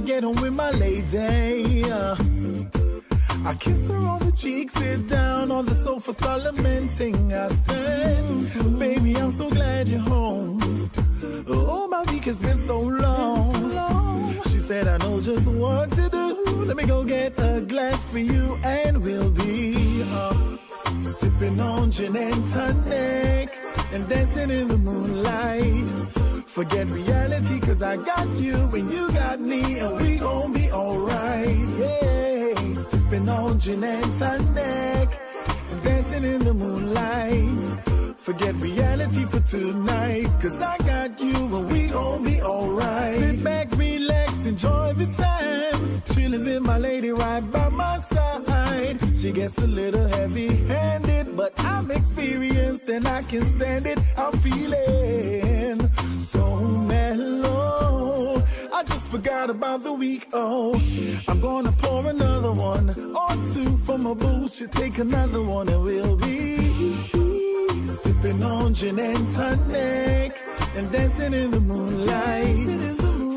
get home with my lady. I kiss her on the cheek, sit down on the sofa, start lamenting. I said, baby, I'm so glad you're home. Oh, my week has been so long. She said, I know just what to do. Let me go get a glass for you, and we'll be sipping on gin and tonic and dancing in the moonlight. Forget reality, cause I got you and you got me, and we gon' be alright. Yeah, sipping on gin and tonic and dancing in the moonlight. Forget reality for tonight, cause I got you and we gon' be alright. Sit back, relax, enjoy the time, chillin' with my lady right by my side. She gets a little heavy-handed, but I'm experienced and I can stand it. I'm feeling so mellow, I just forgot about the week. Oh, I'm gonna pour another one or two for my boo. She'll take another one and we'll be sipping on gin and tonic and dancing in the moonlight.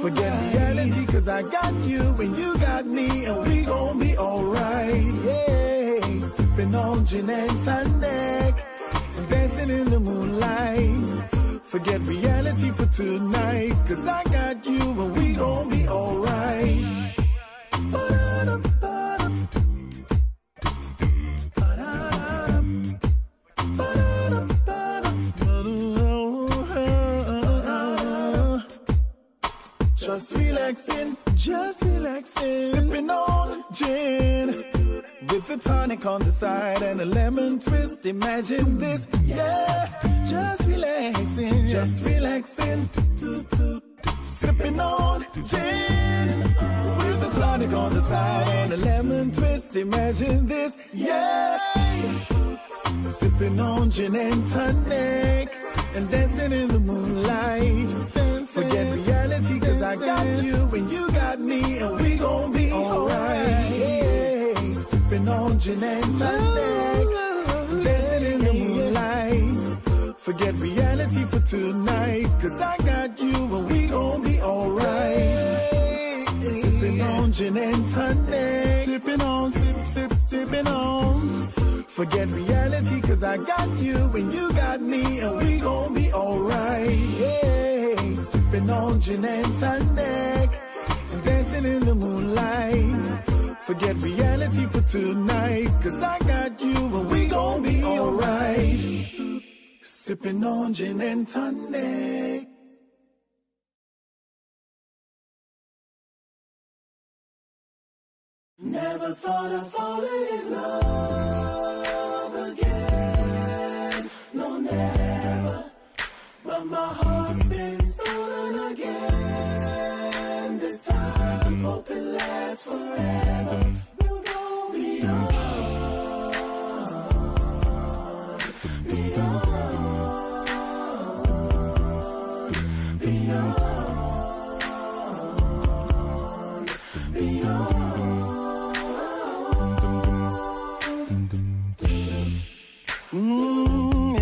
Forget reality, cause I got you and you got me, and we gon' be alright. Yeah, sipping on gin and tonic and dancing in the moonlight. Forget reality for tonight, cause I got you and we gon' be alright. Just relaxing, sipping on gin with the tonic on the side and a lemon twist. Imagine this, yeah. Just relaxing, sipping on gin with the tonic on the side and a lemon twist. Imagine this, yeah. Sipping on gin and tonic and dancing in the moonlight. Forget reality, cause I got you and you got me, and we gon' be alright. Yeah. Sipping on gin and tonic, dancing in the moonlight. Forget reality for tonight, cause I got you and we gon' be alright. Sipping on gin and tonic, sipping on, sipping on. Forget reality, cause I got you and you got me, and we gon' be alright. Yeah. Sipping on gin and tonic and dancing in the moonlight. Forget reality for tonight, cause I got you and we gon' be alright. Sipping on gin and tonic. Never thought of falling in love again. No, never. But my heart's been stolen again. This time, hope it lasts forever. We'll go beyond, beyond, beyond, beyond.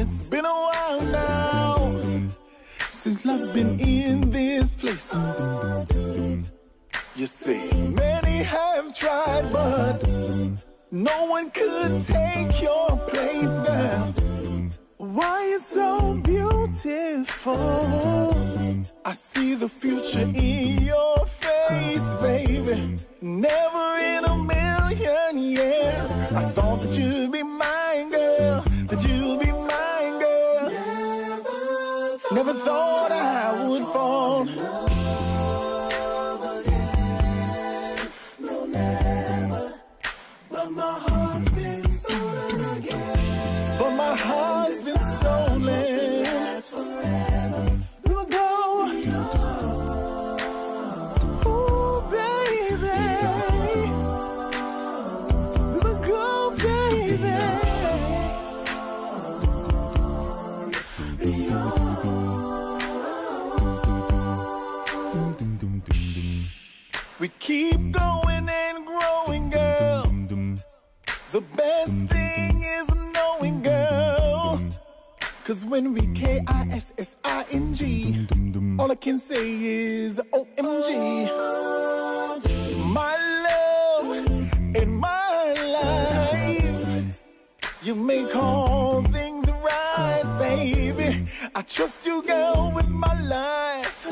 It's been a while now since love's been in this place. You see, many have tried, but no one could take your place, girl. Why you so beautiful? I see the future in your face, baby. Never in a million years I thought that you'd be mine, girl. That you'd be mine, girl. Never thought I would fall. No, never. But my heart's been stolen again. But my heart's been stolen. That's forever. We'll go. Ooh, baby. We'll go, baby. We keep going and growing, girl. The best thing is knowing, girl. Cause when we KISSING, all I can say is OMG. You make all things right, baby. I trust you, girl, with my life.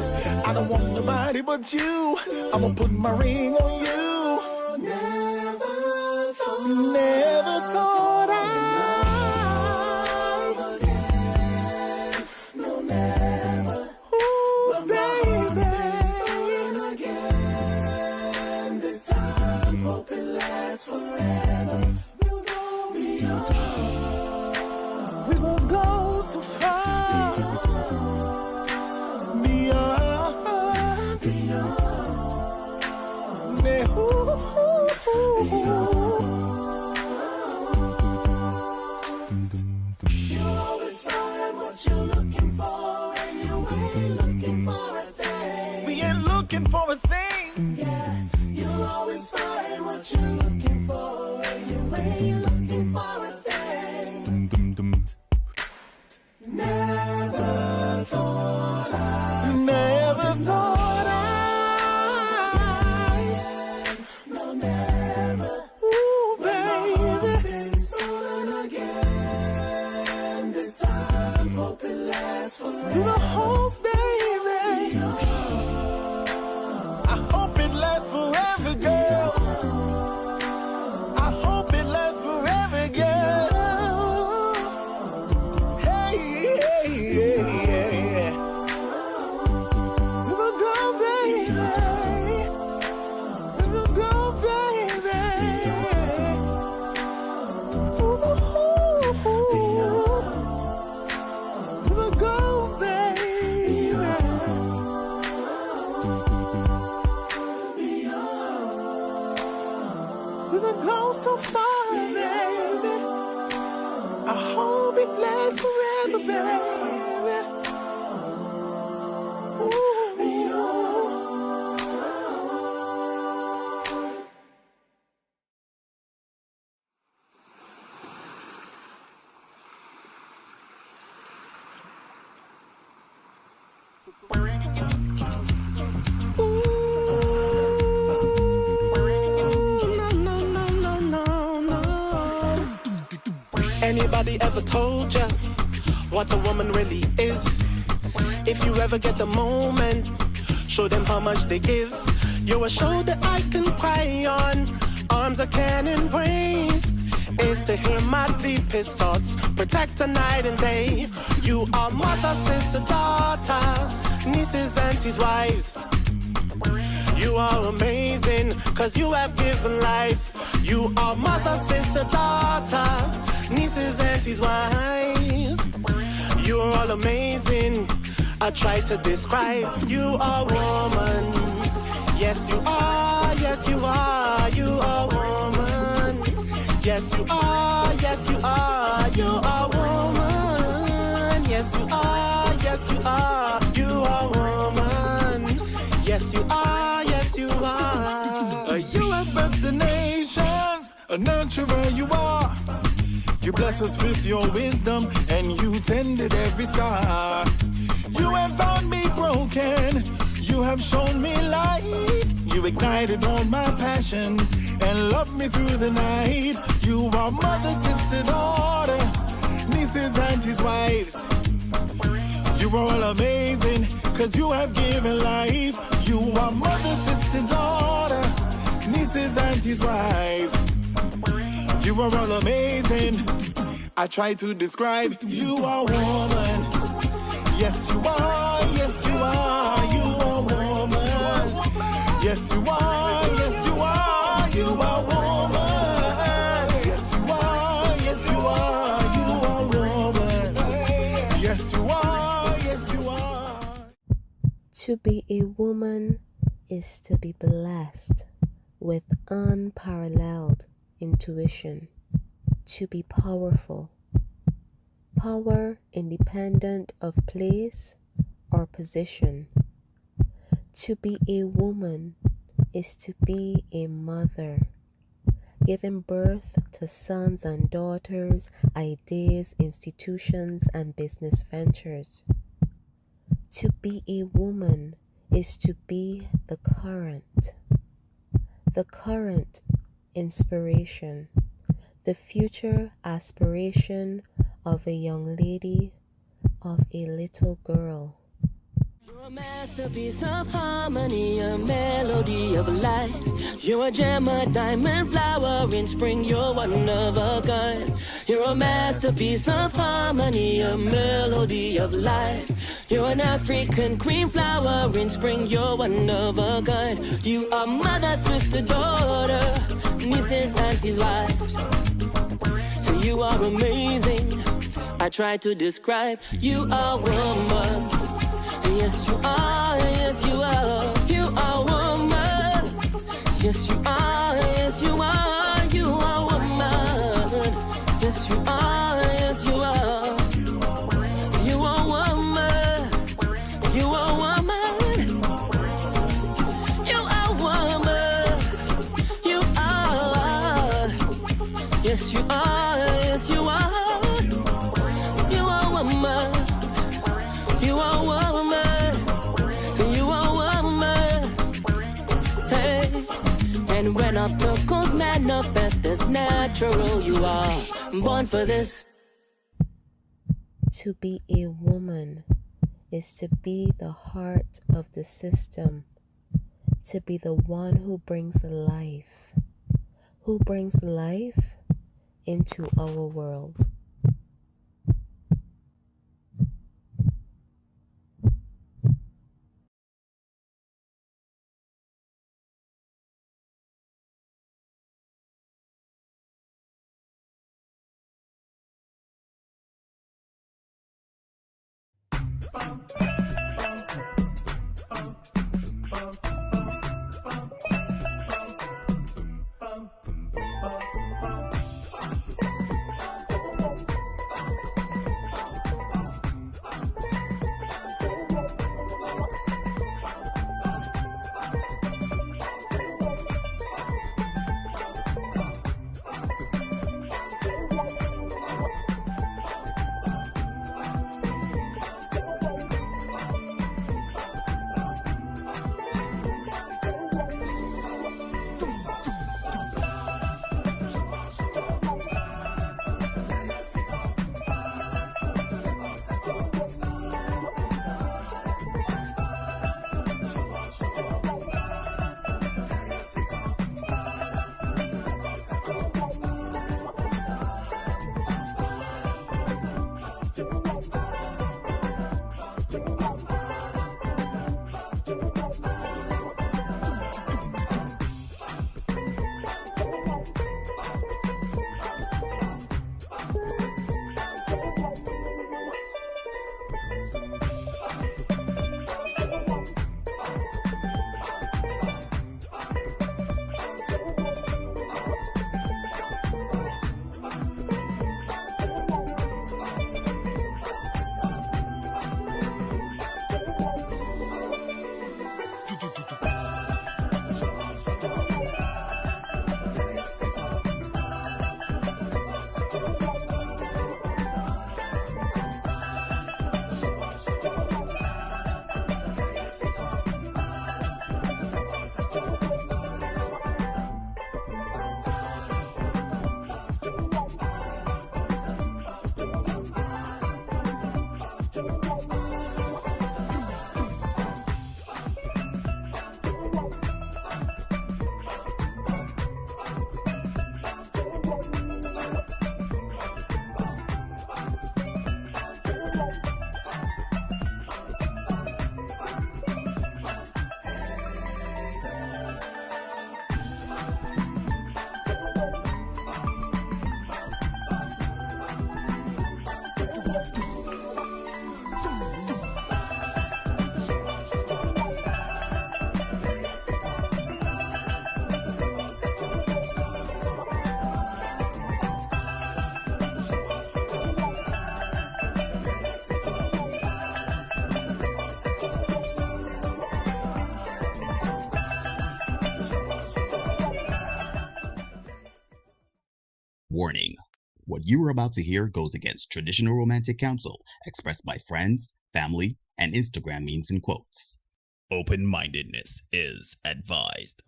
I don't want nobody but you. I'ma put my ring on you. Never thought I'd no, never. Ooh, baby. Again. This time, hope it lasts forever. We'll go beyond. We will go so far. Beyond. You'll always find what you're looking for, and you ain't looking for a thing. We ain't looking for a thing. Yeah, you'll always find what you're looking for, and you ain't looking for a thing. Never thought I. No, never. Ooh, baby. Been stolen again. This time, hope it lasts forever. I hope, baby. I hope it lasts forever, girl. I hope it lasts forever, girl. Hey, hey, hey, hey. We will go, baby. We will go, baby. Ooh, we will go, baby. We will go so far, baby. I hope it lasts forever, baby. Anybody ever told ya what a woman really is? If you ever get the moment, show them how much they give. You're a shoulder I can cry on, arms I can embrace. Is to hear my deepest thoughts, protect her night and day. You are mother, sister, daughter, nieces, aunties, wives. You are amazing, cause you have given life. You are mother, sister, daughter, nieces, aunties, wives. You are all amazing. I try to describe. You are woman. Yes, you are. Yes, you are. You are woman. Yes, you are. Yes, you are. You are woman. Yes, you are. Yes, you are. You are woman. Yes, you are. Yes, you are. You have birthed the nations. A nurturer you are. You bless us with your wisdom, and you tended every scar. You have found me broken. You have shown me light. You ignited all my passions and loved me through the night. You are mother, sister, daughter, nieces, aunties, wives. You are all amazing, cause you have given life. You are mother, sister, daughter, nieces, aunties, wives. You are all amazing. I try to describe. You are woman. Yes, you are. Yes, you are. You are woman. Yes, you are. Yes, you are. You are woman. Yes, you are. Yes, you are. You are woman. Yes, you are. Yes, you are. To be a woman is to be blessed with unparalleled intuition, to be powerful, power independent of place or position. To be a woman is to be a mother, giving birth to sons and daughters, ideas, institutions, and business ventures. To be a woman is to be the current inspiration, the future aspiration of a young lady, of a little girl. You're a masterpiece of harmony, a melody of life. You're a gem, a diamond flower in spring, you're one of a kind. You're a masterpiece of harmony, a melody of life. You're an African queen flower in spring, you're one of a kind. You are mother, sister, daughter, nieces, aunties, wives. So you are amazing. I try to describe you are woman. Yes, you are, yes, you are. You are woman. Yes, you are, yes, you are. You are woman. Yes, you are, yes, you are. You are woman. You are woman. You are woman. You are. Yes, you are, yes, you are. You are woman. You are woman. You are woman. Hey. And when obstacles manifest as natural, you are born for this. To be a woman is to be the heart of the system, to be the one who brings life into our world. Warning. What you are about to hear goes against traditional romantic counsel expressed by friends, family, and Instagram memes and quotes. Open-mindedness is advised.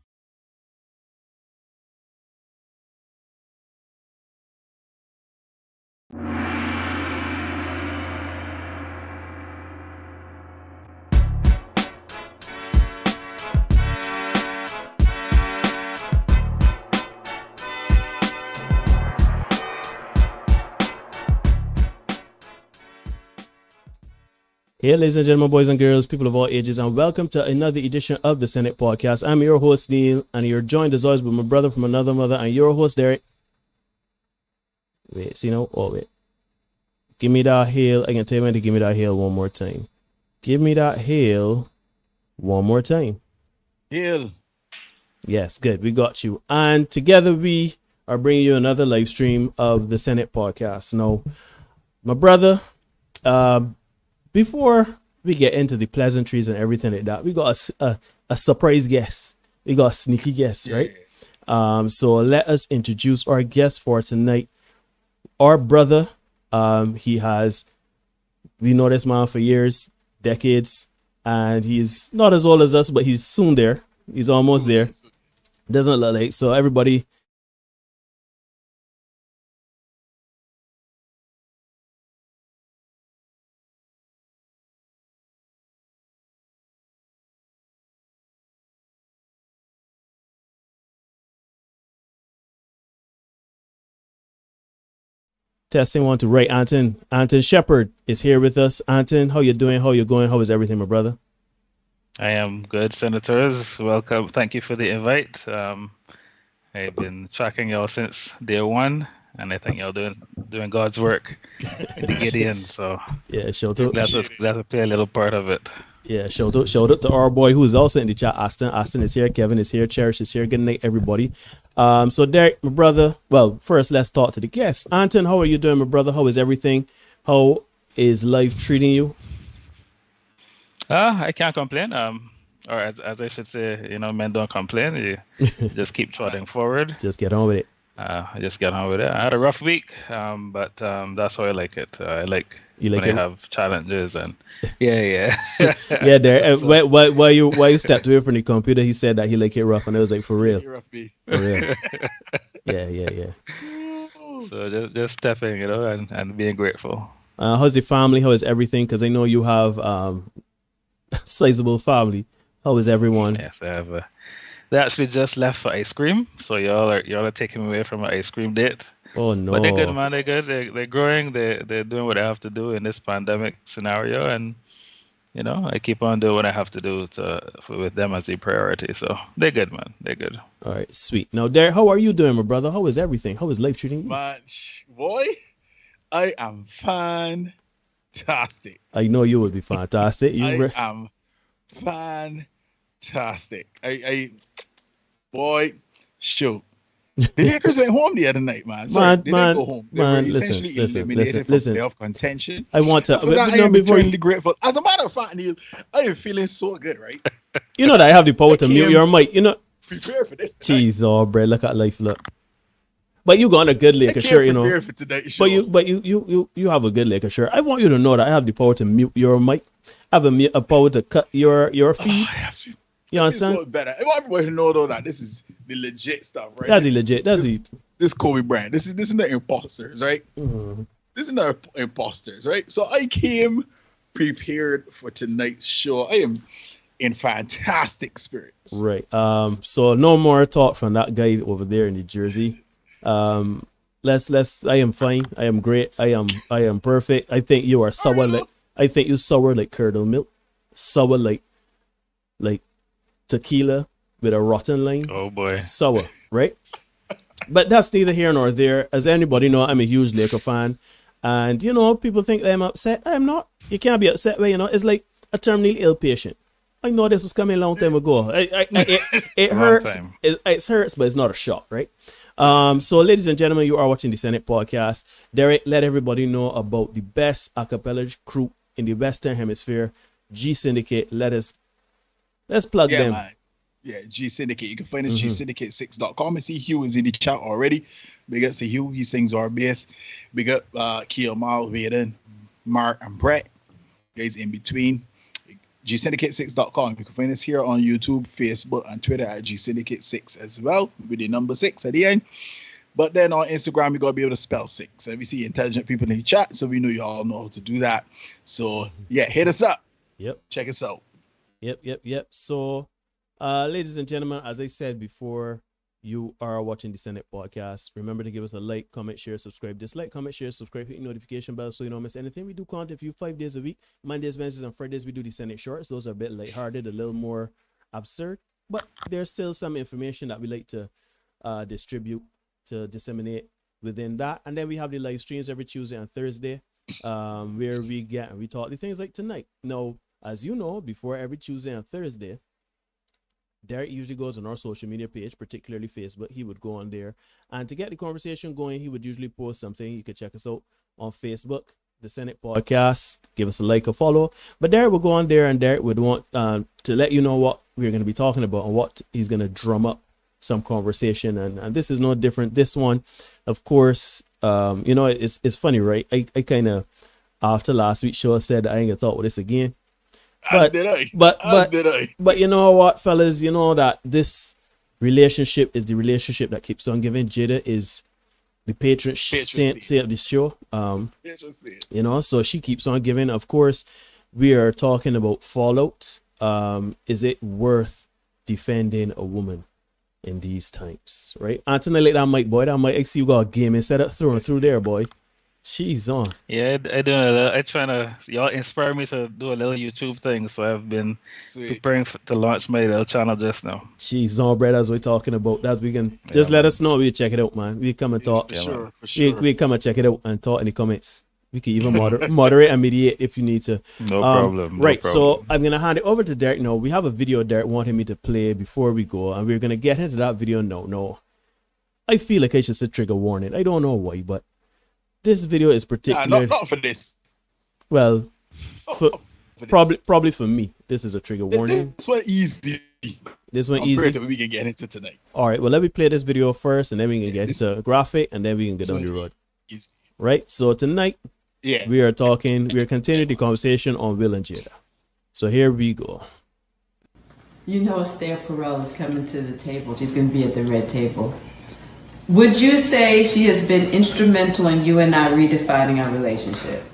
Hey, ladies and gentlemen, boys and girls, people of all ages, and welcome to another edition of the Senate Podcast. I'm your host, Neil, and you're joined as always with my brother from another mother, and your host, Derek. Wait, see now? Oh, wait. Give me that hail. I can tell you to give me that hail one more time. Give me that hail one more time. Hail. Yes, good. We got you. And together we are bringing you another live stream of the Senate Podcast. Now, my brother, before we get into the pleasantries and everything like that, we got a surprise guest. We got a sneaky guest, right? So let us introduce our guest for tonight. Our brother, we know this man for years, decades, and he's not as old as us, but he's soon there. He's almost there. Doesn't look like. So everybody, testing one to right. Anton Shepard is here with us. Anton, how you doing? How you going? How is everything, my brother? I am good, senators. Welcome. Thank you for the invite. I've been tracking y'all since day one, and I think y'all doing God's work in the Gideon. So yeah, shout out. Glad to play a little part of it. Yeah, shout out to our boy who is also in the chat. Austin is here. Kevin is here. Cherish is here. Good night, everybody. So Derek, my brother. Well, first let's talk to the guests. Anton, how are you doing, my brother? How is everything? How is life treating you? I can't complain. Or as I should say, men don't complain. You just keep trotting forward. Just get on with it. Just get on with it. I had a rough week, but that's how I like it. I like when I have challenges and yeah. Yeah, there. While you stepped away from the computer, he said that he like it rough, and I was like, for real. For real. Yeah. So just stepping, and being grateful. How's the family? How is everything? Because I know you have a sizable family. How is everyone? Yes, I have. They actually just left for ice cream, so y'all are taking me away from an ice cream date. Oh no! But they're good, man. They're good. They're growing. They're doing what I have to do in this pandemic scenario, and I keep on doing what I have to do with them as a priority. So they're good, man. They're good. All right, sweet. Now, Derek, how are you doing, my brother? How is everything? How is life treating you? Man, boy, I am fantastic. I know you would be fantastic. I am fantastic. Boy, shoot. The Lakers went home the other night, man. Sorry, they didn't go home. They were essentially eliminated from playoff contention. I want to. I am eternally grateful. As a matter of fact, Neil, I am feeling so good, right? You know that I have the power to mute your mic. Prepare for this. Jeez, oh, bro, look at life, look. But you got a good Laker shirt, For today's show. But you have a good Laker shirt. I want you to know that I have the power to mute your mic. I have a power to cut your feed. You understand? So better. I want everybody to know though that this is the legit stuff, right? That's the legit. This Kobe brand. This is not imposters, right? Mm-hmm. This is not imposters, right? So I came prepared for tonight's show. I am in fantastic spirits. Right. So no more talk from that guy over there in the jersey. Let's. I am fine. I am great. I am perfect. I think you are sour you sour like curdle milk, sour like tequila with a rotten lime. Oh boy, sour, right? But that's neither here nor there. As anybody know, I'm a huge Laker fan, and people think I'm upset. I am not. You can't be upset when it's like a terminally ill patient. I know this was coming a long time ago. It hurts. It hurts, but it's not a shock, right? So, ladies and gentlemen, you are watching the Senate Podcast. Derek, let everybody know about the best acapella crew in the Western Hemisphere, G-Syndicate. Let's plug them. Man. Yeah, G-Syndicate. You can find us G-Syndicate6.com. I see Hugh is in the chat already. Big up to Hugh. He sings our bass. Big up Kiel, Mal, Vaden, Mark, and Brett. Guys in between. G-Syndicate6.com. You can find us here on YouTube, Facebook, and Twitter at G-Syndicate6 as well, with the number 6 at the end. But then on Instagram, you gotta be able to spell sick. So we see intelligent people in the chat, so we know you all know how to do that. So yeah, hit us up. Yep. Check us out. Yep. So, ladies and gentlemen, as I said before, you are watching the Senate podcast. Remember to give us a like, comment, share, subscribe. Dislike, comment, share, subscribe, hit the notification bell so you don't miss anything. We do content for you 5 days a week. Mondays, Wednesdays, and Fridays, we do the Senate shorts. Those are a bit lighthearted, a little more absurd, but there's still some information that we like to distribute, to disseminate within that. And then we have the live streams every Tuesday and Thursday, where we talk the things like tonight. Now, as you know, before every Tuesday and Thursday, Derek usually goes on our social media page, particularly Facebook. He would go on there, and to get the conversation going, he would usually post something. You could check us out on Facebook, the Senate podcast. Give us a like or follow. But Derek will go on there, and Derek would want to let you know what we're going to be talking about and what he's going to drum up some conversation. And this is no different. This one, of course, it's funny, right? I kind of, after last week's show, said I ain't gonna talk with this again. But you know what, fellas, you know that this relationship is the relationship that keeps on giving. Jada is the patron saint of the show. So she keeps on giving. Of course, we are talking about fallout. Is it worth defending a woman in these times, right? Anthony, like that mic, boy. That mic, I see you got a game instead of throwing through there, boy. She's on. Yeah, I trying to, y'all inspire me to do a little YouTube thing, so I've been preparing to launch my little channel just now. She's on, Brad, as we're talking about that. We can just let us know. We'll check it out, man. We come and talk. For sure. We come and check it out and talk in the comments. We can even moderate and mediate if you need to. No problem. Right, so I'm going to hand it over to Derek now. We have a video Derek wanted me to play before we go, and we're going to get into that video now. No, I feel like I should say trigger warning. I don't know why, but this video is particular. Not for this. Well, probably for me. This is a trigger warning. This one easy. This one easy. We can get into tonight. All right. Well, let me play this video first, and then we can get into graphic, and then we can get on the road. Easy. Right. So tonight, we are continuing the conversation on Will and Jada. So here we go. You know, Esther Perel is coming to the table. She's going to be at the red table. Would you say she has been instrumental in you and I redefining our relationship?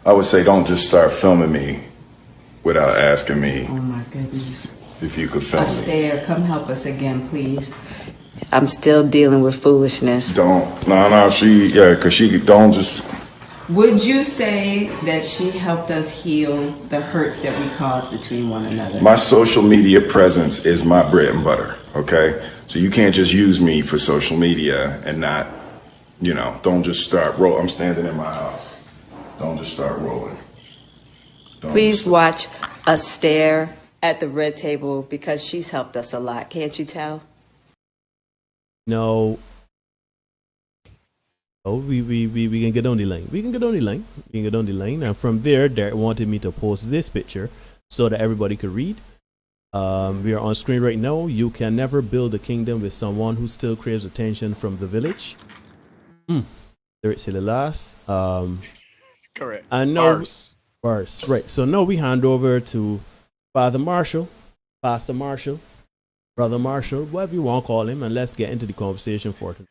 I would say don't just start filming me without asking me. Oh my goodness. If you could film me. Esther, come help us again, please. I'm still dealing with foolishness. Because she don't just. Would you say that she helped us heal the hurts that we caused between one another? My social media presence is my bread and butter, okay? So you can't just use me for social media and not, don't just start roll. I'm standing in my house. Don't just start rolling. Please watch us stare at the red table because she's helped us a lot. Can't you tell? No. Oh, we can get on the line. We can get on the line. And from there, Derek wanted me to post this picture so that everybody could read. We are on screen right now. You can never build a kingdom with someone who still craves attention from the village. There it's the last. Correct. And now, bars. Right. So now we hand over to Father Marshall, Pastor Marshall, Brother Marshall, whatever you want to call him, and let's get into the conversation for tonight.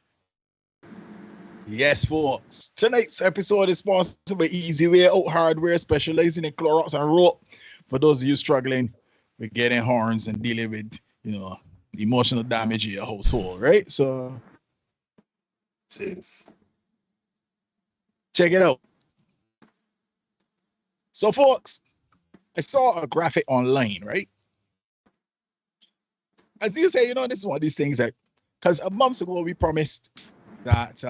Yes, folks. Tonight's episode is sponsored by Easy Way Out Hardware, specializing in Clorox and rope. For those of you struggling with getting horns and dealing with, emotional damage in your household, right? So, check it out. So, folks, I saw a graphic online, right? As you say, this is one of these things that, because a month ago we promised that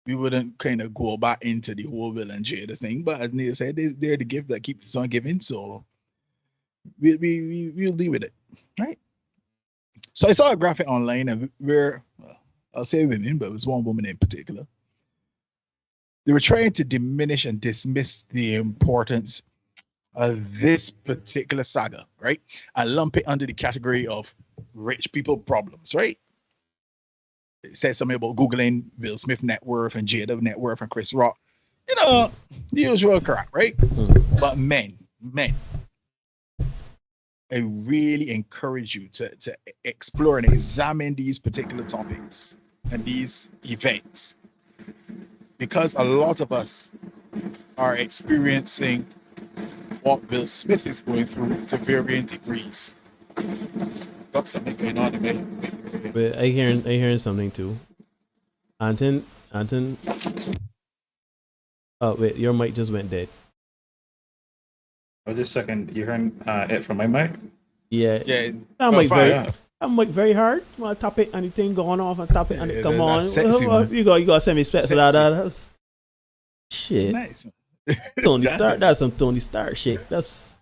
we wouldn't kind of go back into the whole Will and Jada thing, but as Neil said, they're the gift that keeps on giving, so we'll deal with it, right? So I saw a graphic online, and I'll say women, but it was one woman in particular. They were trying to diminish and dismiss the importance of this particular saga, right? And lump it under the category of rich people problems, right? It said something about Googling Will Smith net worth and Jada net worth and Chris Rock. The usual crap, right? But men. I really encourage you to explore and examine these particular topics and these events, because a lot of us are experiencing what Will Smith is going through to varying degrees. Got something going on in me. But I hearing something too. Anton. Oh wait, your mic just went dead. I was just checking. You hearing it from my mic? Yeah. I'm like very hard. Want to top it? Anything going off on top it? And come on, sexy, you got send me specs for that. That's shit. Nice. Tony Stark. That's some Tony Stark shit. That's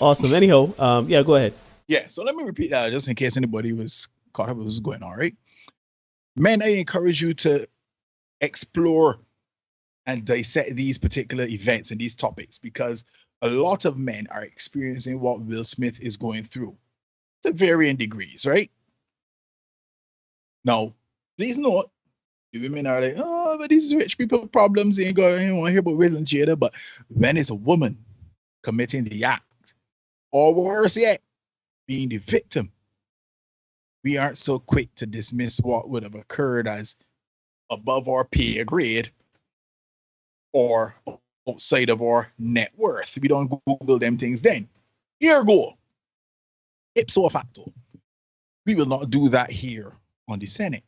awesome. Anyhow, yeah, go ahead. Yeah. So let me repeat that just in case anybody was caught up with what's going on. Right, men, I encourage you to explore and dissect these particular events and these topics, because a lot of men are experiencing what Will Smith is going through to varying degrees, right? Now, please note, the women are like, oh, but these rich people problems, ain't going to hear about Will and Jada. But when it's a woman committing the act, or worse yet, being the victim, we aren't so quick to dismiss what would have occurred as above our pay grade or outside of our net worth. We don't Google them things then. Ergo, ipso facto, we will not do that here on the Senate.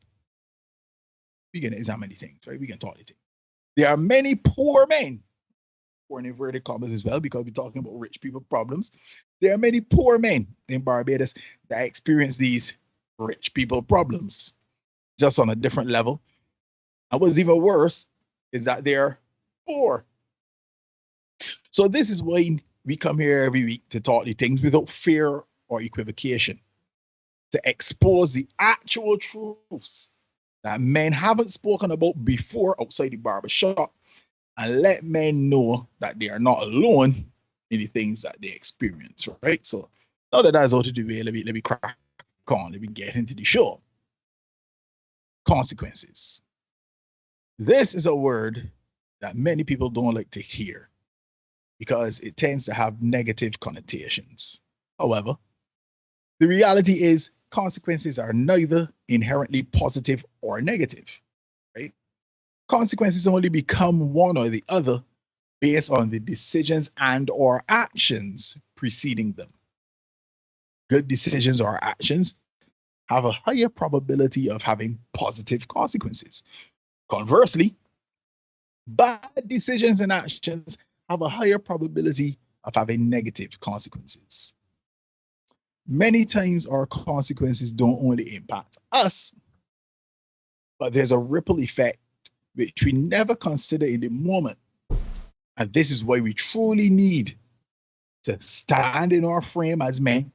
We can examine the things, right? We can talk the things. There are many poor men, poor in inverted commas as well, because we're talking about rich people problems. There are many poor men in Barbados that experience these rich people problems, just on a different level. And what's even worse is that they're poor. So this is why we come here every week to talk the things without fear or equivocation, to expose the actual truths that men haven't spoken about before outside the barbershop, and let men know that they are not alone in the things that they experience, right? So now that that's out of the way, let me crack on, let me get into the show. Consequences. This is a word that many people don't like to hear because it tends to have negative connotations. However, the reality is consequences are neither inherently positive or negative, right? Consequences only become one or the other based on the decisions and or actions preceding them. Good decisions or actions have a higher probability of having positive consequences. Conversely, bad decisions and actions have a higher probability of having negative consequences. Many times our consequences don't only impact us, but there's a ripple effect which we never consider in the moment. And this is why we truly need to stand in our frame as men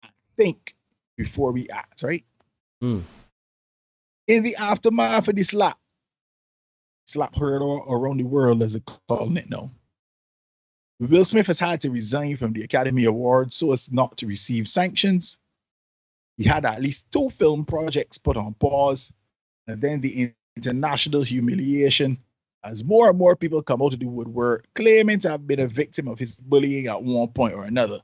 and think before we act, right? In the aftermath of the slap heard all around the world, as they're calling it now, Will Smith has had to resign from the Academy Awards so as not to receive sanctions. He had at least 2 film projects put on pause, and then the international humiliation as more and more people come out of the woodwork claiming to have been a victim of his bullying at one point or another.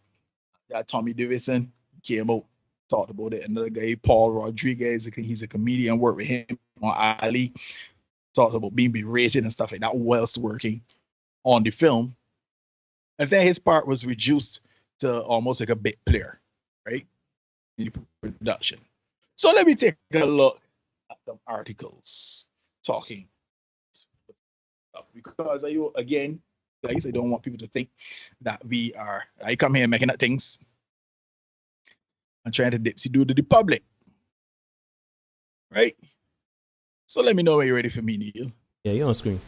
That Tommy Davidson came out, talked about it. Another guy, Paul Rodriguez, he's a comedian, worked with him on Ali, talked about being berated and stuff like that whilst working on the film. And then his part was reduced to almost like a bit player, right? In the production. So let me take a look at some articles talking. Because again, guys, I don't want people to think that I come here making up things and trying to dipsy do to the public, right? So let me know when you're ready for me, Neil. Yeah, you're on screen.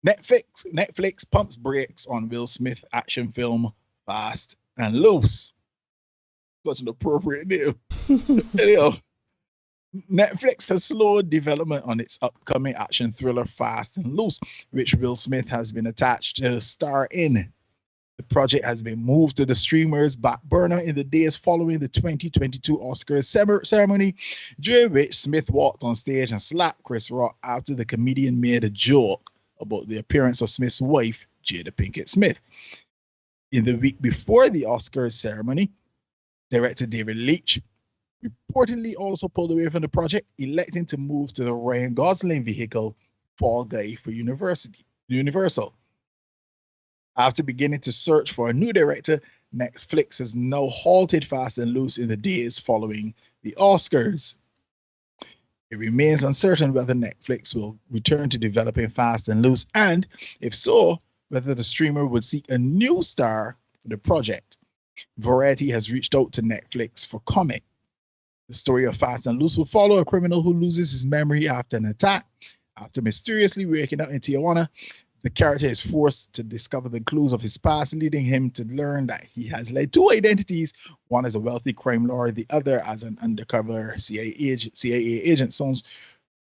Netflix pumps brakes on Will Smith action film Fast and Loose. Such an appropriate name. Anyhow, Netflix has slowed development on its upcoming action thriller Fast and Loose, which Will Smith has been attached to star in. The project has been moved to the streamer's back burner in the days following the 2022 Oscars ceremony, during which Smith walked on stage and slapped Chris Rock after the comedian made a joke about the appearance of Smith's wife, Jada Pinkett Smith. In the week before the Oscars ceremony, director David Leitch reportedly also pulled away from the project, electing to move to the Ryan Gosling vehicle, Fall Guy for Universal. After beginning to search for a new director, Netflix has now halted Fast and Loose in the days following the Oscars. It remains uncertain whether Netflix will return to developing Fast and Loose, and if so, whether the streamer would seek a new star for the project. Variety has reached out to Netflix for comment. The story of Fast and Loose will follow a criminal who loses his memory after an attack. After mysteriously waking up in Tijuana, the character is forced to discover the clues of his past, leading him to learn that he has led two identities, one as a wealthy crime lord, the other as an undercover CIA agent. Sounds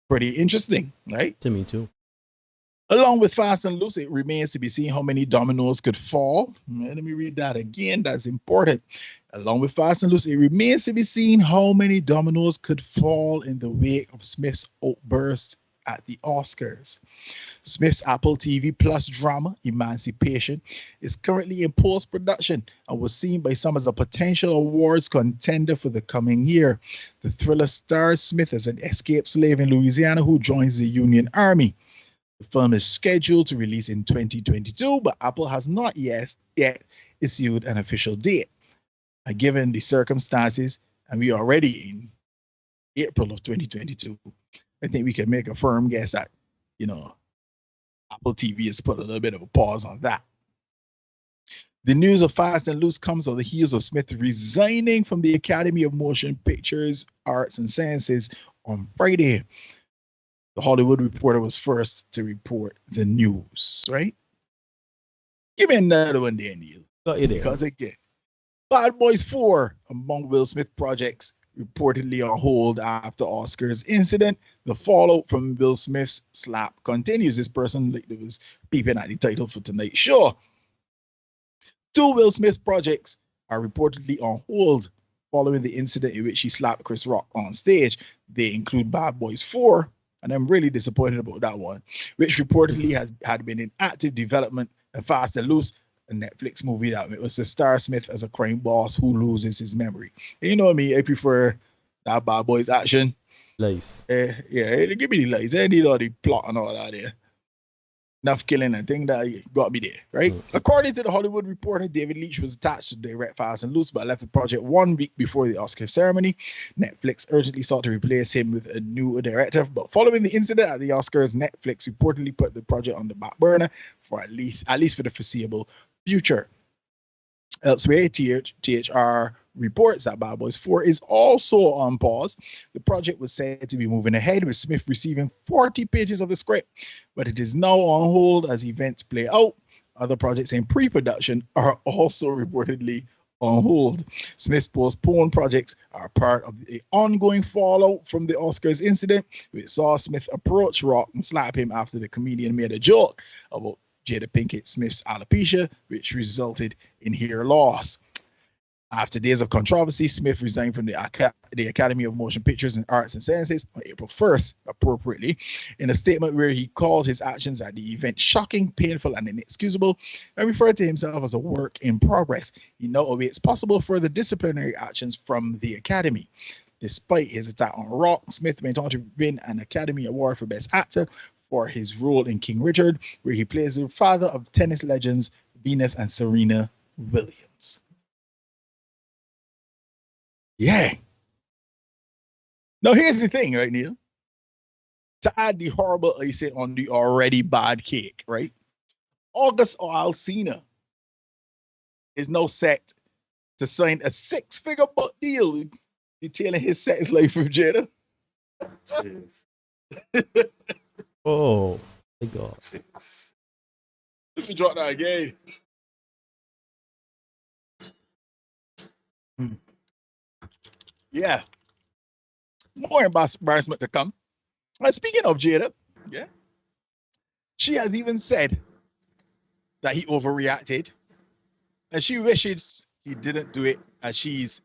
pretty interesting, right? To me too. Along with Fast and Loose, it remains to be seen how many dominoes could fall. Let me read that again. That's important. Along with Fast and Loose, it remains to be seen how many dominoes could fall in the wake of Smith's outburst at the Oscars. Smith's Apple TV Plus drama, Emancipation, is currently in post-production and was seen by some as a potential awards contender for the coming year. The thriller stars Smith as an escaped slave in Louisiana who joins the Union Army. The film is scheduled to release in 2022, but Apple has not yet issued an official date. And given the circumstances, and we are already in April of 2022, I think we can make a firm guess that, Apple TV has put a little bit of a pause on that. The news of Fast and Loose comes on the heels of Smith resigning from the Academy of Motion Pictures, Arts and Sciences on Friday. The Hollywood Reporter was first to report the news, right? Give me another one there, Neil. Got you there. Because again, Bad Boys 4 among Will Smith projects reportedly on hold after Oscars incident. The fallout from Will Smith's slap continues. This person that was peeping at the title for tonight's show. Two Will Smith projects are reportedly on hold following the incident in which he slapped Chris Rock on stage. They include Bad Boys 4, and I'm really disappointed about that one, which reportedly had been in active development, and Fast and Loose, a Netflix movie that it was to star Smith as a crime boss who loses his memory. And you know me, I prefer that Bad Boys action. Lies. Yeah, give me the lies. I need all the plot and all that there. Enough killing and thing that got me there, right? Okay. According to the Hollywood Reporter, David Leitch was attached to direct Fast and Loose, but left the project 1 week before the Oscar ceremony. Netflix urgently sought to replace him with a new director, but following the incident at the Oscars, Netflix reportedly put the project on the back burner for at least for the foreseeable future. Elsewhere, THR reports that Bad Boys 4 is also on pause. The project was said to be moving ahead, with Smith receiving 40 pages of the script, but it is now on hold as events play out. Other projects in pre-production are also reportedly on hold. Smith's postponed projects are part of the ongoing fallout from the Oscars incident, which saw Smith approach Rock and slap him after the comedian made a joke about Jada Pinkett Smith's alopecia, which resulted in hair loss. After days of controversy, Smith resigned from the Academy of Motion Pictures and Arts and Sciences on April 1st, appropriately, in a statement where he called his actions at the event shocking, painful, and inexcusable, and referred to himself as a work in progress. He now awaits possible further disciplinary actions from the Academy. Despite his attack on Rock, Smith went on to win an Academy Award for Best Actor for his role in King Richard, where he plays the father of tennis legends Venus and Serena Williams. Yeah. Now here's the thing, right, Neil? To add the horrible icing on the already bad cake, right? August Alsina is now set to sign a 6-figure book deal detailing his sex life with Jada. Oh my God. If you drop that again. Yeah. More embarrassment to come. And speaking of Jada, yeah, she has even said that he overreacted, and she wishes he didn't do it, as she's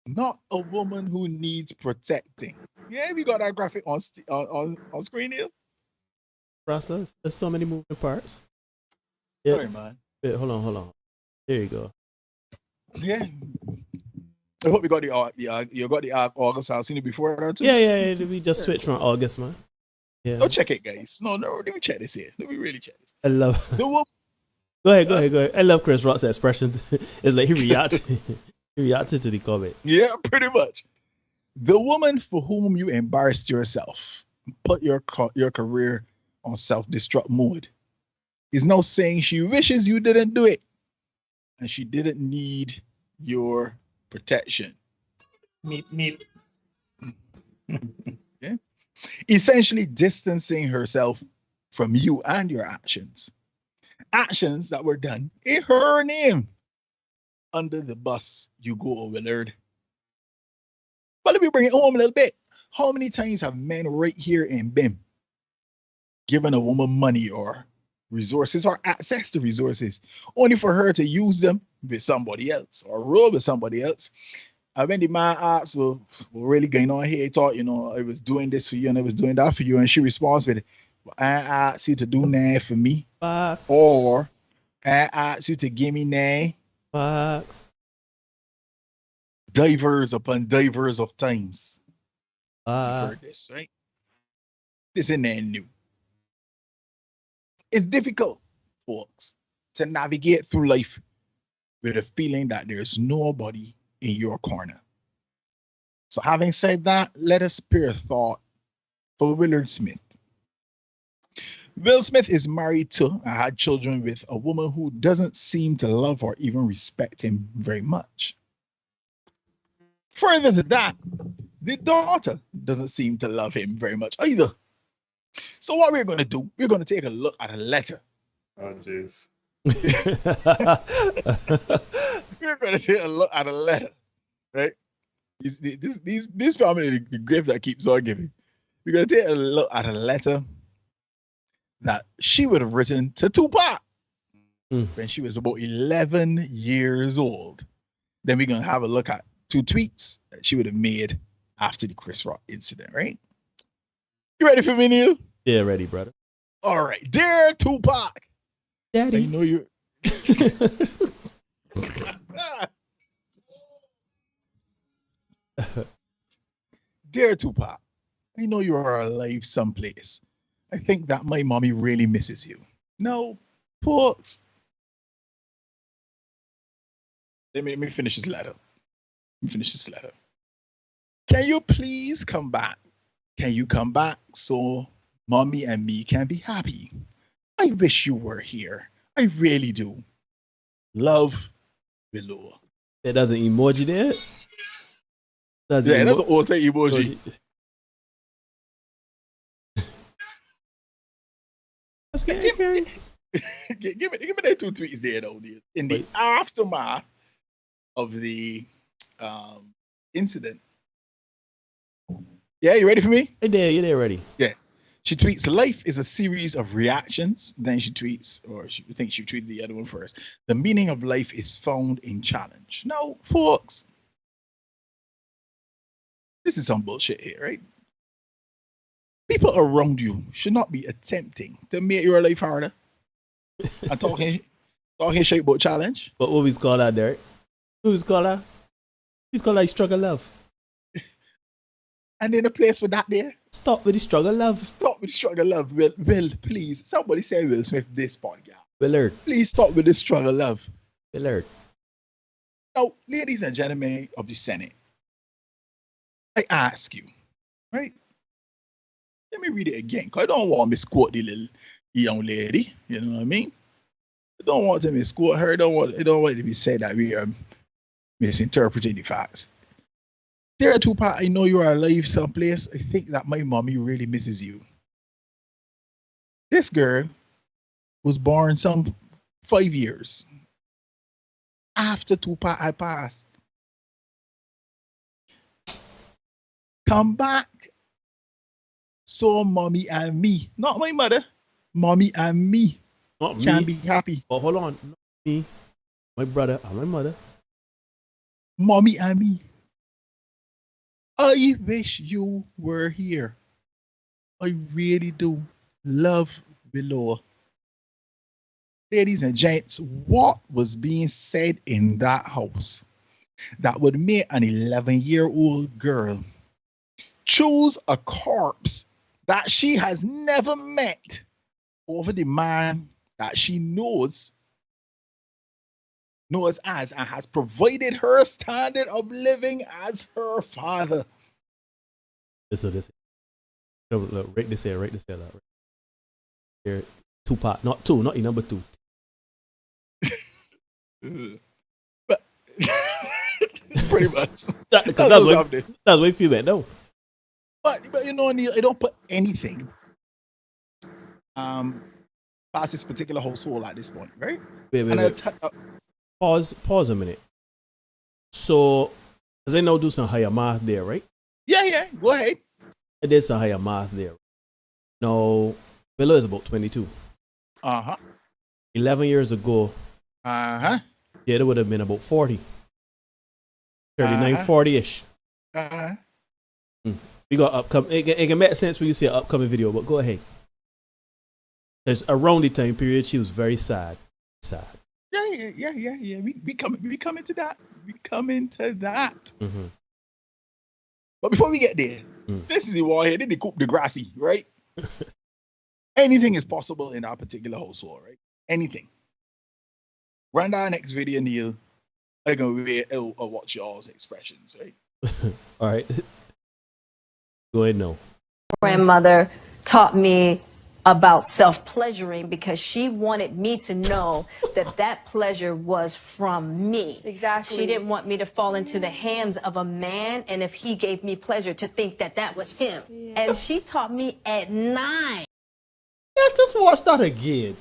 not a woman who needs protecting. Yeah, we got that graphic on screen here. Process. There's so many moving parts. Yeah. Sorry, man. Wait, hold on. There you go. Yeah. I hope you got you got the August. I've seen it before that too. Yeah. We just switched from August, man. Yeah. Go check it, guys. No, let me check this here. Let me really check this. I love. The woman. Go ahead. I love Chris Rock's expression. It's like he reacted to the comment. Yeah, pretty much. The woman for whom you embarrassed yourself, put your career on self-destruct mode, is now saying she wishes you didn't do it, and she didn't need your protection. Meep. Okay? Essentially distancing herself from you and your actions. Actions that were done in her name. Under the bus you go, Willard. But let me bring it home a little bit. How many times have men right here in BIM given a woman money or resources or access to resources only for her to use them with somebody else or roll with somebody else? And when the man asks, well, really going on here, he thought, I was doing this for you and I was doing that for you. And she responds with, well, I asked you to do that for me. Facts. Or I asked you to give me that. Facts. Divers upon divers of times. You've heard this, right? This ain't nothing new. It's difficult, folks, to navigate through life with a feeling that there's nobody in your corner. So having said that, let us spare a thought for Willard Smith. Will Smith is married to and had children with a woman who doesn't seem to love or even respect him very much. Further to that, the daughter doesn't seem to love him very much either. So what we're going to do, we're going to take a look at a letter. Oh, jeez. We're going to take a look at a letter, right? This family, the gift that keeps on giving. We're going to take a look at a letter that she would have written to Tupac when she was about 11 years old. Then we're going to have a look at 2 tweets that she would have made after the Chris Rock incident, right? You ready for me, Neil? Yeah, ready, brother. All right. Dear Tupac. Daddy. I know you. Dear Tupac, I know you are alive someplace. I think that my mommy really misses you. No, folks. Let me finish this letter. Can you please come back? Can you come back so mommy and me can be happy? I wish you were here. I really do. Love, below. There's an emoji there. That's an auto emoji. Let's get it. Give me that 2 tweets there, though. In the aftermath of the incident. Yeah, you ready for me? Hey there, you're there ready. Yeah. She tweets, life is a series of reactions. Then she tweets, or she thinks she tweeted the other one first. The meaning of life is found in challenge. No, folks. This is some bullshit here, right? People around you should not be attempting to make your life harder. And talking shit about challenge. But what we call that, Derek? What we call that? We call that struggle love. And in a place for that there. Stop with the struggle love. Stop with the struggle love. Will, please. Somebody say Will Smith this podcast. Willard. Please stop with the struggle love. Willard. Now, ladies and gentlemen of the Senate, I ask you, right? Let me read it again, because I don't want to misquote the little young lady. You know what I mean? I don't want to misquote her. I don't want it to be said that we are misinterpreting the facts. Dear Tupac, I know you are alive someplace. I think that my mommy really misses you. This girl was born some 5 years after Tupac had passed. Come back so mommy and me, not my mother, mommy and me can be happy. Oh, hold on. Not me, my brother, and my mother. Mommy and me. I wish you were here. I really do. Love, below. ladies and gents, what was being said in that house that would make an 11-year-old girl choose a corpse that she has never met over the man that she knows as and has provided her standard of living as her father? This. Look, rate this here. Here, 2 part, not 2, not the number 2. But pretty much. That's what you feel bad, no. But you know, Neil, I don't put anything past this particular household at this point, right? Wait. Pause a minute. So, as I now do some higher math there, right? Yeah, go ahead. I did some higher math there. Now, Willow is about 22. 11 years ago, yeah, it would have been about 40. 39, 40-ish. We got upcoming. It can make sense when you see an upcoming video, but go ahead. There's around the time period she was very sad. Yeah. We come into that. Mm-hmm. But before we get there, this is the war here. They cook the grassy, right? Anything is possible in our particular household, right? Anything. Run down next video, Neil. I'm gonna watch y'all's expressions, right? All right. Go ahead, no. Grandmother taught me about self-pleasuring because she wanted me to know that pleasure was from me. Exactly. She didn't want me to fall into the hands of a man, and if he gave me pleasure, to think that was him. Yeah. And she taught me at 9. Let's just watch that again.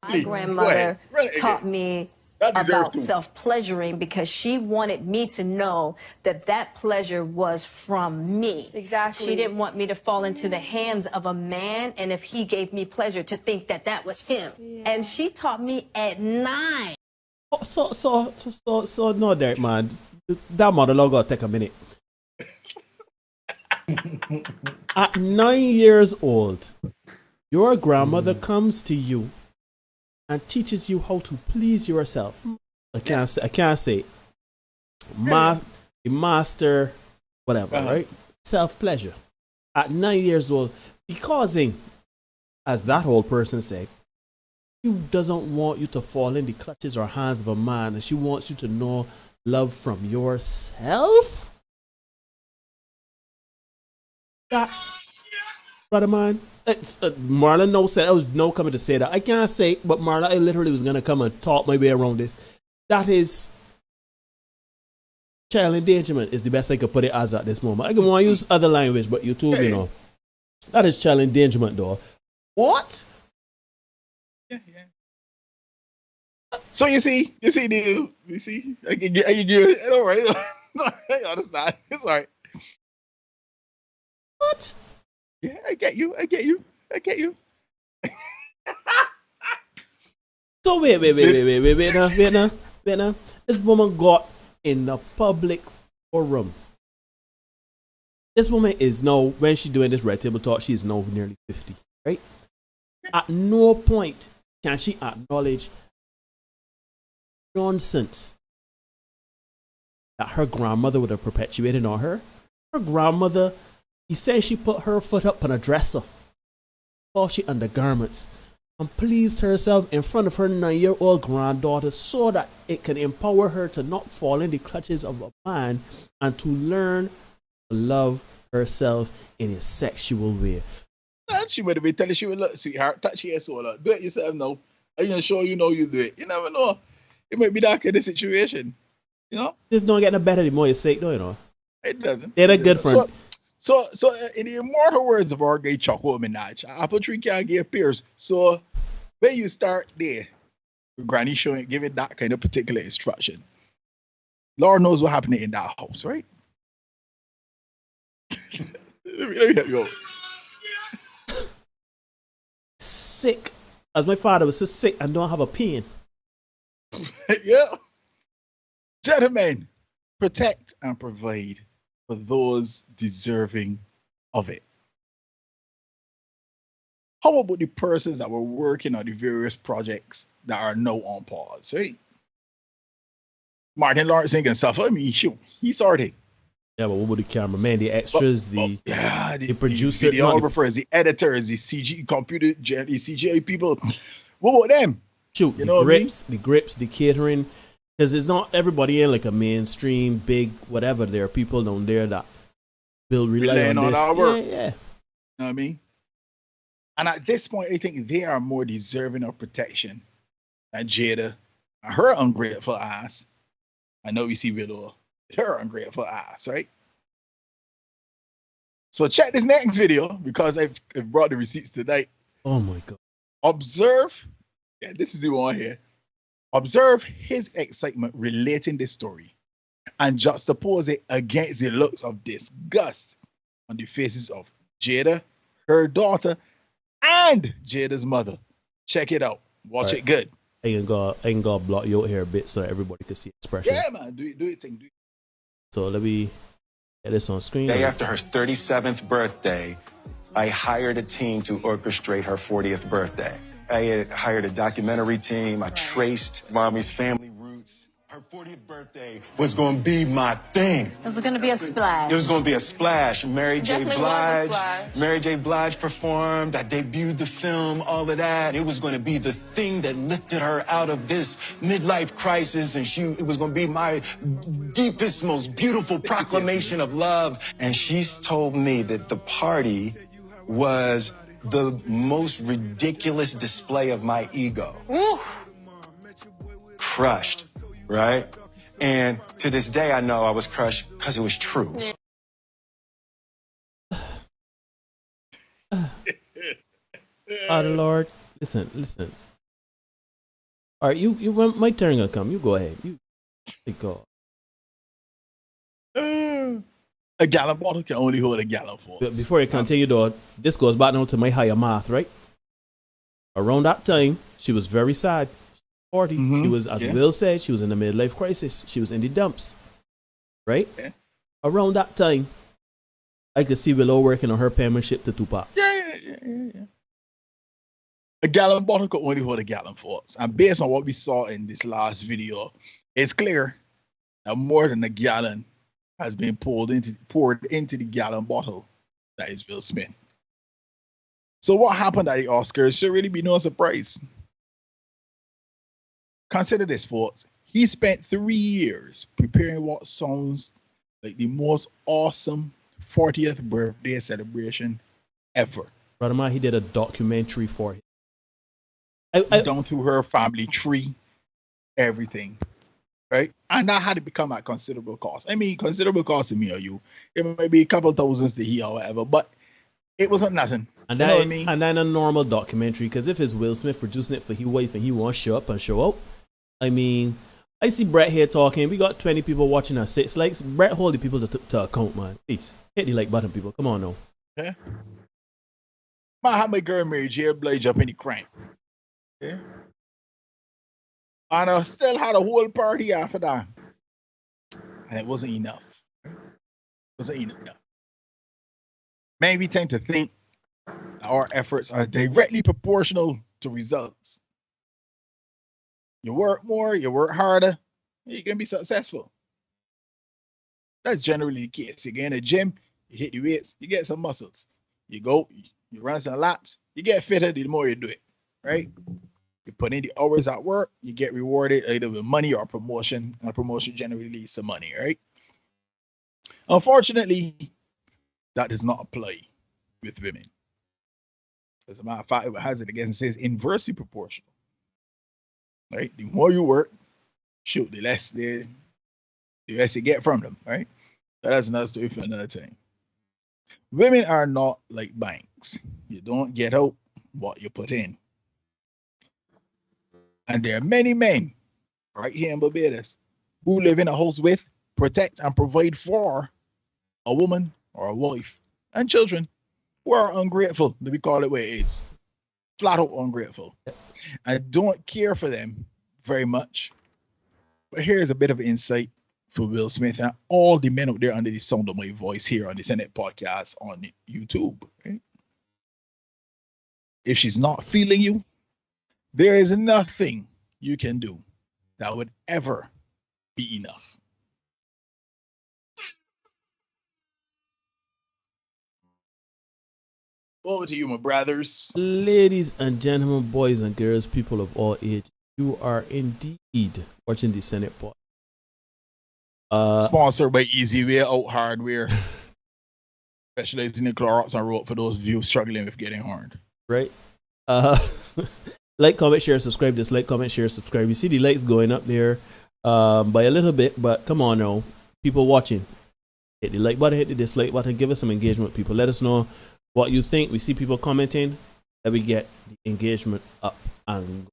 My grandmother taught me about self-pleasuring because she wanted me to know that pleasure was from me. Exactly. She didn't want me to fall into the hands of a man, and if he gave me pleasure, to think that was him. Yeah. And she taught me at 9. So no, Derek, man. That monologue gotta take a minute. At 9 years old, your grandmother comes to you and teaches you how to please yourself. I can't say master, whatever, right? Self-pleasure. At 9 years old, because, as that old person said, she doesn't want you to fall in the clutches or hands of a man, and she wants you to know love from yourself. That, brother man, Marlon said I was no coming to say that. I can't say it, but Marlon, I literally was gonna come and talk my way around this. That is child endangerment is the best I could put it as at this moment. I can want to use other language, but YouTube, you know, that is child endangerment, though. What? Yeah. So you see, I can give it. All right, I understand. It's all right. What? Yeah, I get you. So wait now. This woman got in the public forum. This woman is now, when she's doing this red table talk, she is now nearly 50, right? At no point can she acknowledge nonsense that her grandmother would have perpetuated on her. Her grandmother, he said she put her foot up on a dresser, all she undergarments, and pleased herself in front of her 9-year-old granddaughter so that it can empower her to not fall in the clutches of a man and to learn to love herself in a sexual way. And she would have been telling you, look, sweetheart, touch your soul. Do it yourself now. I'm going to show you you do it. You never know. It might be that kind of situation. You know? This don't get no better the more you say it, though, you know. It doesn't. They're a good friend. So in the immortal words of our gay chocolate Minaj, apple tree can't get pears. So when you start there, Granny giving that kind of particular instruction, Lord knows what happened in that house, right? Let me help you out. Sick. As my father was so sick and don't have a pen. Yeah. Gentlemen, protect and provide for those deserving of it. How about the persons that were working on the various projects that are now on pause, right? Martin Lawrence can suffer. I mean, shoot, he sorted. Yeah, but what about the cameraman, the extras, the producer, the videographers, the editors, the CG computer, the CGI people? What about them? Shoot, the grips, the catering, because it's not everybody in like a mainstream big whatever. There are people down there that will rely on this. Our work. Yeah. You know what I mean? And at this point, I think they are more deserving of protection than Jada and her ungrateful ass. I know we see Willow, her ungrateful ass, right? So check this next video because I've brought the receipts tonight. Oh my God. Observe, this is the one here. Observe his excitement relating this story and juxtapose it against the looks of disgust on the faces of Jada, her daughter, and Jada's mother. Check it out. Watch it good. I ain't gonna block you out here a bit so that everybody can see expression. Yeah, man. Do it thing. Do it. So let me get this on screen. Day after her 37th birthday, I hired a team to orchestrate her 40th birthday. I hired a documentary team. I traced mommy's family roots. Her 40th birthday was going to be my thing. It was going to be a splash. It was going to be a splash. Mary J. Definitely was a splash. Mary J. Blige performed. I debuted the film, all of that. It was going to be the thing that lifted her out of this midlife crisis, and it was going to be my deepest, most beautiful proclamation of love. And she's told me that the party was the most ridiculous display of my ego. Ooh. Crushed, right? And to this day, I know I was crushed because it was true. Oh Lord, listen. All right, you my turn gonna come. You go ahead. You go. A gallon bottle can only hold a gallon for us. Before you continue, though, this goes back now to my higher math, right? Around that time, she was very sad. 40. She was, as Will said, she was in a midlife crisis. She was in the dumps, right? Yeah. Around that time, I could see Willow working on her penmanship to Tupac. Yeah. A gallon bottle could only hold a gallon for us. And based on what we saw in this last video, it's clear that more than a gallon has been poured into the gallon bottle that is Will Smith. So what happened at the Oscars should really be no surprise. Consider this, folks. He spent 3 years preparing what sounds like the most awesome 40th birthday celebration ever. Brother man, he did a documentary for it. Down through her family tree, everything. Right? And that had to become at considerable cost. I mean, considerable cost to me or you. It might be a couple thousands to hear or whatever, but it wasn't nothing. And you know what I mean? And then a normal documentary, because if it's Will Smith producing it for his wife and he wants to show up and show out, I mean, I see Brett here talking. We got 20 people watching at 6 likes. Brett, hold the people to account, man. Please, hit the like button, people. Come on now. Yeah. I had my girl Mary J. Blige up in the crank. Yeah. And I still had a whole party after that. And it wasn't enough. It wasn't enough. Maybe we tend to think our efforts are directly proportional to results. You work more, you work harder, you can be successful. That's generally the case. You get in the gym, you hit the weights, you get some muscles. You go, you run some laps, you get fitter the more you do it, right? You put in the hours at work, you get rewarded either with money or promotion, and promotion generally leads to money, right? Unfortunately, that does not apply with women. As a matter of fact, it has it against it says inversely proportional. Right? The more you work, shoot, the less you get from them, right? That's another story for another time. Women are not like banks. You don't get out what you put in. And there are many men right here in Barbados who live in a house with, protect, and provide for a woman or a wife and children who are ungrateful. Let me call it what it is. Flat out ungrateful. I don't care for them very much. But here's a bit of insight for Will Smith and all the men out there under the sound of my voice here on the Senate podcast on YouTube. Right? if she's not feeling you, there is nothing you can do that would ever be enough. Over to you, my brothers. Ladies and gentlemen, boys and girls, people of all ages, you are indeed watching the Senate Pod. Sponsored by Easy Way Out Hardware. Specializing in Clorox and rope for those of you struggling with getting horned. Right. Like, comment, share, subscribe. Dislike, comment, share, subscribe. You see the likes going up there by a little bit, but come on now. People watching. Hit the like button, hit the dislike button. Give us some engagement, people. Let us know what you think. We see people commenting. That we get the engagement up and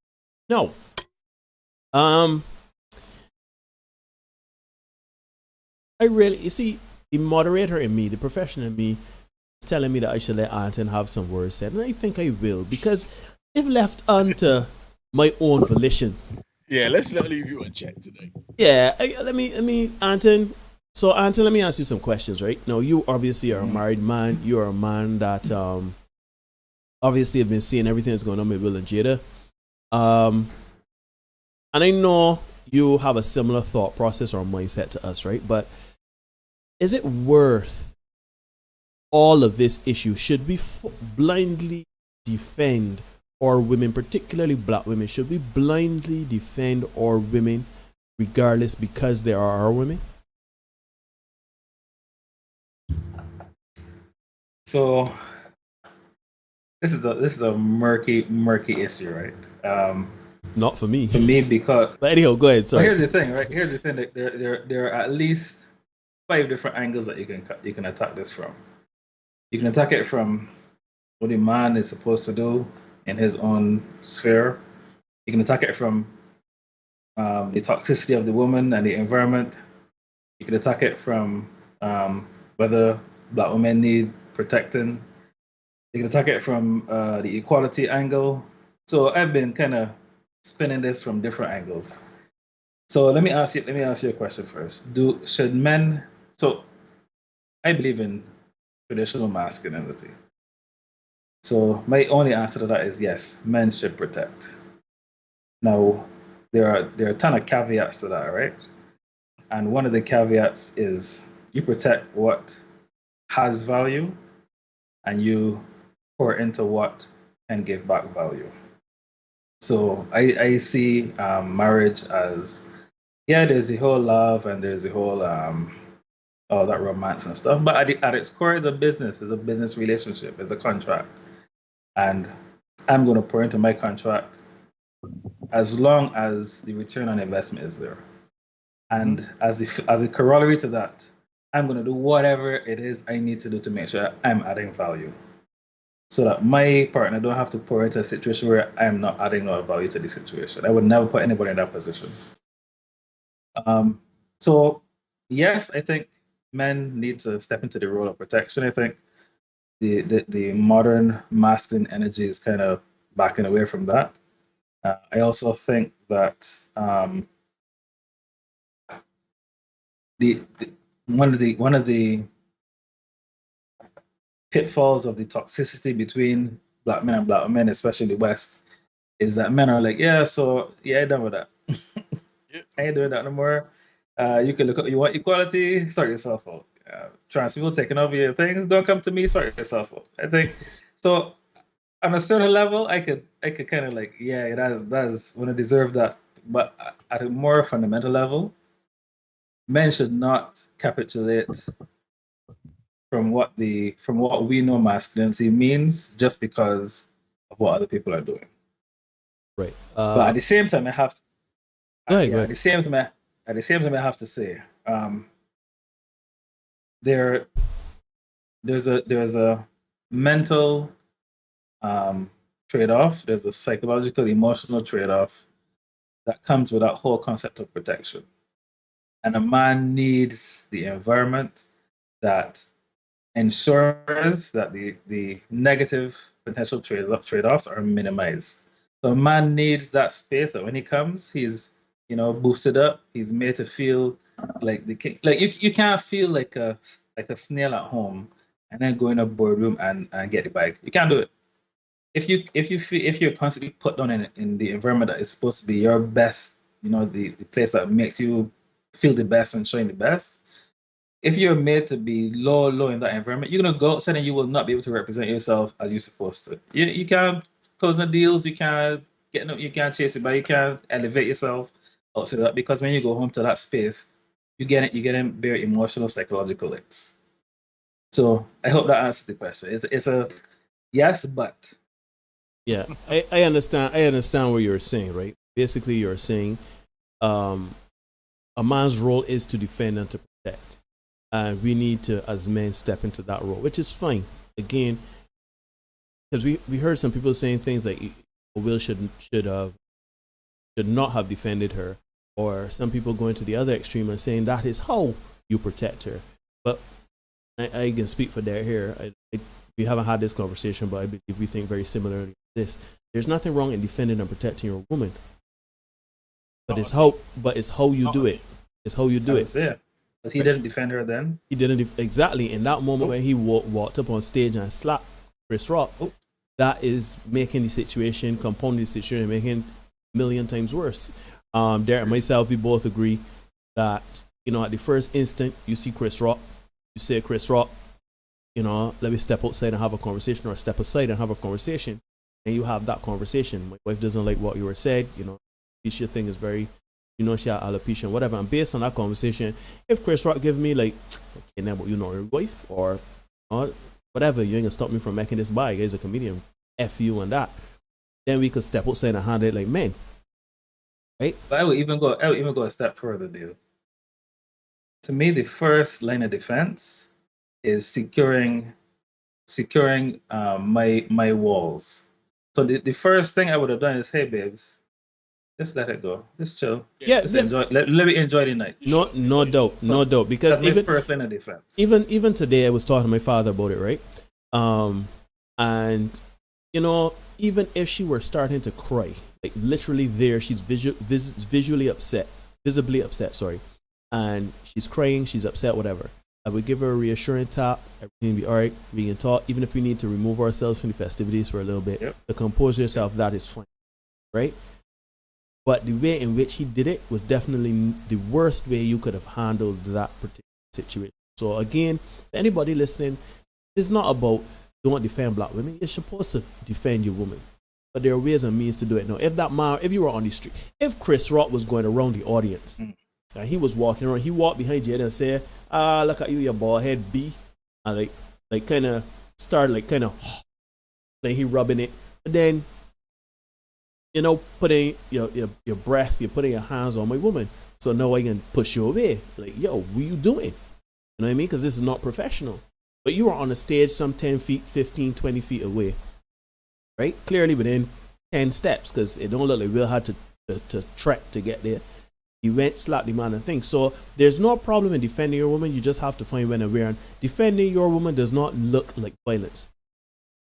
go. No. You see, the moderator in me, the professional in me, is telling me that I should let Anton have some words said, and I think I will, because if left unto my own volition. Yeah, let's not leave you unchecked today. Yeah, let me, Anton. So, Anton, let me ask you some questions, right? Now, you obviously are a married man. You are a man that obviously have been seeing everything that's going on with Will and Jada. And I know you have a similar thought process or mindset to us, right? But is it worth all of this issue? Should we blindly defend our women, particularly black women? Should we blindly defend our women regardless because they are our women? So this is a murky issue, right? Not for me. For me, because. But anyhow, go ahead. Sorry. Here's the thing, right? Here's the thing. That there are at least 5 different angles that you can attack this from. You can attack it from what a man is supposed to do in his own sphere. You can attack it from the toxicity of the woman and the environment. You can attack it from whether black women need protecting. You can attack it from the equality angle. So I've been kind of spinning this from different angles. So let me ask you a question first. Should men? So I believe in traditional masculinity. So my only answer to that is yes, men should protect. Now there are a ton of caveats to that, right? And one of the caveats is you protect what has value and you pour into what can give back value. So I see marriage as, yeah, there's the whole love and there's the whole all that romance and stuff, but at its core, it's a business relationship, it's a contract, and I'm going to pour into my contract as long as the return on investment is there, and as a corollary to that, I'm going to do whatever it is I need to do to make sure I'm adding value, so that my partner don't have to pour into a situation where I'm not adding no value to the situation. I would never put anybody in that position. So yes, I think men need to step into the role of protection. I think the modern masculine energy is kind of backing away from that. I also think that one of the pitfalls of the toxicity between black men and black women, especially in the West, is that men are like, yeah, I'm done with that. I ain't doing that no more. You can look up, you want equality, sort yourself out. Trans people taking over your things, don't come to me, sort yourself out. I think so. On a certain level, I could kind of like, yeah, that's when I deserve that. But at a more fundamental level, men should not capitulate from what we know masculinity means just because of what other people are doing. Right. But at the same time, I have to. Go ahead. At the same time, I have to say, there's a mental trade-off. There's a psychological, emotional trade-off that comes with that whole concept of protection. And a man needs the environment that ensures that the negative potential trade-offs are minimized. So a man needs that space that when he comes, he's boosted up. He's made to feel like the king. Like you can't feel like a snail at home and then go in a boardroom and get the bag. You can't do it. if you're constantly put down in the environment that is supposed to be your best, the place that makes you feel the best and shine the best. If you're made to be low in that environment, you're gonna go outside and you will not be able to represent yourself as you're supposed to. You can't close the deals, you can't you can't chase it, but you can't elevate yourself outside that, because when you go home to that space, you're getting very emotional, psychological links. So I hope that answers the question. It's a yes, but yeah, I understand what you're saying, right? Basically, you're saying a man's role is to defend and to protect. And we need to, as men, step into that role, which is fine. Again, because we heard some people saying things like Will should not have defended her, or some people going to the other extreme and saying that is how you protect her. But I can speak for that here. We haven't had this conversation, but I believe we think very similarly to this. There's nothing wrong in defending and protecting your woman, but it's how you do it. It's how you do it. Yeah. Because he didn't defend her then? He didn't. Exactly. In that moment when he walked up on stage and slapped Chris Rock, that is making the situation, compounding the situation, making a million times worse. Derek and myself, we both agree that, at the first instant you see Chris Rock, you say, Chris Rock, let me step outside and have a conversation, or step aside and have a conversation. And you have that conversation. My wife doesn't like what you were said. Issue thing is very... she had alopecia and whatever. And based on that conversation, if Chris Rock give me like, okay, now your wife or whatever, you ain't gonna stop me from making this buy. He's a comedian. F you and that. Then we could step outside and handle it like men. Right? But I would even go a step further, dude. To me, the first line of defense is securing my walls. So the first thing I would have done is, hey babes, just let it go. Just chill. Yeah, just enjoy. Let me enjoy the night. No doubt. Because that's my first line of defense. Even today, I was talking to my father about it, right? And even if she were starting to cry, like literally there, she's visibly upset, sorry, and she's crying, she's upset, whatever. I would give her a reassuring tap. Everything will be all right. We can talk, even if we need to remove ourselves from the festivities for a little bit. To compose yourself, that is fine, right? But the way in which he did it was definitely the worst way you could have handled that particular situation. So again, anybody listening, it's not about don't defend black women. You're supposed to defend your woman. But there are ways and means to do it. Now, if you were on the street, if Chris Rock was going around the audience, and he was walking around, he walked behind Jada and said, look at you, your bald head B. And like kind of started like he rubbing it. But then, putting your breath, you're putting your hands on my woman. So now I can push you away. Like, yo, what are you doing? You know what I mean? Because this is not professional. But you were on a stage some 10 feet, 15, 20 feet away. Right? Clearly within 10 steps, because it don't look like Will had to trek to get there. He went, slapped the man and things. So there's no problem in defending your woman. You just have to find when and where. And defending your woman does not look like violence.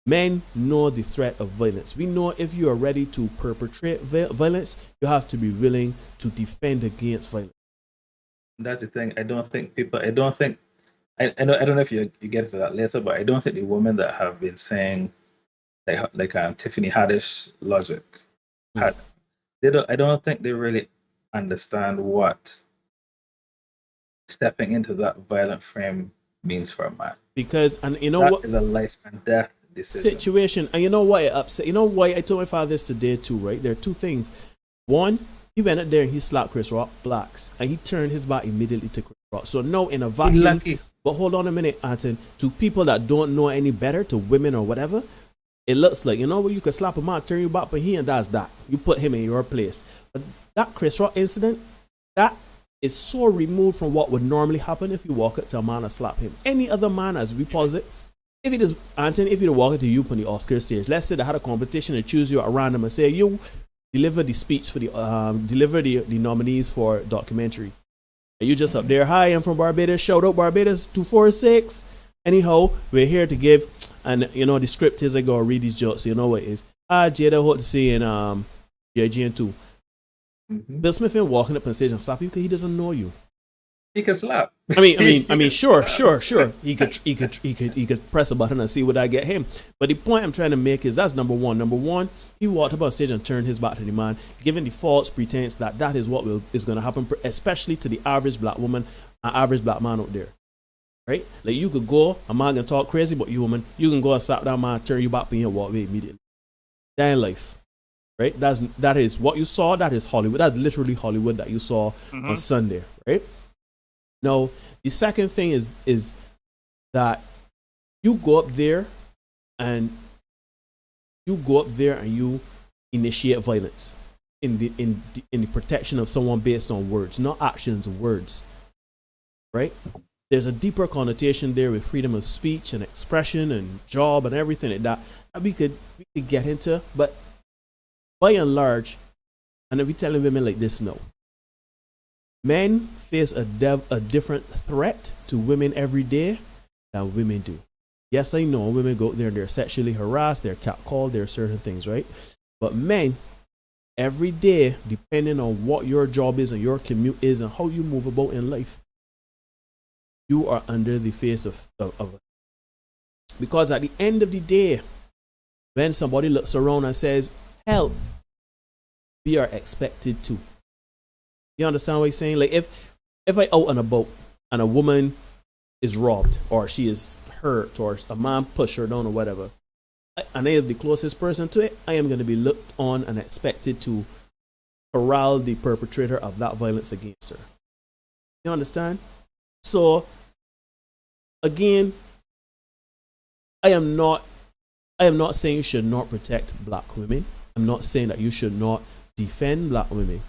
Men know the threat of violence. We know if you are ready to perpetrate violence, you have to be willing to defend against violence. That's the thing. I don't know if you get to that later, but I don't think the women that have been saying like Tiffany Haddish logic, I don't think they really understand what stepping into that violent frame means for a man. Because, and that is a life and death situation. And you know why it upset? You know why I told my father this today too, right? There are two things. One, he went up there and he slapped Chris Rock blacks, and he turned his back immediately to Chris Rock. So no, in a vacuum. Lucky. But hold on a minute, Anton. To people that don't know any better, to women or whatever, it looks like, you could slap him out, turn you back, but he and does that. You put him in your place. But that Chris Rock incident, that is so removed from what would normally happen if you walk up to a man and slap him. Any other man, as we pause it, if it is, Anton, if you walk up to you on the Oscar stage, let's say they had a competition and choose you at random and say, you deliver the speech for the nominees for documentary. And you just up there, hi, I'm from Barbados, shout out Barbados 246. Anyhow, we're here to give, and the script is I go read these jokes, so you know what it is. Jada, hope to see in GIGN2. Bill Smith ain't walking up on stage and slap you because he doesn't know you. He could slap. I mean, sure. He could press a button and see would I get him. But the point I'm trying to make is that's number one. Number one, he walked up on stage and turned his back to the man, giving the false pretense that that is what is going to happen, especially to the average black woman and average black man out there. Right? Like you could go, a man can talk crazy, but you woman, you can go and slap that man, turn you back and walk away immediately. That ain't life. Right? That is what you saw. That is Hollywood. That's literally Hollywood that you saw on Sunday. Right? Now, the second thing is that you go up there and you initiate violence in the protection of someone based on words, not actions, words. Right? There's a deeper connotation there with freedom of speech and expression and job and everything like that we could get into, but by and large, and if we telling women like this, no. Men face a different threat to women every day than women do. Yes, I know women go out there and they're sexually harassed, they're catcalled, there are certain things, right? But men, every day, depending on what your job is and your commute is and how you move about in life, you are under the face of because at the end of the day, when somebody looks around and says, help, we are expected to. You understand what I'm saying? Like if I out on a boat and a woman is robbed or she is hurt or a man push her down or whatever, and I am the closest person to it, I am going to be looked on and expected to corral the perpetrator of that violence against her. You understand? So again, I am not saying you should not protect black women. I'm not saying that you should not defend black women.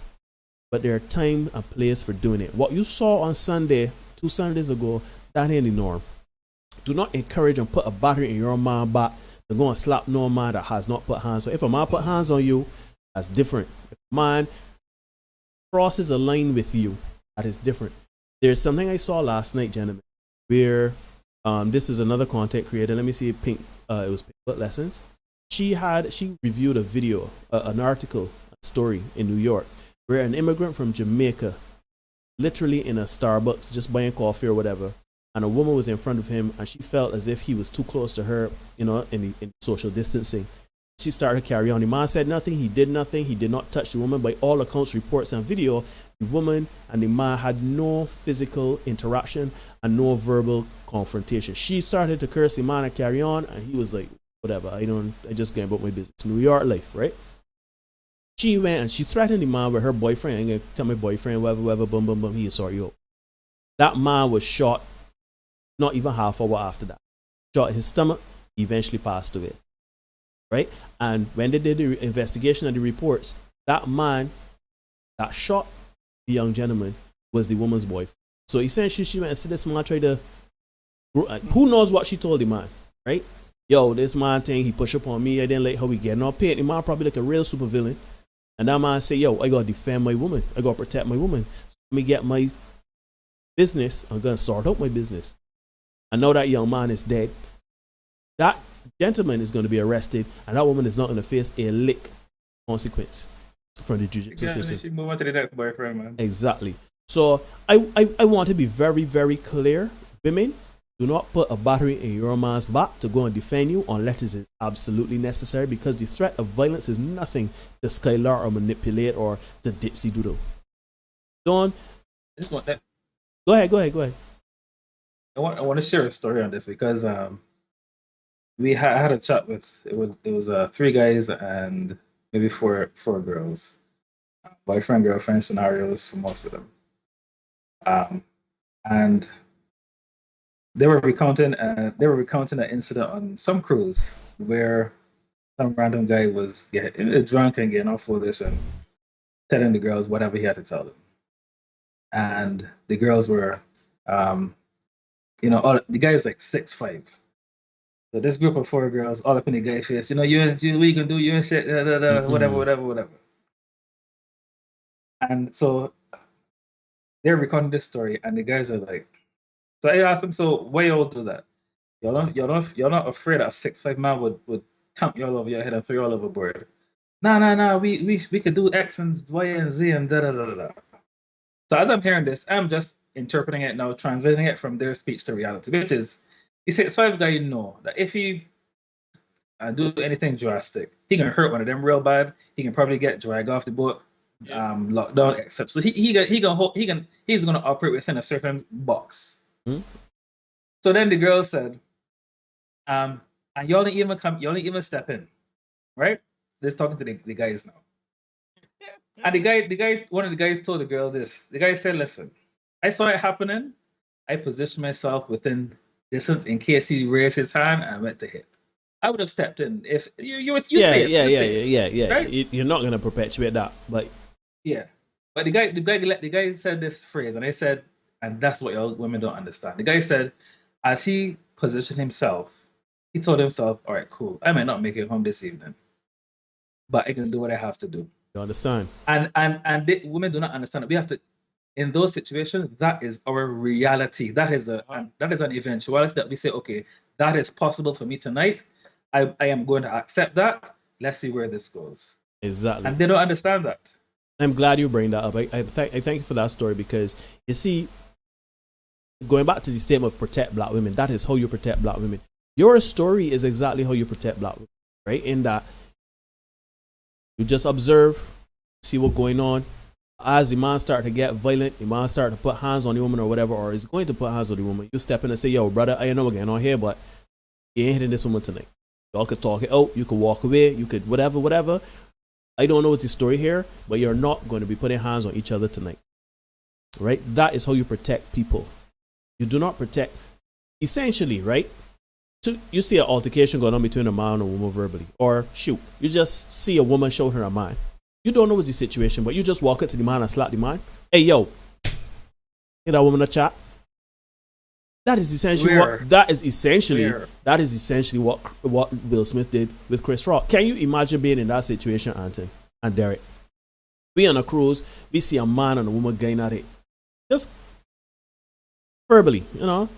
But there are time and place for doing it. What you saw on Sunday, 2 Sundays ago, that ain't the norm. Do not encourage and put a battery in your man back to go and slap no man that has not put hands on. If a man put hands on you, that's different. If a man crosses a line with you, that is different. There's something I saw last night, gentlemen, where this is another content creator. Let me see if it was Pink Foot Lessons. She reviewed a video, an article, a story in New York, where an immigrant from Jamaica, literally in a Starbucks, just buying coffee or whatever, and a woman was in front of him, and she felt as if he was too close to her, in social distancing. She started to carry on. The man said nothing. He did nothing. He did not touch the woman. By all accounts, reports, and video, the woman and the man had no physical interaction and no verbal confrontation. She started to curse the man and carry on, and he was like, whatever, I just going about my business. New York life, right? She went and she threatened the man with her boyfriend. I'm going to tell my boyfriend, whatever, boom, boom, boom, he'll sort you out. That man was shot not even half an hour after that. Shot his stomach, he eventually passed away. Right? And when they did the investigation and the reports, that man that shot the young gentleman was the woman's boyfriend. So essentially, she went and said, this man tried to, who knows what she told the man, right? Yo, this man thing, he pushed up on me, I didn't like how we getting all paid. The man probably like a real supervillain. And that man say, yo, I gotta defend my woman. I gotta protect my woman. So let me get my business. I'm gonna sort out my business. And now that young man is dead, that gentleman is going to be arrested, and that woman is not going to face a lick consequence from the jiu-jitsu system. She move on to the next boyfriend, man. Exactly. So I want to be very, very clear. Women, do not put a battery in your man's back to go and defend you unless it is absolutely necessary, because the threat of violence is nothing to skylar or manipulate or to dipsy doodle. Don't. I just want that. Go ahead. I want to share a story on this because we had a chat with it was 3 guys and maybe four girls, boyfriend girlfriend scenarios for most of them, and they were recounting an incident on some cruise where some random guy was getting drunk and getting all foolish and telling the girls whatever he had to tell them, and the girls were all the guy is like 6'5". So this group of 4 girls all up in the guy face, you what you gonna do, you and shit, whatever. And so they're recounting this story, and the guys are like, so I asked them, so why y'all do that? You're not afraid that a 6'5" man would thump you all over your head and throw you all overboard? No, we could do X and Y and Z and da. So as I'm hearing this, I'm just interpreting it now, translating it from their speech to reality, which is, he said, five guy know that if he do anything drastic, he can hurt one of them real bad. He can probably get dragged off the boat, locked down, except so he's gonna operate within a certain box. So then the girl said, and y'all didn't even step in, right? They're talking to the guys now. And one of the guys told the girl this. The guy said, listen, I saw it happening. I positioned myself within distance in case he raised his hand and I went to hit. I would have stepped in if you safe, right? You're not gonna perpetuate that, but But the guy said this phrase, and I said, and that's what y'all women don't understand. The guy said, as he positioned himself, he told himself, all right, cool, I might not make it home this evening, but I can do what I have to do. You understand? And women do not understand it. We have to, in those situations, that is our reality. That is an eventuality that we say, okay, that is possible for me tonight. I am going to accept that. Let's see where this goes. Exactly. And they don't understand that. I'm glad you bring that up. I thank you for that story, because you see, going back to the statement of protect black women, that is how you protect black women. Your story is exactly how you protect black women, right? In that you just observe, see what's going on. As the man start to get violent, the man start to put hands on the woman or whatever, or is going to put hands on the woman, you step in and say, yo, brother, I know what's going on here, but you ain't hitting this woman tonight. Y'all could talk it out, you could walk away, you could whatever. I don't know what's the story here, but you're not going to be putting hands on each other tonight. Right? That is how you protect people. You do not protect, essentially, right? So you see an altercation going on between a man and a woman verbally, or shoot, you just see a woman show her a man. You don't know what's the situation, but you just walk up to the man and slap the man. Hey, yo, get that woman a chat. That is essentially what Will Smith did with Chris Rock. Can you imagine being in that situation, Anton and Derek? We on a cruise, we see a man and a woman going at it, just verbally, you know.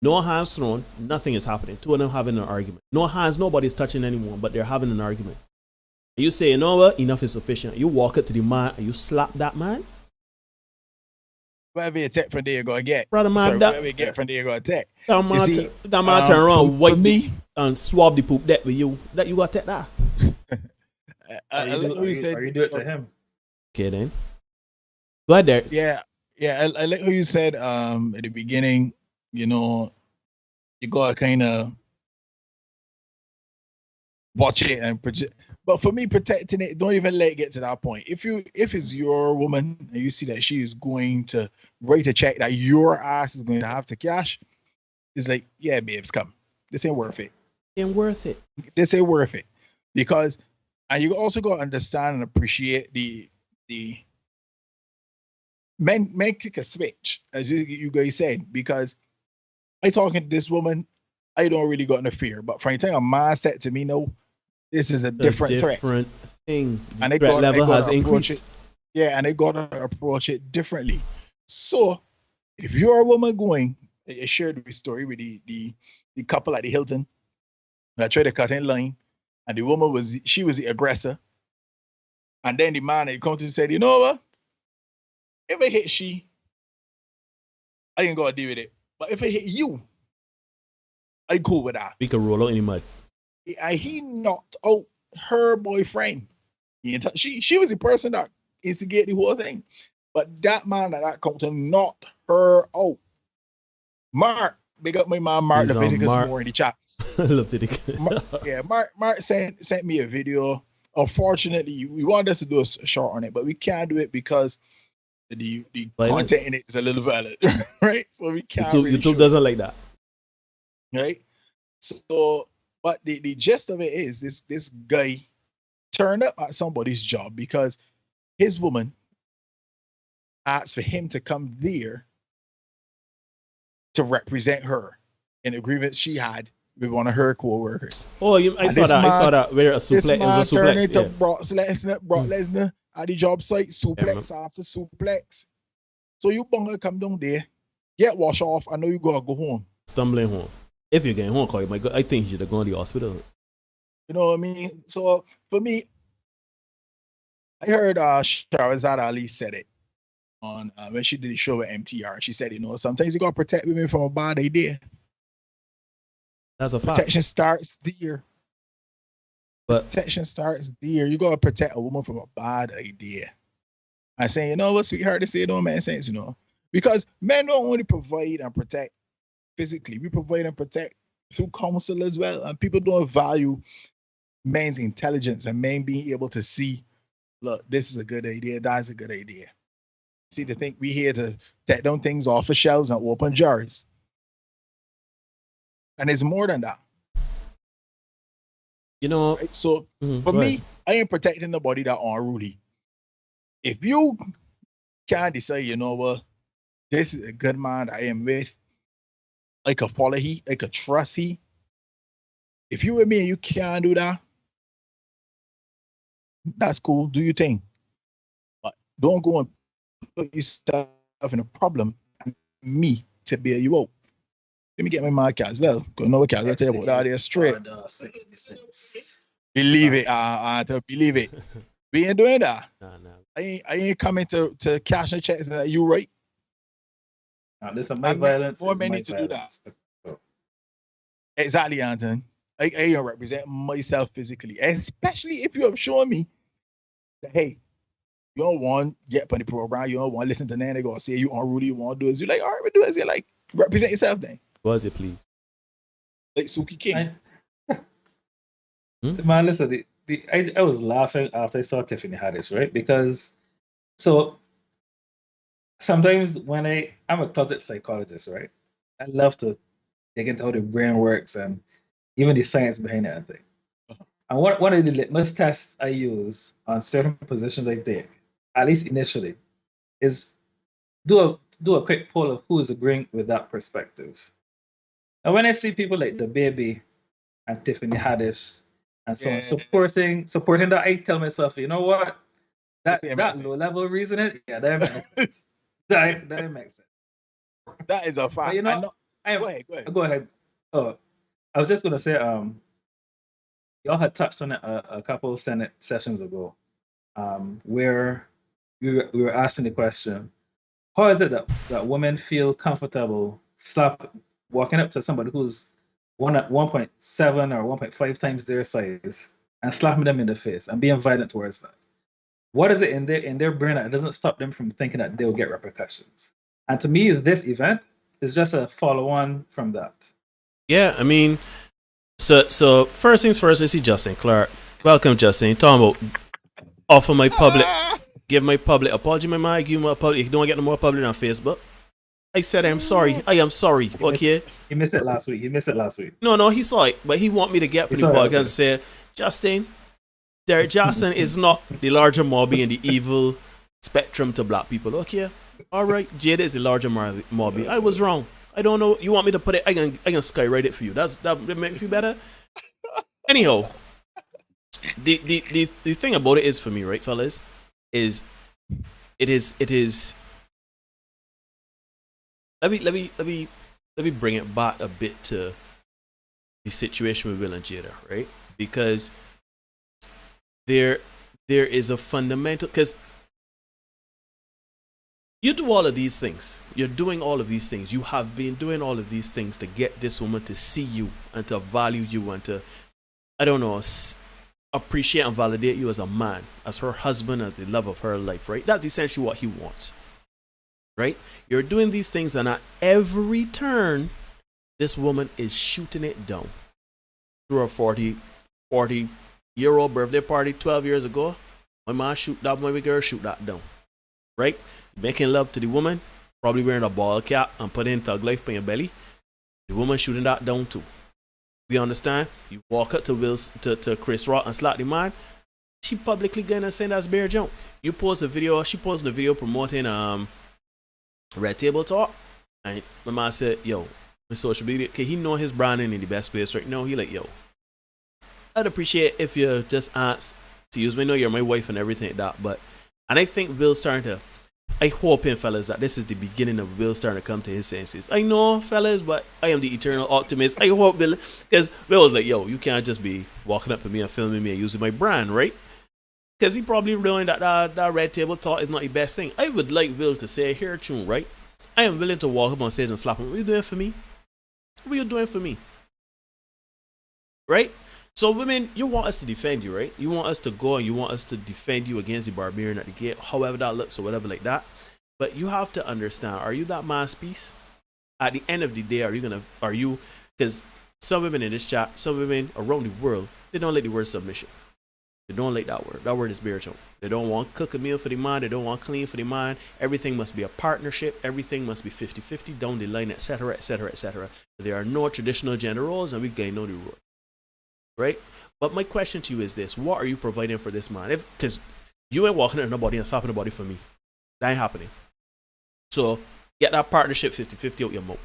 No hands thrown, nothing is happening. Two of them having an argument. No hands, nobody's touching anyone, but they're having an argument. You say, you know what, enough is sufficient. You walk up to the man and you slap that man. Whatever you take from there, you're going to get. Brother man, whatever you get from there, you're going to take. That man turn around, wipe me, and swab the poop deck with you. That you got to take that. Are you do it to him? Okay, then. Go ahead, Derek. Yeah. I like how you said at the beginning, you know, you got to kind of watch it and project. But for me, protecting it, don't even let it get to that point. If it's your woman and you see that she is going to write a check that your ass is going to have to cash, it's like, yeah, babes, come. This ain't worth it. This ain't worth it. Because, and you also got to understand and appreciate the men kick a switch, as you guys said, because I talking to this woman, I don't really got no fear. But from the time a man said to me, no, this is a different thing. And threat level has increased. And they got to approach it differently. So if you're a woman going, I shared the story with the couple at the Hilton. I tried to cut in line, and the woman was the aggressor. And then the man at the counter said, you know what? If I hit she, I ain't gonna deal with it. But if I hit you, I cool with that. We can roll out in the mud. And he knocked out her boyfriend. She was the person that instigated the whole thing. But that man at that counter knocked her out. Mark, big up my man Mark Leviticus more in the chat. Leviticus. Mark sent me a video. Unfortunately, we wanted us to do a short on it, but we can't do it because the content in it is a little violent, right? So we can't. YouTube doesn't like that, right? So, but the gist of it is this guy turned up at somebody's job because his woman asked for him to come there to represent her in agreements she had with one of her co-workers. Oh, I saw that. Where a suplex, it was a suplex. Turned into Brock Lesnar at the job site, suplex after suplex. So you bunga come down there, get washed off, I know you gotta go home. Stumbling home. If you're getting home, I think you should have gone to the hospital. You know what I mean? So for me, I heard Shahrazad Ali said it on when she did the show with MTR. She said, sometimes you gotta protect women from a bad idea. That's a fact. Protection starts there. But protection starts there. You gotta protect a woman from a bad idea. I saying, you know what, sweetheart, they say it don't make sense, because men don't only provide and protect physically. We provide and protect through counsel as well, and people don't value men's intelligence and men being able to see, look, this is a good idea, that's a good idea. See, to think we here to take down things off the shelves and open jars. And it's more than that. Right? So for me, I ain't protecting nobody that unruly. If you can't decide, you know what, this is a good man I am with, I could follow he, I could trust he. If you with me and you can't do that, that's cool, do your thing. But don't go and put yourself in a problem and me to bail you out. Let me get my marker as well. Because no cat will tell you about that there straight. 66. Believe it, believe it. We ain't doing that. No. I ain't coming to cash the checks that you right. Now, listen, my violence. More men need to do that. Exactly, Anton. I represent myself physically, especially if you have shown me that, hey, you don't want to get on the program, you don't want to listen to Nana go say you unruly, you want to do this. You're like, all right, we do this. You're like, represent yourself then. Was it, please? Like Suki King. Man, listen, I was laughing after I saw Tiffany Haddish, right? Because so sometimes when I'm a closet psychologist, right? I love to dig into how the brain works and even the science behind it, I think. And one of the litmus tests I use on certain positions I take, at least initially, is do a quick poll of who is agreeing with that perspective. And when I see people like the baby and Tiffany Haddish and so on supporting that, I tell myself, you know what? That low level reasoning, yeah, that makes sense. that makes sense. That is a fact. But, go ahead. Oh, I was just gonna say, y'all had touched on it a couple of Senate sessions ago, where we were asking the question, how is it that women feel comfortable walking up to somebody who's 1.7 or 1.5 times their size and slapping them in the face and being violent towards that? What is it in their brain that doesn't stop them from thinking that they'll get repercussions? And to me, this event is just a follow-on from that. Yeah, I mean, so first things first, I see Justin Clark. Welcome, Justin. Talking about give my public apology, my man. Give my public. You don't get no more public on Facebook. I said I'm sorry. I am sorry. Okay. He missed it last week. No, he saw it, but he want me to get up in the podcast and say, Justin, Derek Johnson is not the larger Mobby in the evil spectrum to black people. Okay. All right. Jada is the larger Mobby. I was wrong. I don't know. You want me to put it? I can skywrite it for you. That make you feel better. Anyhow, the thing about it is, for me, right, fellas, is it is. Let me bring it back a bit to the situation with Will and Jada, right? Because there is a fundamental, because you do all of these things. You're doing all of these things. You have been doing all of these things to get this woman to see you and to value you and to, I don't know, appreciate and validate you as a man, as her husband, as the love of her life, right? That's essentially what he wants, right? You're doing these things, and at every turn, this woman is shooting it down. Through her 40-year-old birthday party 12 years ago, my man shoot that, my girl shoot that down, right? Making love to the woman, probably wearing a ball cap and putting Thug Life on your belly. The woman shooting that down too. You understand? You walk up to Chris Rock and slap the man. She publicly gonna say that's bare jump. You post a video. She posted a video promoting Red Table Talk, and my man said, "Yo, my social media, okay, he know his branding in the best place right now. He like, yo, I'd appreciate if you just ask to use me. I know you're my wife and everything like that, but and I think Will's starting to." I hope, fellas, that this is the beginning of Will starting to come to his senses. I know, fellas, but I am the eternal optimist. I hope Will, because Will was like, yo, you can't just be walking up to me and filming me and using my brand, right? Because he probably knowing that that red table talk is not the best thing. I would like Will to say, here, tune, right? I am willing to walk up on stage and slap him. What are you doing for me? What are you doing for me? Right? So women, you want us to defend you, right? You want us to go and you want us to defend you against the barbarian at the gate, however that looks or whatever like that. But you have to understand, are you that masterpiece? At the end of the day, because some women in this chat, some women around the world, they don't like the word submission. They don't like that word. That word is spiritual. They don't want cook a meal for the man. They don't want clean for the man. Everything must be a partnership. Everything must be 50-50 down the line, etc., etc., etc. There are no traditional gender roles, and we gain no new rule. Right? But my question to you is this: what are you providing for this man? Because you ain't walking at nobody and slapping nobody for me. That ain't happening. So get that partnership 50-50 out your mouth.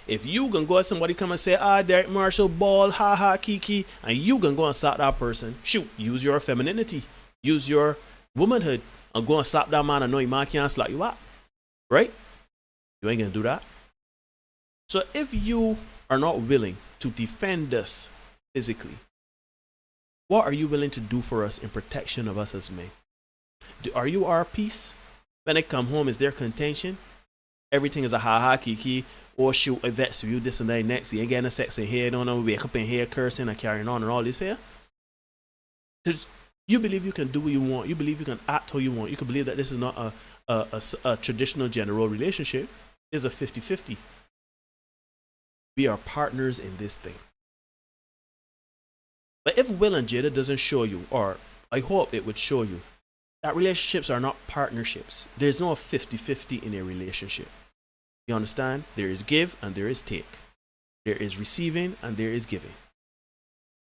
If you can go at somebody come and say, Derek Marshall, ball, ha ha, kiki, and you can go and slap that person, shoot, use your femininity, use your womanhood, and go and slap that man and know your man can't slap you up. Right? You ain't gonna do that. So if you are not willing to defend us physically, what are you willing to do for us in protection of us as men? Are you our peace? When they come home, is there contention? Everything is a ha-ha, kiki, or shoot, I vex you, this and that, next. You ain't getting a sex in here, don't know, wake up in here, cursing and carrying on and all this here. Because you believe you can do what you want. You believe you can act how you want. You can believe that this is not a traditional gender role relationship. It's a 50-50. We are partners in this thing. But if Will and Jada doesn't show you, or I hope it would show you, that relationships are not partnerships. There's no 50-50 in a relationship. You understand? There is give and there is take. There is receiving and there is giving.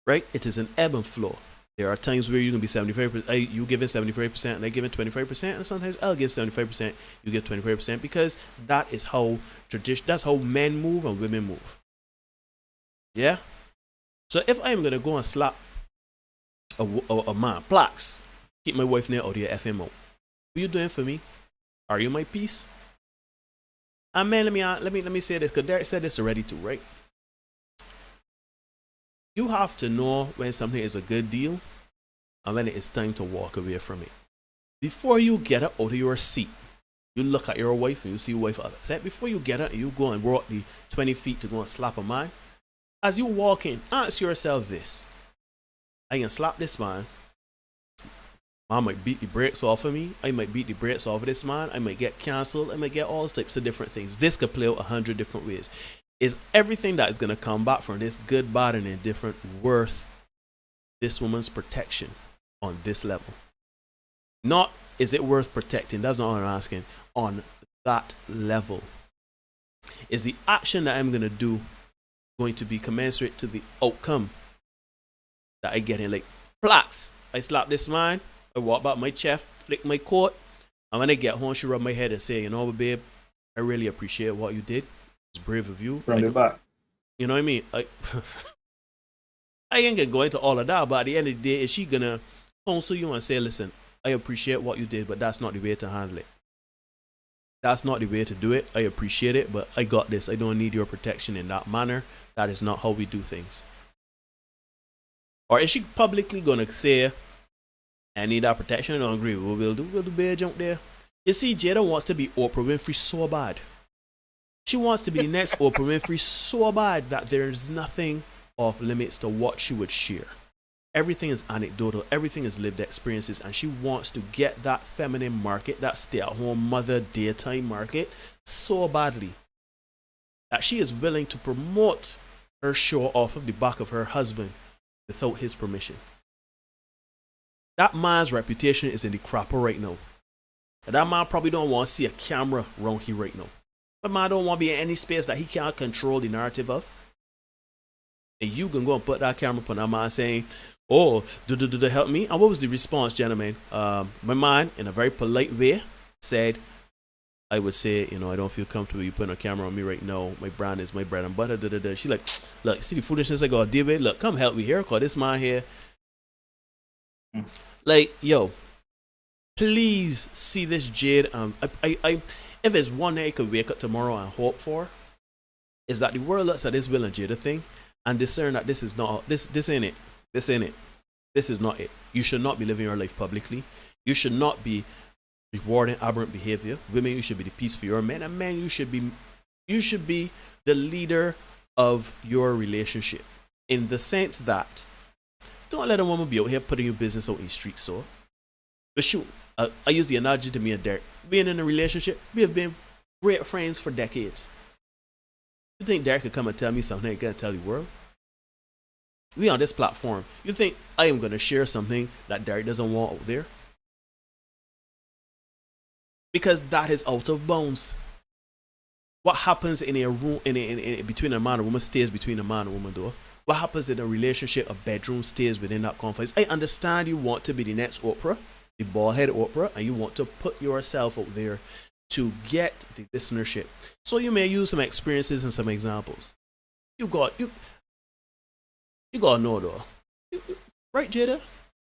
Right? It is an ebb and flow. There are times where you can be 75%, you give it 75% and I give it 25%, and sometimes I'll give 75%, you give 25%, because that is how that's how men move and women move. Yeah? So if I'm gonna go and slap a man, plaques, keep my wife near out of your FMO. What are you doing for me? Are you my peace? And man, let me say this, because Derek said this already too, right? You have to know when something is a good deal and when it is time to walk away from it. Before you get up out of your seat, you look at your wife and you see your wife upset. Before you get up and you go and walk the 20 feet to go and slap a man, as you walk in, ask yourself this: I can slap this man. I might beat the brakes off of me. I might beat the brakes off of this man. I might get cancelled. I might get all types of different things. This could play out 100 different ways. Is everything that is going to come back from this, good, bad, and indifferent, worth this woman's protection on this level? Not is it worth protecting. That's not what I'm asking. On that level. Is the action that I'm going to do going to be commensurate to the outcome that I get in? Like, plaques. I slap this man. I walk back my chest, flick my coat, and when I get home, she rub my head and say, you know, babe, I really appreciate what you did. It's brave of you. From the back. You know what I mean? I ain't gonna go into all of that, but at the end of the day, is she gonna counsel you and say, listen, I appreciate what you did, but that's not the way to handle it. That's not the way to do it. I appreciate it, but I got this. I don't need your protection in that manner. That is not how we do things. Or is she publicly gonna say, I need that protection? I don't agree with what we'll do. We'll do bear jump there. You see, Jada wants to be Oprah Winfrey so bad. She wants to be the next Oprah Winfrey so bad that there's nothing off limits to what she would share. Everything is anecdotal. Everything is lived experiences. And she wants to get that feminine market, that stay-at-home mother daytime market so badly that she is willing to promote her show off of the back of her husband without his permission. That man's reputation is in the crapper right now. And that man probably don't want to see a camera around here right now. That man don't want to be in any space that he can't control the narrative of. And you can go and put that camera up on that man saying, oh, do help me? And what was the response, gentlemen? My man, in a very polite way, said, I would say, you know, I don't feel comfortable you putting a camera on me right now. My brand is my bread and butter. She's like, look, see the foolishness I got to deal with? Look, come help me here, because this man here. Like, yo, please see this Jade. If there's one thing I could wake up tomorrow and hope for, is that the world looks at this Will and Jada thing and discern that this is not, this ain't it. This ain't it. This is not it. You should not be living your life publicly. You should not be rewarding aberrant behavior. Women, you should be the peace for your men, and men, you should be the leader of your relationship, in the sense that don't let a woman be out here putting your business out in the street. So, but shoot, I use the analogy to me and Derek. Being in a relationship, we have been great friends for decades. You think Derek could come and tell me something I can't tell the world? We on this platform. You think I am going to share something that Derek doesn't want out there? Because that is out of bounds. What happens in a room, between a man and woman stays between a man and woman, though. What happens in a relationship, a bedroom, stays within that confines. I understand you want to be the next Oprah, the bald-head Oprah, and you want to put yourself out there to get the listenership. So you may use some experiences and some examples. You got to know, though. Right, Jada?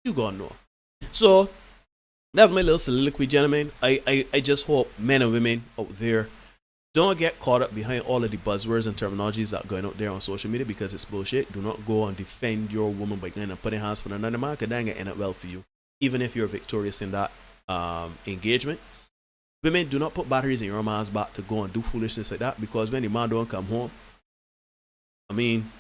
You got to know. So that's my little soliloquy, gentlemen. I just hope men and women out there don't get caught up behind all of the buzzwords and terminologies that are going out there on social media, because it's bullshit. Do not go and defend your woman by going and putting hands on another man, because that ain't gonna end up well for you, even if you're victorious in that engagement. Women, do not put batteries in your man's back to go and do foolishness like that, because when the man don't come home, I mean,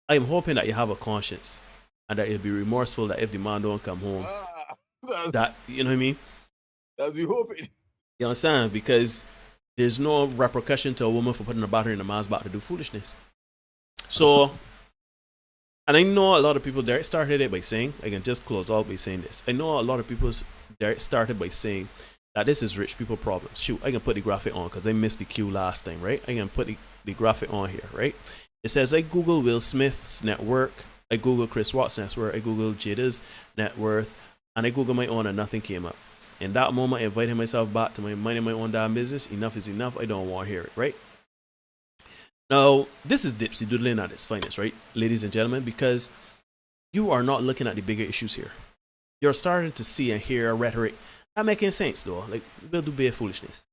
I am hoping that you have a conscience and that you'll be remorseful that if the man don't come home, that, you know what I mean? That's we hoping. You understand? Because there's no repercussion to a woman for putting a battery in a man's back to do foolishness. So, and I know a lot of people, Derek started it by saying, I can just close out by saying this. I know a lot of people, Derek started by saying that this is rich people problems. Shoot, I can put the graphic on because I missed the cue last time, right? I can put the graphic on here, right? It says, I Google Will Smith's net worth, I Google Chris Watts' net worth, I Google Jada's net worth, and I Google my own and nothing came up. In that moment, I invited myself back to my minding my own damn business. Enough is enough. I don't want to hear it, right? Now, this is Dipsy doodling at its finest, right, ladies and gentlemen, because you are not looking at the bigger issues here. You're starting to see and hear rhetoric not making sense, though. Like, we'll do bare foolishness.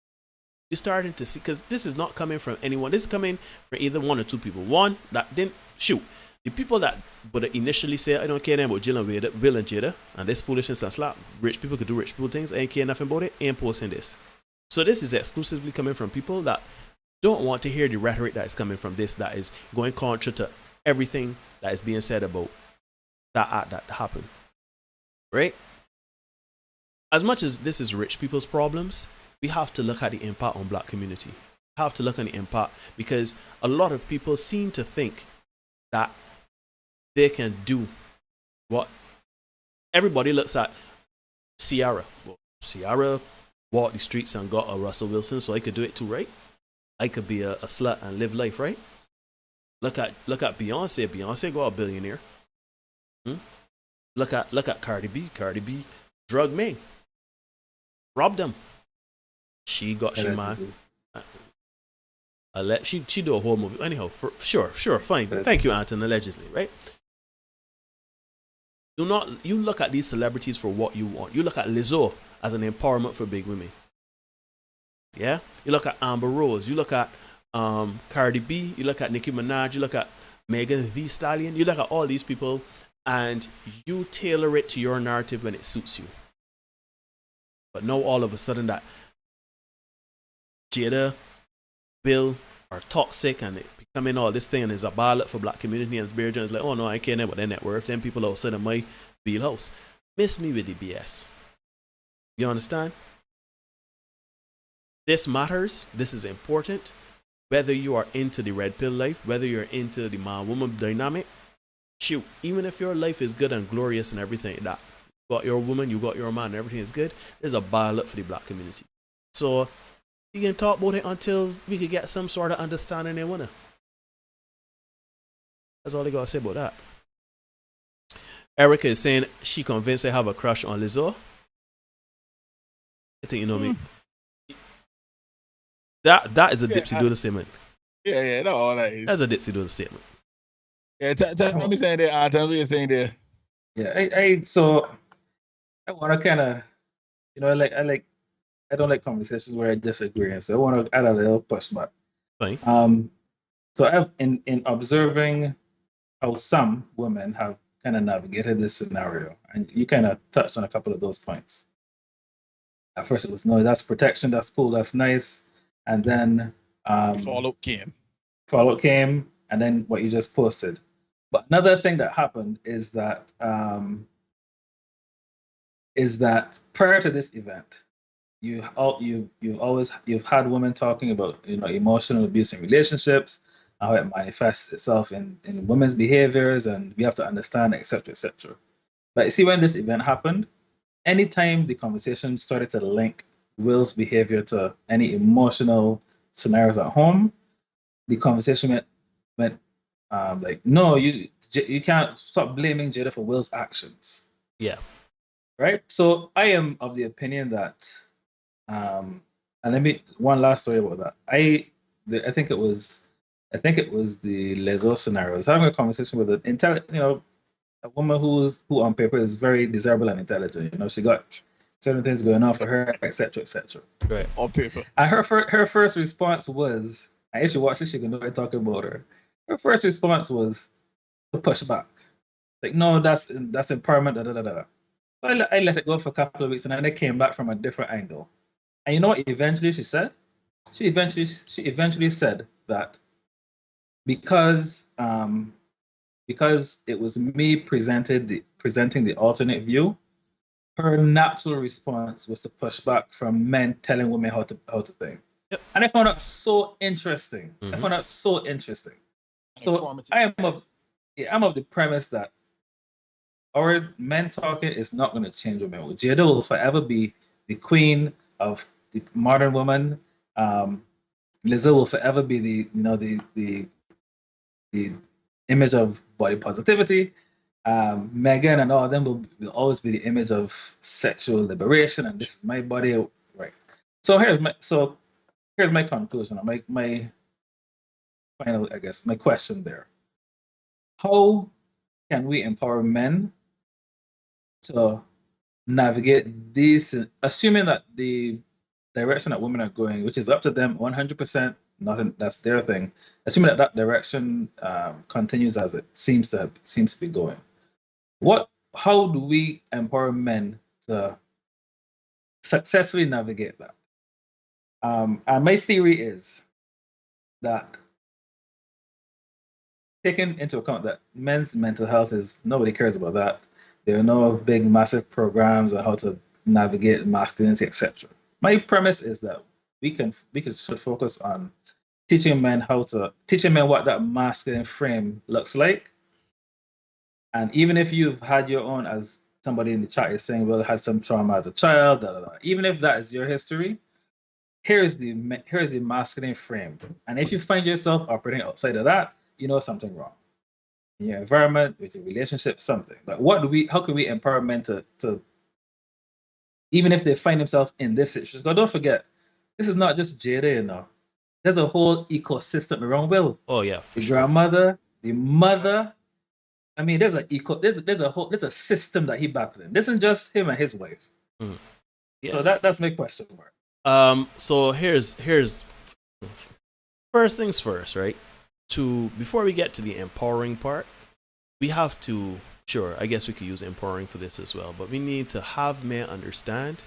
You're starting to see, because this is not coming from anyone. This is coming from either one or two people. One that didn't shoot. The people that would initially say, I don't care about Jill and Will and Jada, and this foolishness and slap, rich people could do rich people things, I ain't care nothing about it, ain't posting this. So this is exclusively coming from people that don't want to hear the rhetoric that is coming from this, that is going contrary to everything that is being said about that act that happened. Right? As much as this is rich people's problems, we have to look at the impact on black community. We have to look at the impact, because a lot of people seem to think that they can do what everybody looks at. Ciara. Well, Ciara walked the streets and got a Russell Wilson, so I could do it too, right? I could be a slut and live life, right? Look at Beyonce. Beyonce got a billionaire. Look at Cardi B. Cardi B drug men, robbed them. She got she man. She do a whole movie. Anyhow, sure, fine. Thank you, Anton. Allegedly, right? You look at these celebrities for what you want. You look at Lizzo as an empowerment for big women. Yeah? You look at Amber Rose. You look at Cardi B. You look at Nicki Minaj. You look at Megan Thee Stallion. You look at all these people, and you tailor it to your narrative when it suits you. But now all of a sudden that Jada, Bill are toxic and it becoming all this thing, and is a ballot for black community, and Bear Jones like, oh no, I can't about their net worth. Then people outside of my wheelhouse. Miss me with the BS. You understand? This matters. This is important. Whether you are into the red pill life, whether you're into the man-woman dynamic, shoot, even if your life is good and glorious and everything like that, you got your woman, you got your man, and everything is good, there's a ballot for the black community. So you can talk about it until we can get some sort of understanding and winner. That's all I gotta say about that. Erica is saying she convinced I have a crush on Lizzo. I think you know me. That is a Dipsy Doodle statement. Yeah, no, all that is. That's a Dipsy Doodle statement. Yeah, tell me saying that. Tell me you're saying there. Yeah, so I want to kind of, I don't like conversations where I disagree, and so I want to add a little pushback. Fine. So I've in observing how some women have kind of navigated this scenario, and you kind of touched on a couple of those points. At first, it was no, that's protection, that's cool, that's nice, and then Fallout came. Fallout came, and then what you just posted. But another thing that happened is that prior to this event, you've had women talking about emotional abuse in relationships, how it manifests itself in women's behaviors, and we have to understand, etc., etc. But you see, when this event happened, anytime the conversation started to link Will's behavior to any emotional scenarios at home, the conversation went like, no, you can't stop blaming Jada for Will's actions. Yeah. Right. So I am of the opinion that, and one last story about that. I think it was the Lezo scenario. I was having a conversation with a woman who on paper is very desirable and intelligent. She got certain things going on for her, etc., etc. Right. On paper. And her first response was, and if she watches, she can know I'm talking about her. Her first response was to push back, like, no, that's empowerment. Da, da, da, da. So I let it go for a couple of weeks, and then I came back from a different angle. And you know what? Eventually, she said, she eventually said that because it was me presenting the alternate view, her natural response was to push back from men telling women how to think. Yep. And I found that so interesting. I found that so interesting. So I'm of the premise that our men talking is not going to change women. Jada will forever be the queen of the modern woman. Lizzo will forever be the image of body positivity. Megan and all of them will always be the image of sexual liberation, and this is my body, right? So here's my conclusion. My final, I guess, my question there. How can we empower men to navigate these, assuming that the direction that women are going, which is up to them 100%, nothing, that's their thing, assuming that direction continues as it seems to be going, how do we empower men to successfully navigate that? And my theory is that, taking into account that men's mental health is, nobody cares about that. There are no big massive programs on how to navigate masculinity, etc. My premise is that we should focus on teaching men what that masculine frame looks like. And even if you've had your own, as somebody in the chat is saying, well, had some trauma as a child, da, da, da. Even if that is your history, here's the masculine frame. And if you find yourself operating outside of that, you know something wrong in your environment, with your relationship, something. But how can we empower men to even if they find themselves in this situation? Because don't forget, this is not just Jada, There's a whole ecosystem around Will. Oh yeah. The grandmother, the mother. I mean, there's a system that he battled in. This isn't just him and his wife. Mm. Yeah. So that's my question mark. So here's first things first, right? Before we get to the empowering part, we have to, sure, I guess we could use empowering for this as well, but we need to have men understand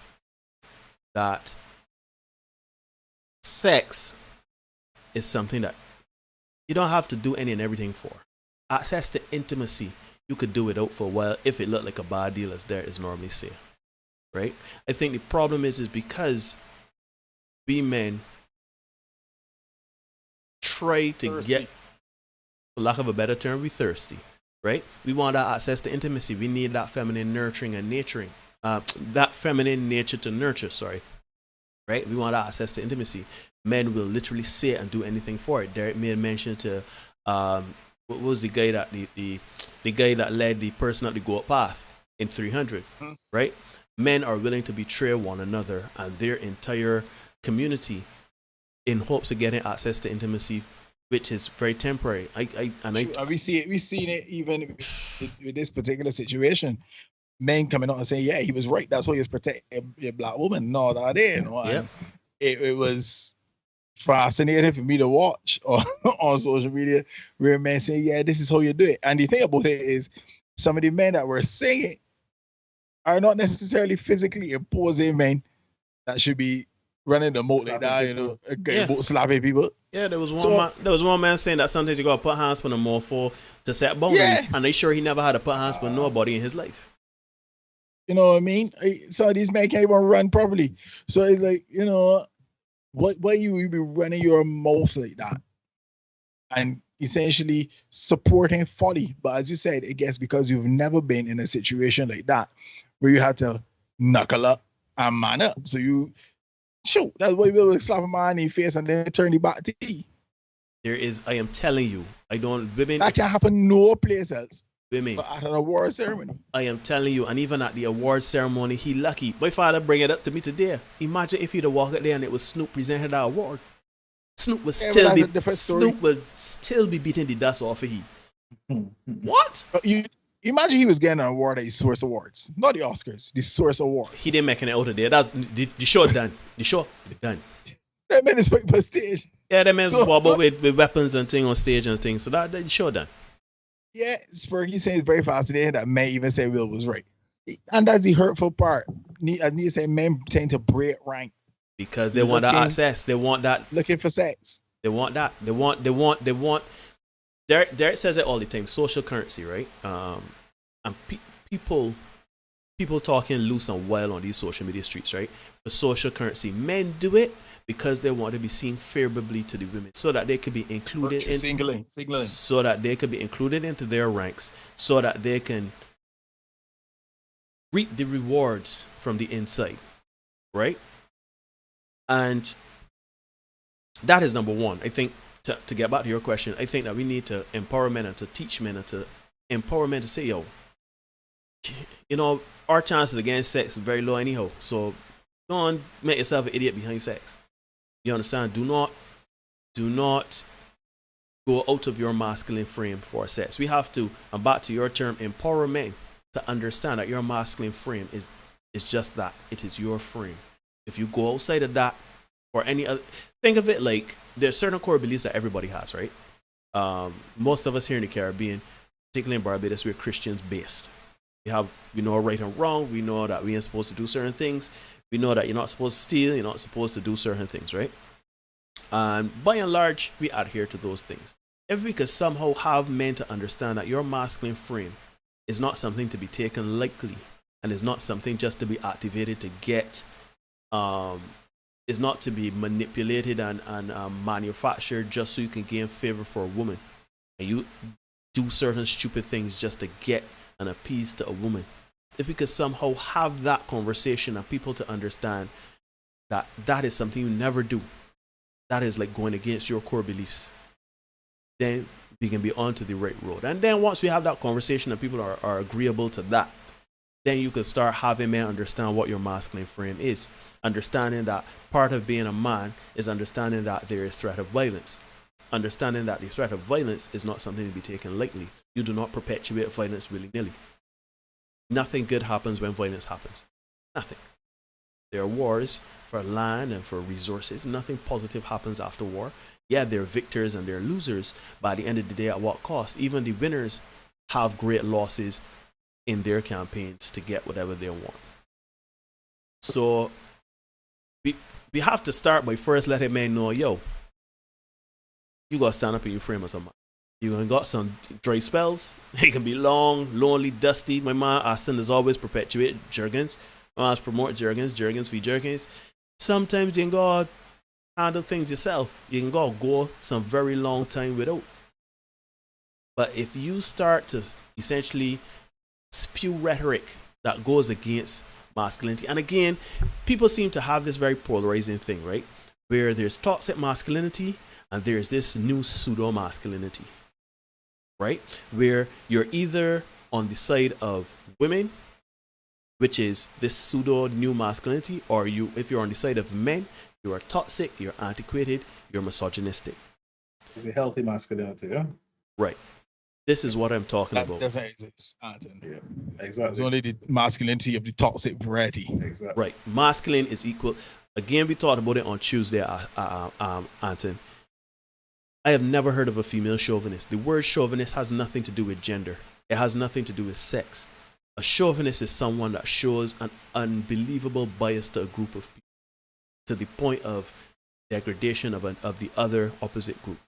that sex is something that you don't have to do any and everything for. Access to intimacy, you could do without for a while if it looked like a bad deal, as there is normally say, right? I think the problem is because we men try to thirsty. Get, for lack of a better term, we thirsty, right? We want that access to intimacy. We need that feminine nurturing and nurturing, that feminine nature to nurture, sorry, right? We want that access to intimacy. Men will literally say and do anything for it. Derek made mention to, what was the guy that the guy that led the person up the goat path in 300, right? Men are willing to betray one another and their entire community in hopes of getting access to intimacy, which is very temporary. We've seen it even with this particular situation. Men coming out and saying, yeah, he was right. That's why he was protecting a black woman. No, that ain't. Yeah. It was fascinating for me to watch on social media, where men saying, yeah, this is how you do it. And the thing about it is, some of the men that were singing are not necessarily physically imposing men that should be running the moat like that, you know, slapping people. Yeah, there was one man saying that sometimes you gotta put hands on them more to set boundaries, and they sure he never had to put hands on nobody in his life. You know what I mean? Some of these men can't even run properly. So it's like, you know, why you be running your mouth like that? And essentially supporting folly. But as you said, I guess because you've never been in a situation like that where you had to knuckle up and man up. So you shoot, that's why you will slap a man in your face and then turn the back to you. I am telling you, women. That can happen no place else. Women. But at an award ceremony. I am telling you, and even at the award ceremony, he lucky. My father bring it up to me today. Imagine if he'd have walked out there and it was Snoop presented that award. Snoop would still be beating the dust off of he. What? Imagine he was getting an award at the Source Awards, not the Oscars, the Source Awards. He didn't make it out of there. That's the show done. The show done. That man is on stage. Yeah, that man's wobble with weapons and things on stage and things. So that the show done. Yeah, Spurky saying it's very fascinating that men even say Will was right. And that's the hurtful part. I need to say men tend to break rank. Because they want that access. They want that. Looking for sex. They want that. They want. Derek says it all the time. Social currency, right? And people talking loose and wild on these social media streets, right? For social currency, men do it because they want to be seen favorably to the women, so that they could be included so that they could be included into their ranks, so that they can reap the rewards from the inside, right? And that is number one. I think to get back to your question, I think that we need to empower men and to teach men and to empower men to say, yo, you know, our chances against sex is very low anyhow. So don't make yourself an idiot behind sex. You understand? Do not go out of your masculine frame for sex. We have to, and back to your term, empower men to understand that your masculine frame is just that. It is your frame. If you go outside of that or any other, think of it like there's certain core beliefs that everybody has, right? Most of us here in the Caribbean, particularly in Barbados, we're Christians based. We know right and wrong. We know that we ain't supposed to do certain things. We know that you're not supposed to steal. You're not supposed to do certain things, right? And by and large, we adhere to those things. If we could somehow have men to understand that your masculine frame is not something to be taken lightly, and is not something just to be activated to get, is not to be manipulated and manufactured just so you can gain favor for a woman, and you do certain stupid things just to get and appease to a woman. If we could somehow have that conversation and people to understand that that is something you never do, that is like going against your core beliefs, then we can be on to the right road. And then once we have that conversation and people are agreeable to that, then you can start having men understand what your masculine frame is. Understanding that part of being a man is understanding that there is threat of violence. Understanding that the threat of violence is not something to be taken lightly. You do not perpetuate violence willy-nilly. Nothing good happens when violence happens. Nothing. There are wars for land and for resources. Nothing positive happens after war. Yeah, there are victors and there are losers, but at the end of the day, at what cost? Even the winners have great losses in their campaigns to get whatever they want. So we have to start by first letting men know, yo, you gotta stand up in your frame or something. You gonna got some dry spells. It can be long, lonely, dusty. My man Aston is always perpetuate jerkins. My man's promote jerkins for jerkins. Sometimes you can go handle things yourself. You can go some very long time without. But if you start to essentially spew rhetoric that goes against masculinity, and again, people seem to have this very polarizing thing, right? Where there's toxic masculinity and there's this new pseudo masculinity, right? Where you're either on the side of women, which is this pseudo new masculinity, or if you're on the side of men, you are toxic, you're antiquated, you're misogynistic. It's a healthy masculinity, yeah? Right. This is what I'm talking about. Doesn't exist, Anton. Yeah, exactly. It's only the masculinity of the toxic variety. Exactly. Right. Masculine is equal. Again, we talked about it on Tuesday, Anton. I have never heard of a female chauvinist. The word chauvinist has nothing to do with gender. It has nothing to do with sex. A chauvinist is someone that shows an unbelievable bias to a group of people, to the point of degradation of the other opposite group.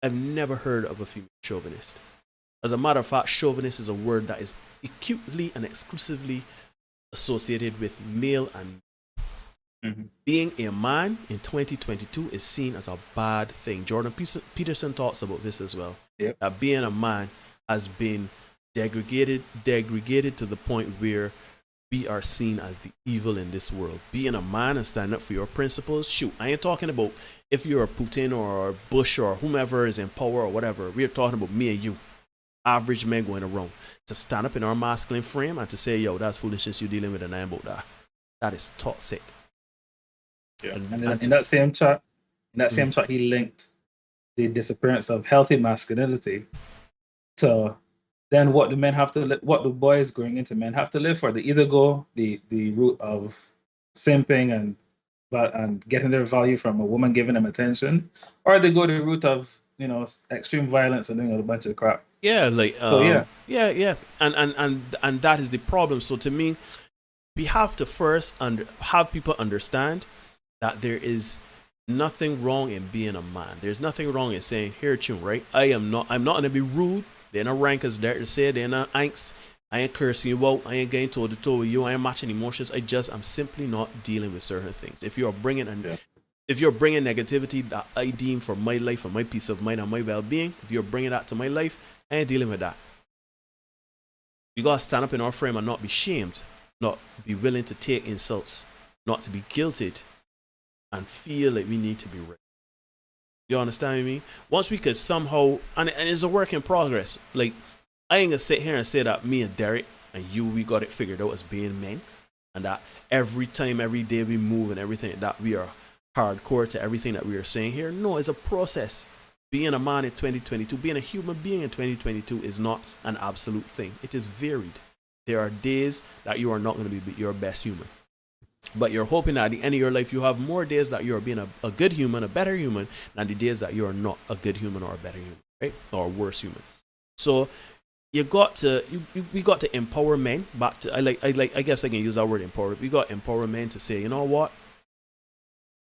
I've never heard of a female chauvinist. As a matter of fact, chauvinist is a word that is acutely and exclusively associated with male, and being a man in 2022 is seen as a bad thing. Jordan Peterson talks about this as well. Yep. That being a man has been degraded to the point where we are seen as the evil in this world. Being a man and standing up for your principles. Shoot, I ain't talking about if you're a Putin or Bush or whomever is in power or whatever. We're talking about me and you, average men going around, to stand up in our masculine frame and to say, yo, that's foolishness you're dealing with, and I ain't about that. That is toxic. Yeah. And in that same chat, he linked the disappearance of healthy masculinity to then what the men have to what the boys going into men have to live for. They either go the route of simping and getting their value from a woman giving them attention, or they go the route of extreme violence and doing a bunch of crap. Yeah, like so yeah, and that is the problem. So to me, we have to first have people understand that there is nothing wrong in being a man. There's nothing wrong in saying, here, tune, right? I'm not gonna be rude. They're not rank as there to say, they're not angst. I ain't cursing you out. I ain't getting toe to toe with you. I ain't matching emotions. I'm simply not dealing with certain things. If you're bringing negativity that I deem for my life and my peace of mind and my well-being, if you're bringing that to my life, I ain't dealing with that. We gotta stand up in our frame and not be shamed, not be willing to take insults, not to be guilted, and feel like we need to be right. You understand what I mean? Once we could somehow, and it's a work in progress. Like, I ain't gonna sit here and say that me and Derek and you, we got it figured out as being men, and that every time, every day we move and everything, that we are hardcore to everything that we are saying here. No, it's a process. Being a man in 2022, being a human being in 2022 is not an absolute thing. It is varied. There are days that you are not going to be your best human. But you're hoping that at the end of your life, you have more days that you're being a good human, a better human, than the days that you're not a good human or a better human, right? Or a worse human. So we got to empower men back to, I guess I can use that word empower. We got to empower men to say, you know what?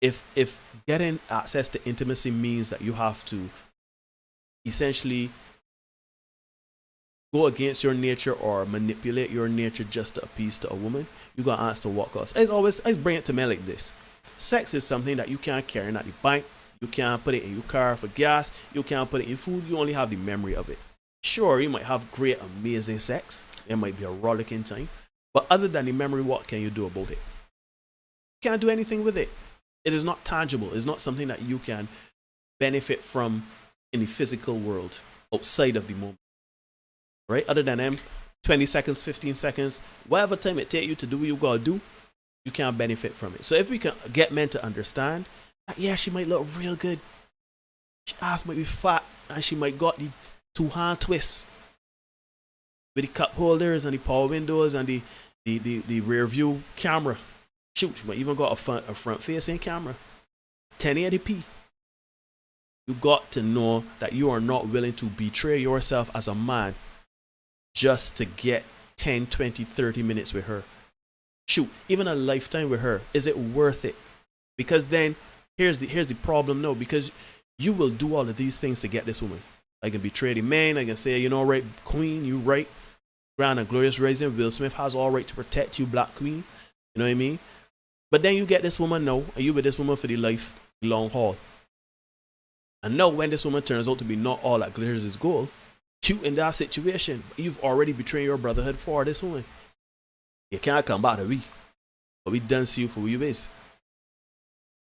If getting access to intimacy means that you have to essentially go against your nature or manipulate your nature just to appease to a woman, you got to ask to what cost. I bring it to men like this. Sex is something that you can't carry in at the bank. You can't put it in your car for gas. You can't put it in your food. You only have the memory of it. Sure, you might have great, amazing sex. It might be a rollicking time. But other than the memory, what can you do about it? You can't do anything with it. It is not tangible. It's not something that you can benefit from in the physical world outside of the moment. Right? Other than them, 20 seconds, 15 seconds, whatever time it takes you to do what you gotta do, you can't benefit from it. So if we can get men to understand that, yeah, she might look real good. She ass might be fat and she might got the 2-hand twists with the cup holders and the power windows and the rear view camera. Shoot, she might even got a front facing camera. 1080p. You got to know that you are not willing to betray yourself as a man just to get 10, 20, 30 minutes with her. Shoot, even a lifetime with her. Is it worth it? Because then here's the problem. No, because you will do all of these things to get this woman. I can betray the man. I can say, you know, right, queen, you right. Grand and glorious rising. Will Smith has all right to protect you, black queen. You know what I mean? But then you get this woman now, and you with this woman for the life, long haul. And now when this woman turns out to be not all that glitters is gold, you in that situation, you've already betrayed your brotherhood for this woman. You can't come back to we. But we done see you for who you is.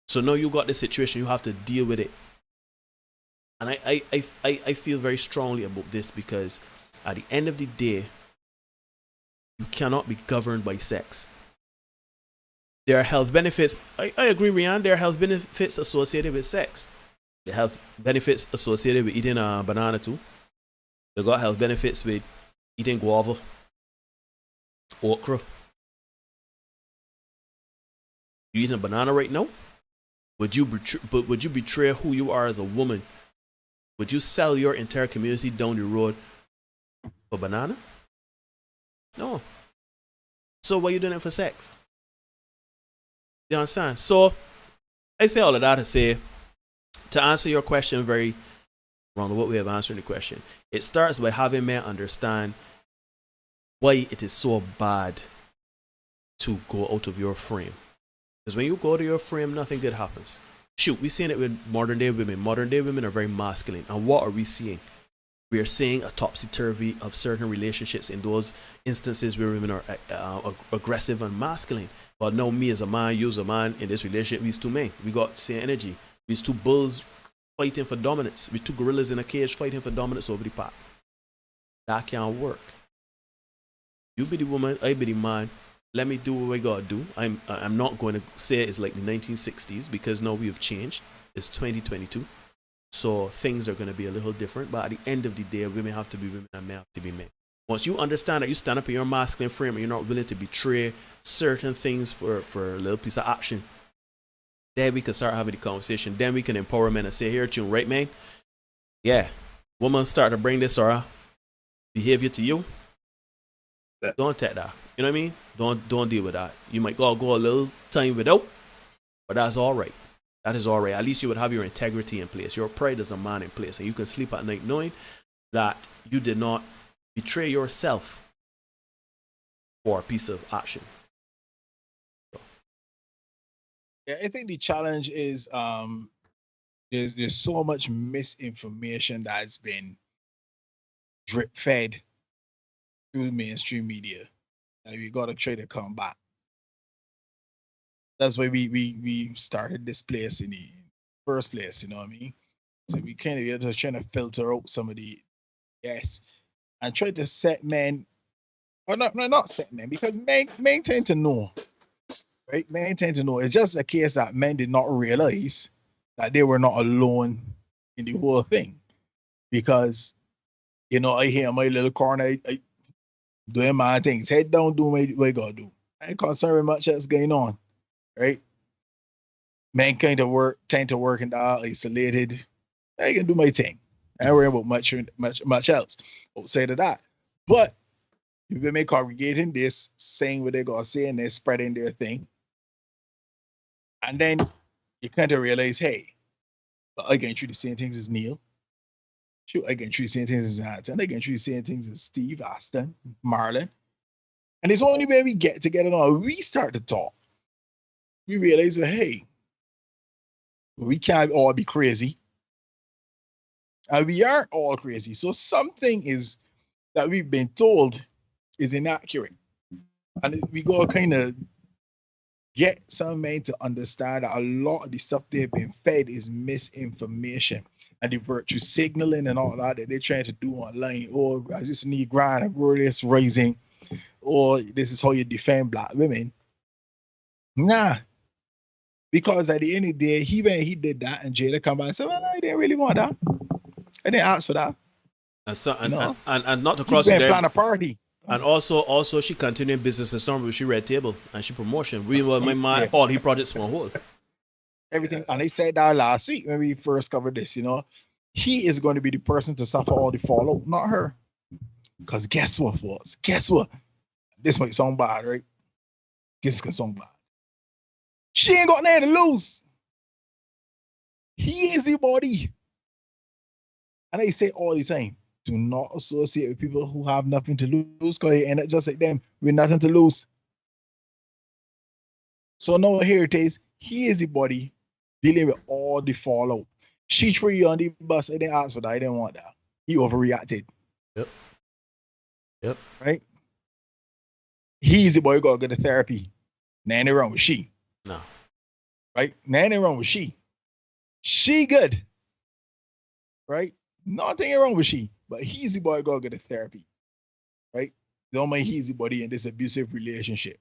So now you got this situation, you have to deal with it. And I feel very strongly about this because at the end of the day, you cannot be governed by sex. There are health benefits. I agree, Rian. There are health benefits associated with sex. There are health benefits associated with eating a banana too. They got health benefits with eating guava, okra. You eating a banana right now? Would you betray who you are as a woman? Would you sell your entire community down the road for banana? No. So why are you doing it for sex? You understand? So I say all of that to say, to answer your question very wrong, what we have answered the question, it starts by having men understand why it is so bad to go out of your frame. Because when you go to your frame, nothing good happens. Shoot, we're seeing it with modern day women. Modern day women are very masculine. And what are we seeing? We are seeing a topsy-turvy of certain relationships in those instances where women are aggressive and masculine. But no, me as a man, you as a man, in this relationship, we's two men. We got the same energy. We's two bulls fighting for dominance. We two gorillas in a cage fighting for dominance over the pack. That can't work. You be the woman, I be the man. Let me do what I gotta do. I'm not going to say it's like the 1960s because now we have changed. It's 2022. So things are going to be a little different. But at the end of the day, women have to be women and men have to be men. Once you understand that you stand up in your masculine frame and you're not willing to betray certain things for a little piece of action, then we can start having the conversation. Then we can empower men and say, here, tune, right, man? Yeah. Woman start to bring this or behavior to you. Don't take that. You know what I mean? Don't deal with that. You might go a little time without, but that's all right. That is all right. At least you would have your integrity in place, your pride as a man in place, and you can sleep at night knowing that you did not betray yourself for a piece of action. So. Yeah, I think the challenge is there's so much misinformation that's been drip fed through mainstream media. We got to try to come back. That's why we started this place in the first place, you know what I mean? So we kind of just trying to filter out some of the and try to set men, or not set men, because men tend to know, right? Men tend to know. It's just a case that men did not realize that they were not alone in the whole thing, because I hear my little corner. I doing my things, head down, doing what I gotta do. I ain't concerned much else going on, right? Men tend to work in the isolated. I can do my thing. I don't worry about much else outside of that. But if women congregating this, saying what they gotta say, and they're spreading their thing, and then you kind of realize, hey, I can through the same things as Neil. Shoot, I can through the same things as Anton. I can through the same things as Steve, Aston, Marlon. And it's only when we get together now, we start to talk. We realize, well, hey, we can't all be crazy. And we aren't all crazy. So something is that we've been told is inaccurate. And we got to kind of get some men to understand that a lot of the stuff they've been fed is misinformation. And the virtue signaling and all that they're trying to do online. Or I just need grind and glorious rising. Or this is how you defend black women. Nah. Because at the end of the day, he did that and Jada come back and said, well, I didn't really want that. I didn't ask for that. And not to cross it there. Plan a party. And also she continued business as normal. She red table and she promotion. We were all he projects on hold. Everything, and they said that last week when we first covered this, he is going to be the person to suffer all the fallout, not her. Because guess what, folks? Guess what? This might sound bad, right? This can sound bad. She ain't got nothing to lose. He is the body. And I say all the time, do not associate with people who have nothing to lose, because you end up just like them with nothing to lose. So now here it is. He is the body dealing with all the fallout. She threw you on the bus. I didn't ask for that. I didn't want that. He overreacted. Yep. Right? He's the boy who got to go to therapy. Nothing wrong with she. No. Right? Nothing wrong with she. She good. Right? Nothing wrong with she. But he's the boy who got to go to therapy. Right? Don't mind he's the body in this abusive relationship.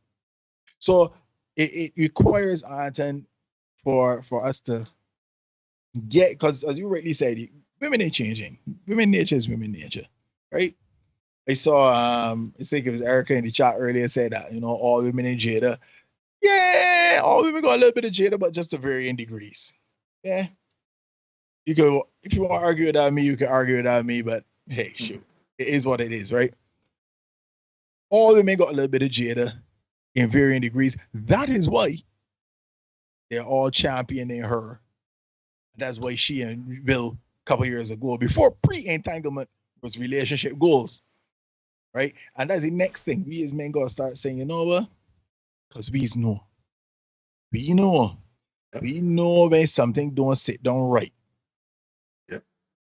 So it requires, Anton, for us to get, because as you rightly said, women ain't changing. Women nature is women nature. Right? I saw I think it was Erica in the chat earlier said that, all women in Jada Yeah, all women got a little bit of Jada, but just to varying degrees. Yeah. You go if you want to argue without me, you can argue without me, but hey, shoot. It is what it is, right? All women got a little bit of Jada in varying degrees. That is why they're all championing her. That's why she and Bill a couple years ago, before pre-entanglement, was relationship goals. Right? And that's the next thing. We as men gotta start saying, you know what? Because we know. We know. We know when something don't sit down right. Yep.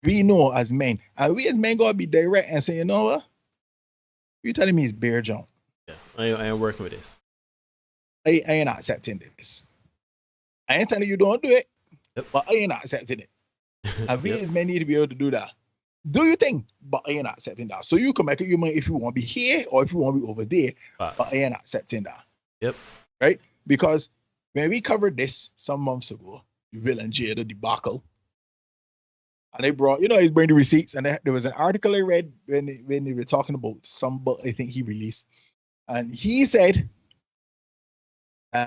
We know as men. And we as men gotta be direct and say, you know what? You telling me it's bare junk. Yeah, I ain't working with this. I ain't accepting this. I ain't telling you don't do it, but I ain't accepting it. And we as men need to be able to do that. Do your thing, but I ain't accepting that. So you can make it your mind if you want to be here or if you want to be over there, but I ain't accepting that. Yep. Right? Because when we covered this some months ago, Will and Jada debacle, and they brought, he's bringing the receipts, and there was an article I read when they were talking about some book I think he released, and he said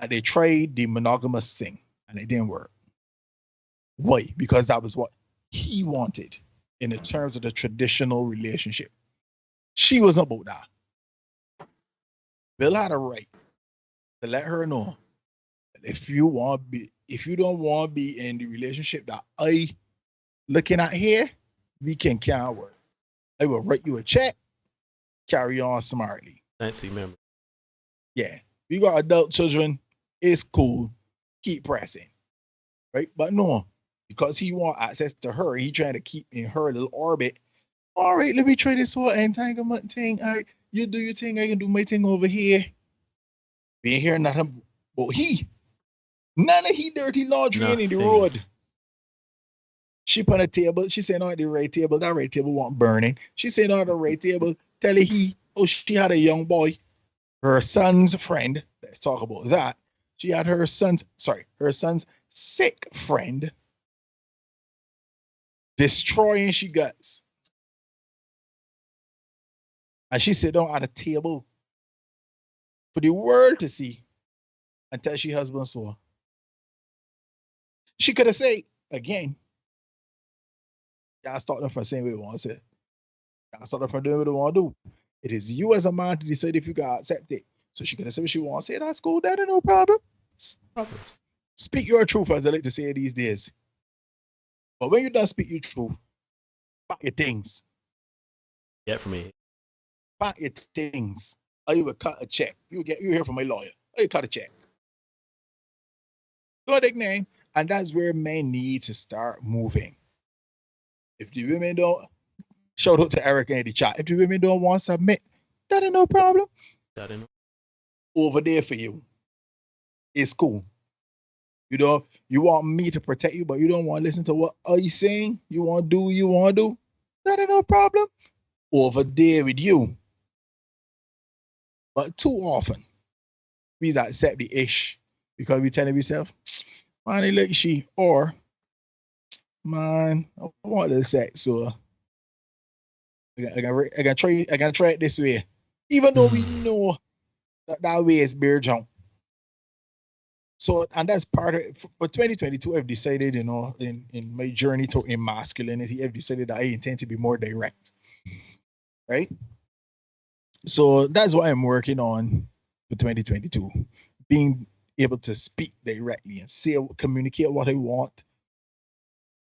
they tried the monogamous thing and it didn't work. Why? Because that was what he wanted in the terms of the traditional relationship. She wasn't about that. Bill had a right to let her know that if you don't want to be in the relationship that I looking at here, we can't work. I will write you a check, carry on smartly. Fancy memory. Yeah. We got adult children, it's cool. Keep pressing. Right? But no, because he want access to her, he trying to keep in her little orbit. All right, let me try this whole entanglement thing. All right, you do your thing, I can do my thing over here. We ain't hearing nothing but none of he dirty laundry in the road. She put a table, she said on the right table, that right table wasn't burning. She said on the right table, tell she had a young boy, her son's friend, let's talk about that. She had her son's sick friend destroying she guts. And she sit down at a table for the world to see until she husband saw. She could have said, again, y'all stop them from saying what they want to say. Y'all stop them from doing what they want to do. It is you as a man to decide if you can accept it. So she could have said what she wants to say. That's cool, that ain't no problem. Speak your truth, as I like to say these days. But when you done speak your truth, pack your things. Yeah, for me. Pack your things. Or you will cut a check. You hear from my lawyer. Or you cut a check. Good nickname. And that's where men need to start moving. If the women don't, shout out to Eric in the chat. If the women don't want to submit, that ain't no problem. That ain't no. Over there for you. It's cool. You want me to protect you, but you don't want to listen to what are you saying? You want to do what you want to do? That ain't no problem. Over there with you. But too often, we accept the ish because we telling ourselves, man, it like she, or man, I want the sex, so I can try it this way. Even though we know that way is bare junk. So, and that's part of it. For 2022, I've decided, in my journey to masculinity, I've decided that I intend to be more direct. Right? So that's what I'm working on for 2022. Being able to speak directly and communicate what I want,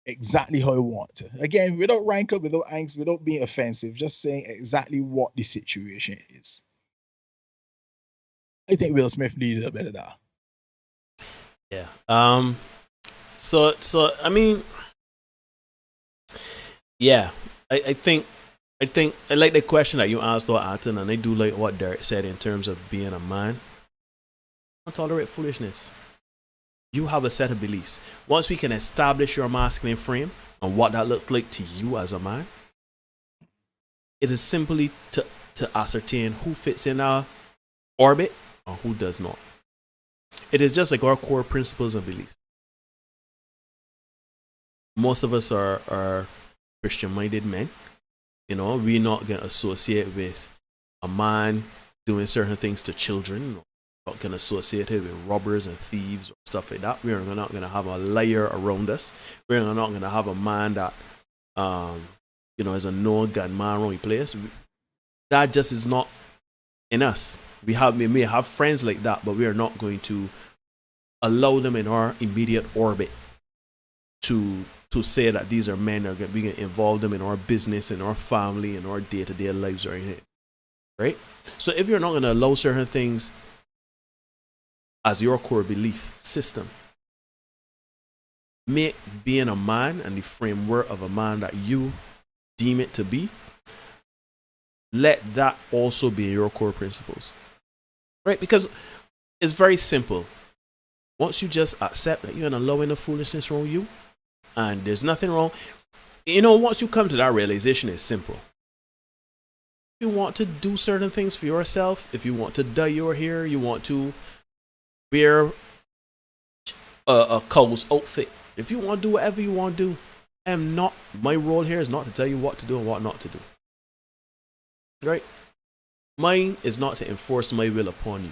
exactly how I want to. Again, without rancor, without angst, without being offensive, just saying exactly what the situation is. I think Will Smith needed a bit of that. Yeah. So I mean, yeah. I think I like the question that you asked, Atten, and I do like what Derek said in terms of being a man. Don't tolerate foolishness. You have a set of beliefs. Once we can establish your masculine frame and what that looks like to you as a man, it is simply to ascertain who fits in our orbit or who does not. It is just like our core principles and beliefs. Most of us are Christian-minded men. We're not going to associate with a man doing certain things to children not going to associate it with robbers and thieves or stuff like that. We're not going to have a liar around us. We're not going to have a man that, is a no-gun man around the place. That just is not in us. We may have friends like that, but we are not going to allow them in our immediate orbit to say that these are men that we can involve them in our business, in our family, in our day-to-day lives or anything. Right? So if you're not going to allow certain things as your core belief system, make being a man and the framework of a man that you deem it to be, let that also be your core principles. Right? Because it's very simple. Once you just accept that you're not allowing the foolishness around you, and there's nothing wrong, once you come to that realization, it's simple. If you want to do certain things for yourself, if you want to dye your hair, you want to wear a cow's outfit, if you want to do whatever you want to do, my role here is not to tell you what to do and what not to do. Right? Mine is not to enforce my will upon you.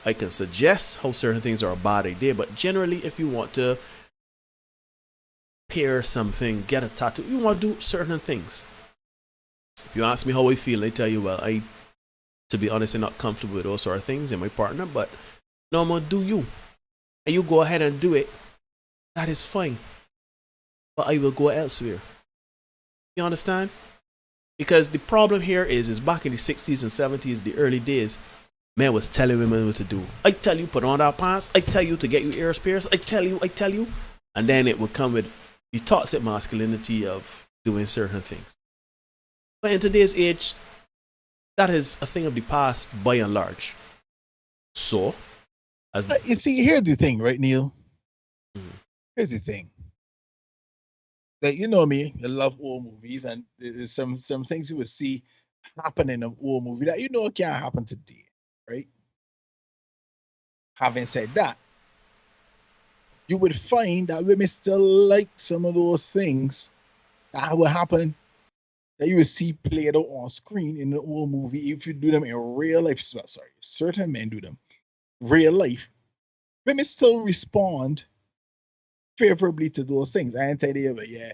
I can suggest how certain things are a bad idea, but generally, if you want to pair something, get a tattoo, you want to do certain things. If you ask me how I feel, I tell you, well, to be honest, I'm not comfortable with those sort of things in my partner, but no, I'm going to do you. And you go ahead and do it. That is fine. But I will go elsewhere. You understand? Because the problem here is back in the 60s and 70s, the early days, man was telling women what to do. I tell you, put on that pants. I tell you to get your ears pierced. I tell you. And then it would come with the toxic masculinity of doing certain things. But in today's age, that is a thing of the past by and large. So, you see, here's the thing, right, Neil? Here's the thing. That you know me, I love old movies, and there's some things you would see happen in an old movie that it can't happen today, right? Having said that, you would find that women still like some of those things that would happen that you would see played out on screen in the old movie. If you do them in real life, sorry, certain men do them real life, women still respond favorably to those things. I ain't tell you, but yeah,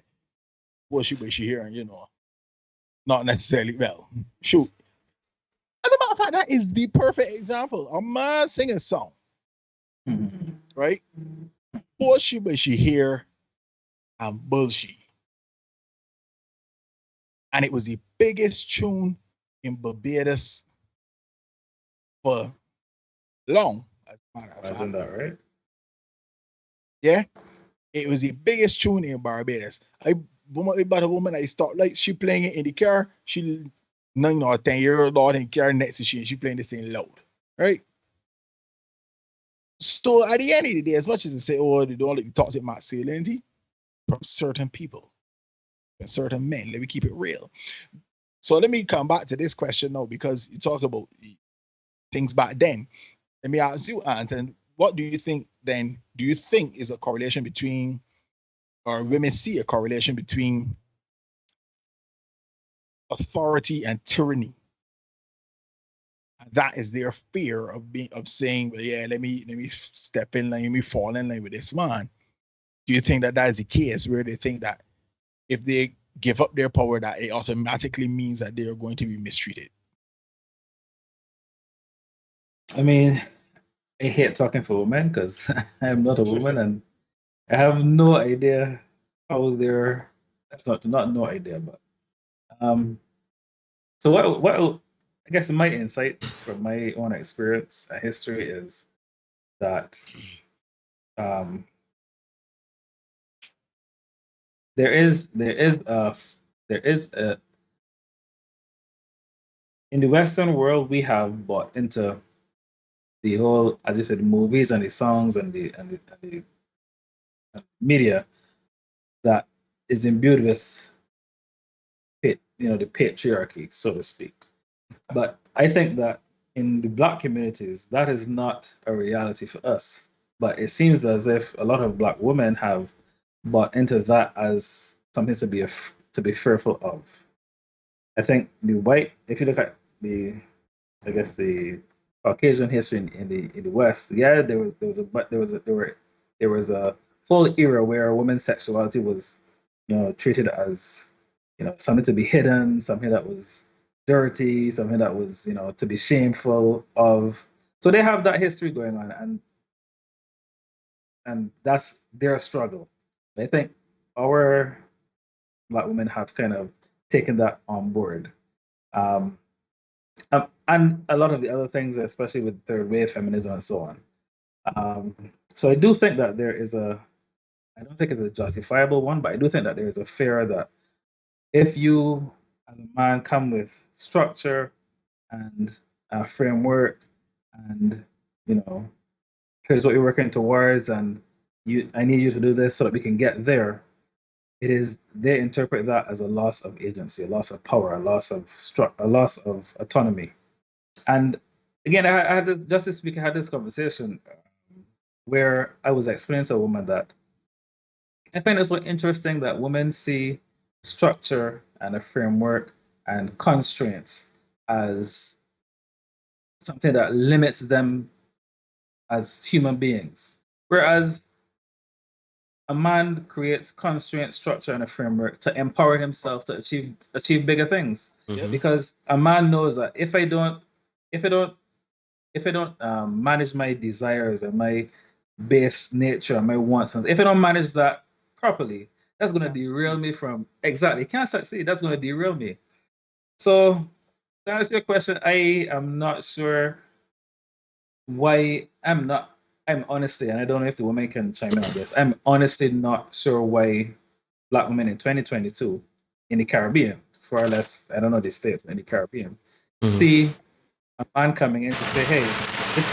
what she hearing, not necessarily well. Shoot. As a matter of fact, that is the perfect example. A man singing a song, right? What she hear and bullshit. And it was the biggest tune in Barbados for long. Imagine that, right? Yeah. It was the biggest tune in Barbados. About a woman I start like she playing it in the car. She 9 or 10-year-old daughter in the car next to she playing this thing loud. Right? So at the end of the day, as much as they say, they don't like toxic masculinity from certain people and certain men, let me keep it real. So let me come back to this question now, because you talked about things back then. Let me ask you, Anton, what do you think then? Do you think is a correlation between, or women see a correlation between authority and tyranny? That is their fear of saying, well, yeah, let me step in line, let me fall in line with this man. Do you think that is the case, where they think that if they give up their power, that it automatically means that they are going to be mistreated? I mean, I hate talking for women because I'm not a woman and I have no idea how they're. That's not no idea, but so what I guess my insights from my own experience and history is that there is a in the Western world we have bought into the whole, as you said, the movies and the songs and the media that is imbued with the patriarchy, so to speak. But I think that in the Black communities, that is not a reality for us. But it seems as if a lot of Black women have bought into that as something to be fearful of. I think if you look at the Caucasian history in the West, yeah, there was a whole era where women's sexuality was, treated as, something to be hidden, something that was dirty, something that was, to be shameful of. So they have that history going on, and that's their struggle. I think our Black women have kind of taken that on board. Um, and a lot of the other things, especially with third wave feminism and so on. So I do think that I don't think it's a justifiable one, but I do think that there is a fear that if you, as a man, come with structure and a framework, and here's what you're working towards, and I need you to do this so that we can get there. They interpret that as a loss of agency, a loss of power, a loss of autonomy. And again, I had this, just this week, I had this conversation where I was explaining to a woman that I find it so interesting that women see structure and a framework and constraints as something that limits them as human beings. Whereas a man creates constraint, structure, and a framework to empower himself to achieve bigger things. Mhm. Because a man knows that if I don't manage my desires and my base nature and my wants, and if I don't manage that properly, that's going to derail me from can't succeed. That's going to derail me. So to answer your question, I am not sure why I'm honestly, and I don't know if the woman can chime in on this. I'm honestly not sure why Black women in 2022 in the Caribbean, far less, I don't know the states, in the Caribbean, see a man coming in to say, hey, this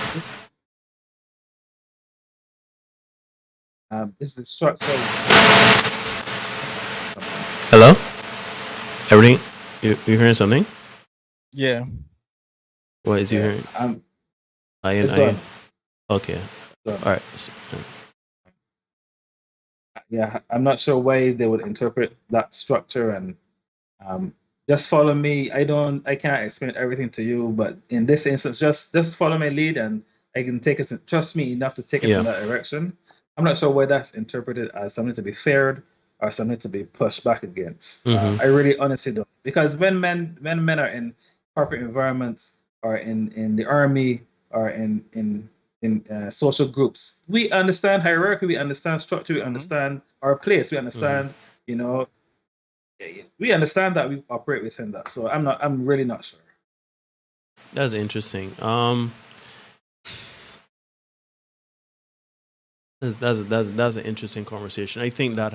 is the structure. Hello? Everything? You hearing something? Yeah. What is you hearing? Okay. All right. Yeah, I'm not sure why they would interpret that structure and just follow me. I can't explain everything to you, but in this instance, just follow my lead and I can take it. Trust me enough to take it in that direction. I'm not sure why that's interpreted as something to be feared or something to be pushed back against. I really honestly don't, because when men are in corporate environments or in the army or in social groups, we understand hierarchy, we understand structure, we understand our place, we understand, we understand that we operate within that. So I'm really not sure. That's interesting. That's an interesting conversation. I think that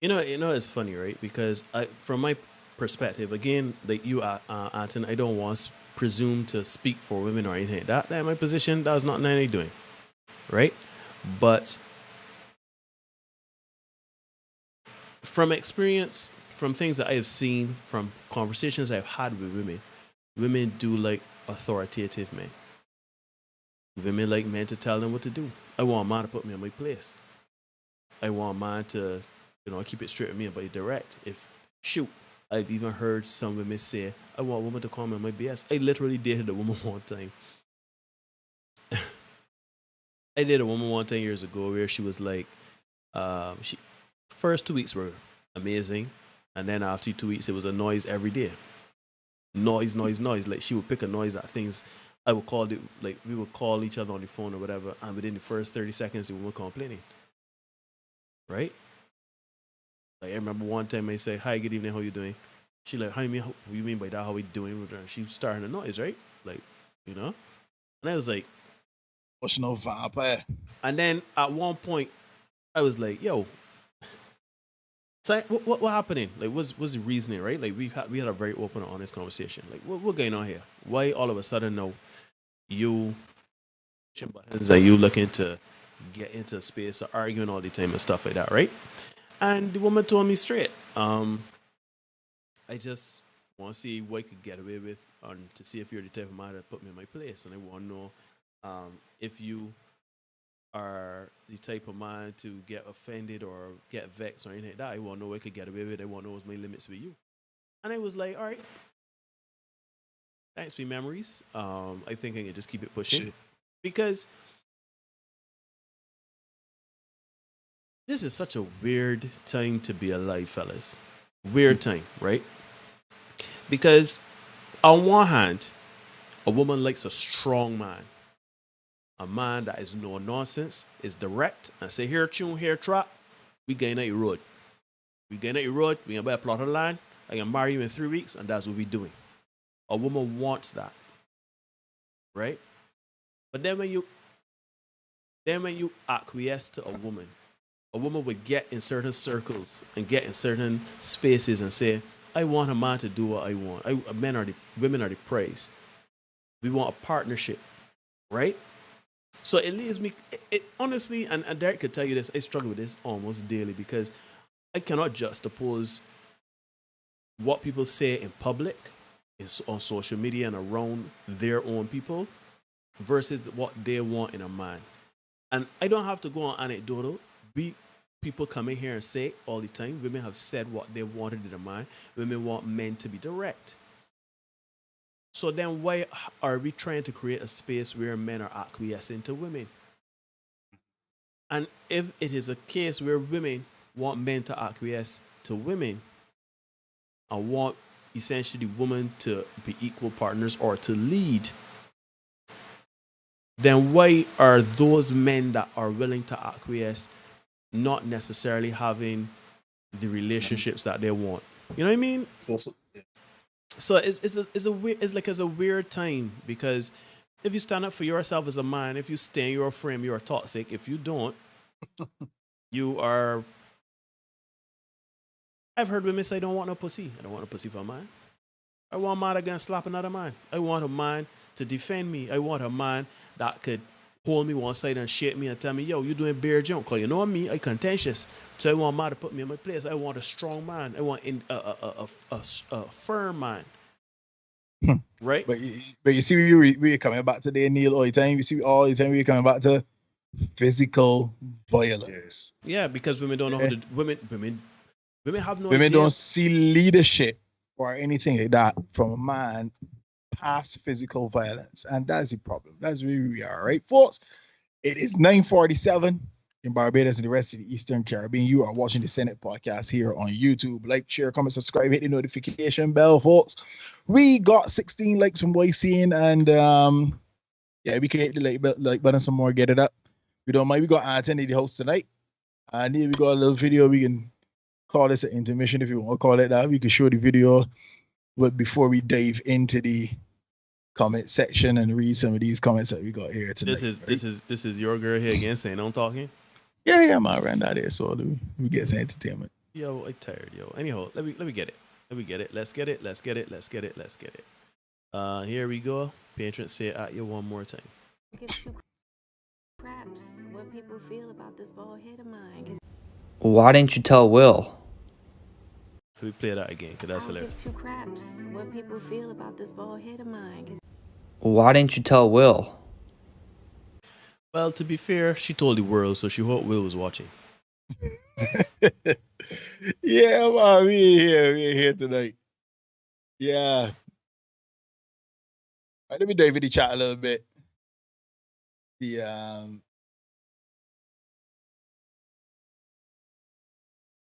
it's funny, right? Because from my perspective, again, like you, Anton, I don't want to presume to speak for women or anything. That in my position, that's not anything doing, right? But from experience, from things that I have seen, from conversations I've had with women do like authoritative men. Women like men to tell them what to do. I want a man to put me in my place. I want a man to, keep it straight with me and be direct. I've even heard some women say, I want a woman to call me on my BS. I literally dated a woman one time. I dated a woman one time years ago where she was like, first 2 weeks were amazing. And then after 2 weeks, it was a noise every day. Noise. Like she would pick a noise at things. I would call it, like we would call each other on the phone or whatever. And within the first 30 seconds, the woman complaining. Right? Like I remember one time I say, hi, good evening, how you doing? She like, what you mean by that? How we doing? She starting a noise, right? Like, And I was like, what's no vampire? And then at one point, I was like, yo, so what happening? Like, what's the reasoning, right? Like, we had a very open and honest conversation. Like, what going on here? Why all of a sudden now you looking to get into a space of arguing all the time and stuff like that, right? And the woman told me straight, I just want to see what I could get away with, and to see if you're the type of man that put me in my place, and I want to know if you are the type of man to get offended or get vexed or anything like that. I want to know what I could get away with. I want to know what's my limits with you. And I was like, all right, Thanks for your memories. I think I can just keep it pushing because this is such a weird time to be alive, fellas. Weird time, right? Because on one hand, a woman likes a strong man. A man that is no nonsense, is direct, and say, here tune, here trap, we going out your road. We going out your road, we gonna buy a plot of land, I can marry you in 3 weeks, and that's what we doing. A woman wants that. Right? But then when you acquiesce to a woman would get in certain circles and get in certain spaces and say, I want a man to do what I want. Women are the prize. We want a partnership, right? So it leaves me, honestly, and Derek could tell you this, I struggle with this almost daily because I cannot juxtapose what people say in public, on social media and around their own people versus what they want in a man. And I don't have to go on anecdotal. People come in here and say all the time, women have said what they wanted in a man. Women want men to be direct. So then why are we trying to create a space where men are acquiescing to women? And if it is a case where women want men to acquiesce to women and want essentially women to be equal partners or to lead, then why are those men that are willing to acquiesce not necessarily having the relationships that they want? You know what I mean? So it's a weird time because if you stand up for yourself as a man, if you stay in your frame, you are toxic. If you don't, you are. I've heard women say, "I don't want no pussy. I don't want no pussy for a man. I want a man that can slap another man. I want a man to defend me. I want a man that could hold me one side and shake me and tell me, yo, you doing bare junk. Because you know me, I contentious. So I want a man to put me in my place. I want a strong man. I want a firm man." Right? But you see, we're coming back today, Neil, all the time. You see, all the time we're coming back to physical violence. Yeah, because women don't know how to. Women have no Women idea. don't see leadership or anything like that from a man past physical violence. And that's the problem. That's where we are, right, folks? It is 9:47 in Barbados and the rest of the Eastern Caribbean. You are watching the Senate podcast here on YouTube. Like, share, comment, subscribe, hit the notification bell, folks. We got 16 likes from YCN, and yeah, we can hit the like button some more, get it up. We don't mind. We got Anthony, the host tonight. And here we got a little video. We can call this an intermission if you want to call it that. We can show the video, but before we dive into the comment section and read some of these comments that we got here tonight. This is your girl here again saying I'm talking. Yeah, my ran out there, so we get some entertainment. Yo, I tired, yo. Anyhow, let me get it. Let's get it. Here we go. Patrons, say it at you one more time. Give two craps what people feel about this bald head of mine. Why didn't you tell Will? Let me play that again, because that's hilarious. Give two craps what people feel about this bald head of mine. Why didn't you tell Will? Well, to be fair, she told the world, so she hoped Will was watching. Yeah, man, we're here tonight. Yeah. All right, let me dive into the chat a little bit. The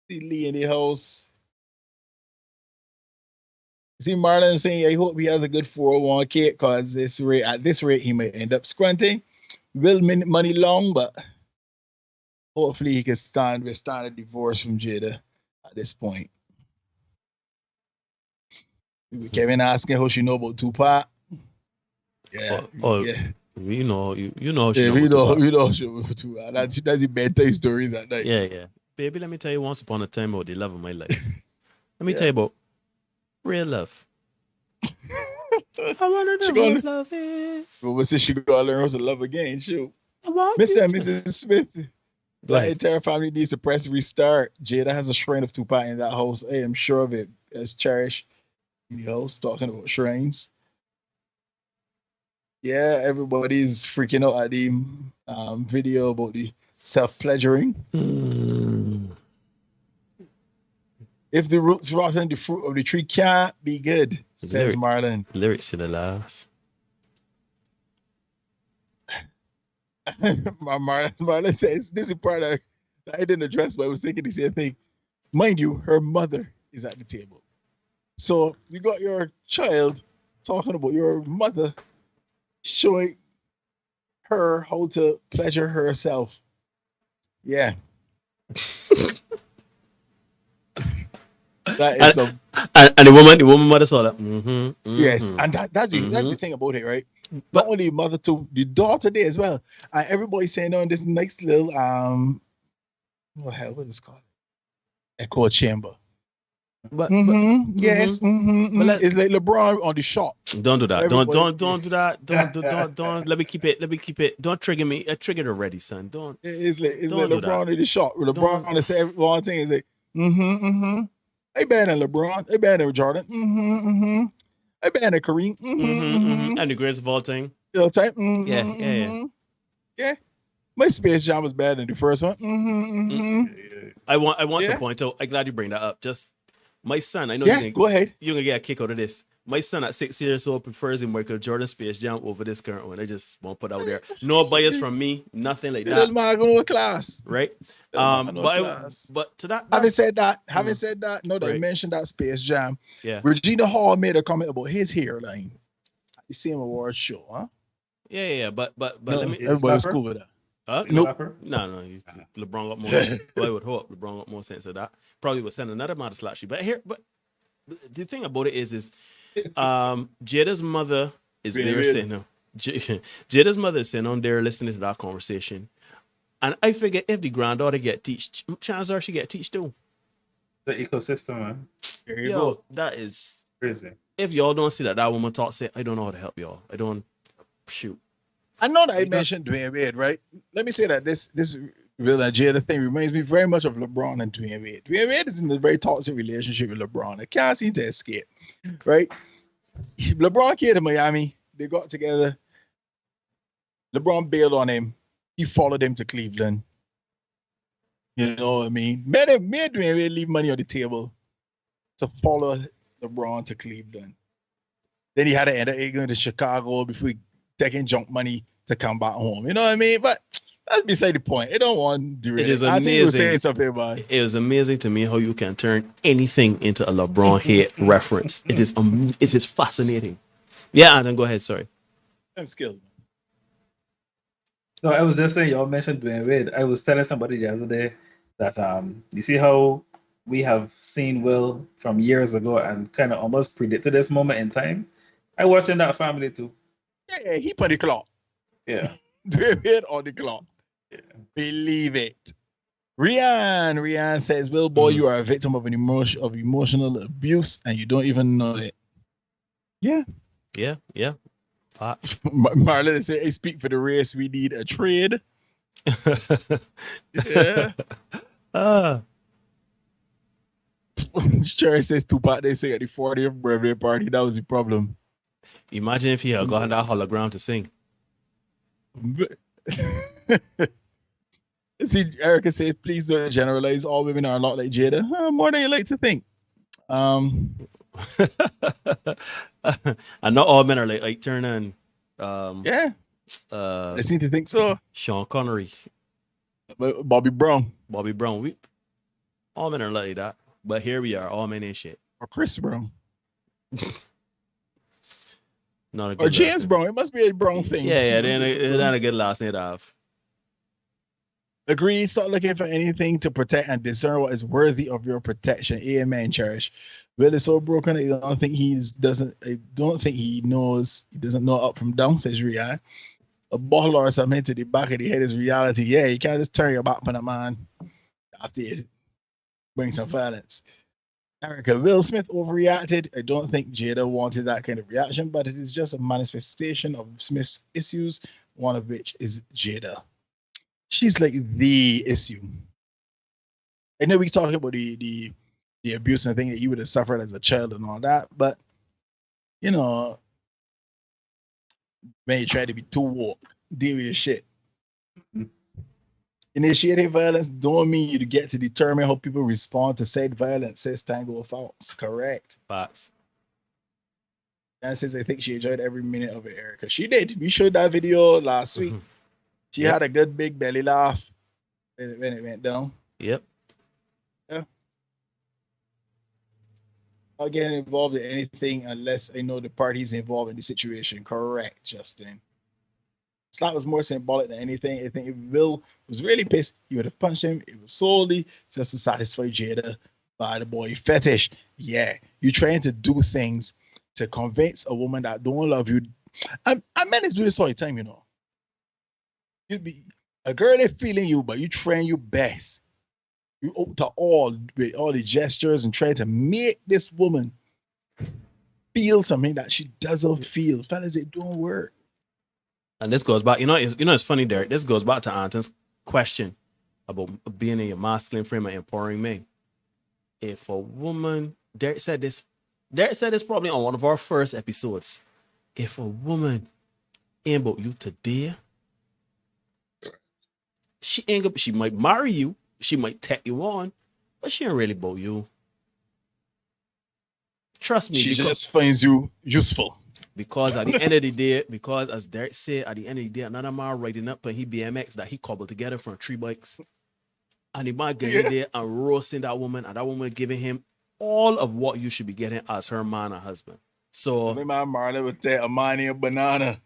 Lee in the house. See Marlon saying, I hope he has a good 401k because at this rate he might end up scrunting. Will money long, but hopefully he can withstand a divorce from Jada at this point. Kevin asking how she know about Tupac. Yeah. Yeah. You know she know she know about Tupac. That's the bedtime stories at night. Yeah. Baby, let me tell you once upon a time about the love of my life. Let me tell you about real love. I want to know what love is. Well, but since she gotta learn how to love again, shoot. Mr. and Mrs. Smith. The entire family needs to press restart. Jada has a shrine of Tupac in that house. I am sure of it. As Cherish, the host, talking about shrines. Yeah, everybody's freaking out at the video about the self-pleasuring. If the roots rotten, the fruit of the tree can't be good, says Marlon. Lyrics to the last. Marlon says, this is part that I didn't address, but I was thinking the same thing. Mind you, her mother is at the table. So you got your child talking about your mother showing her how to pleasure herself. Yeah. That is and the woman mother saw that. Yes, and that's the thing about it, right? Not only mother to the daughter there as well. And everybody's saying on this next little what is it called? Echo chamber. Yes. It's like LeBron on the shot. Don't do that. Don't do that. Don't. Let me keep it. Don't trigger me. I triggered already, son. Don't. It's like LeBron in the shot. LeBron on the same one thing is like, They better than LeBron. They better than Jordan. They better than Kareem. And the greatest of all time. Yeah. My Space Jam was better than the first one. I want to point out. I'm glad you bring that up. Just my son. I know. Go ahead. You're gonna get a kick out of this. My son at 6 years old prefers the Michael Jordan Space Jam over this current one. I just won't put out there. No bias from me. Nothing like that. Go class. Right. But to that. Having said that, no, they mentioned that Space Jam. Yeah. Regina Hall made a comment about his hairline at the same award show, huh? Yeah. But no, let me. Everybody was cool with that. Nope. No. LeBron got more sense. Well, I would hope LeBron got more sense of that. Probably would send another amount of slashy. But the thing about it is Jada's mother is there saying no. Jada's mother is sitting on there listening to that conversation. And I figure if the granddaughter get teach, chances are she get teach too. The ecosystem, man. Yo, that is crazy. If y'all don't see that woman talk, say, I don't know how to help y'all. I don't shoot. I know that I mentioned Dwayne Wade, right? Let me say that this Will and Jada thing reminds me very much of LeBron and Dwayne Wade. Dwayne Wade is in a very toxic relationship with LeBron. I can't seem to escape, right? LeBron came to Miami. They got together. LeBron bailed on him. He followed him to Cleveland. You know what I mean? Made Dwayne Wade leave money on the table to follow LeBron to Cleveland. Then he had to end up going to Chicago before he taking junk money to come back home. You know what I mean? But that's beside the point. I don't want to do it. It is amazing. Something, it was amazing to me how you can turn anything into a LeBron hit reference. It is fascinating. Yeah, and then go ahead. Sorry. I'm skilled. No, I was just saying, y'all mentioned Dwayne Wade. I was telling somebody the other day that you see how we have seen Will from years ago and kind of almost predicted this moment in time. I watched in that family too. Yeah, he put the clock. Yeah. Dwayne Wade on the clock. Yeah. Believe it. Rian says, Will boy, you are a victim of emotional abuse and you don't even know it. Yeah. Marlon said, I speak for the race. We need a trade. Yeah. Cherry says Tupac, they say at the 40th birthday party, that was the problem. Imagine if he had gotten that hologram to sing. See, Erica says, please don't generalize. All women are a lot like Jada. More than you like to think. And not all men are like Turner and I seem to think so. Sean Connery. Bobby Brown. All men are like that. But here we are, all men ain't shit. Or Chris Brown. Not a good or James Brown. It must be a Brown thing. Yeah, they're not a good last name to have. Agree. Start looking for anything to protect and discern what is worthy of your protection. Amen, cherish. Will is so broken. I don't think he knows. He doesn't know up from down. Says Rian. A bottle or something to the back of the head is reality. Yeah, you can't just turn your back on a man after you bring some violence. Erica, Will Smith overreacted. I don't think Jada wanted that kind of reaction, but it is just a manifestation of Smith's issues, one of which is Jada. She's like the issue. I know we talking about the abuse and thing that you would have suffered as a child and all that, but you know, when you try to be too woke, deal with your shit. Initiating violence don't mean you get to determine how people respond to said violence, says Tango Fox. Correct. Facts. And says I think she enjoyed every minute of it, Erica. She did. We showed that video last week. She had a good big belly laugh when it went down. Yep. Yeah. Not getting involved in anything unless I know the parties involved in the situation. Correct, Justin. Slap was more symbolic than anything. I think if Will was really pissed, he would have punched him. It was solely just to satisfy Jada by the boy fetish. Yeah, you're trying to do things to convince a woman that don't love you. I men do this all the time, you know. You'd be a girl is feeling you, but you trying your best. You open to all with all the gestures and trying to make this woman feel something that she doesn't feel. Fellas, it don't work. And this goes back, it's funny, Derek. This goes back to Anton's question about being in your masculine frame and empowering men. If a woman, Derek said this probably on one of our first episodes. If a woman ain't about you today, she might marry you, she might take you on, but she ain't really about you. Trust me. She just finds you useful. Because at the end of the day, because as Derek said, at the end of the day, another man riding up on his BMX that he cobbled together from 3 bikes. And he might get in there and roasting that woman, and that woman giving him all of what you should be getting as her man and husband. So my Marla would say a money a banana.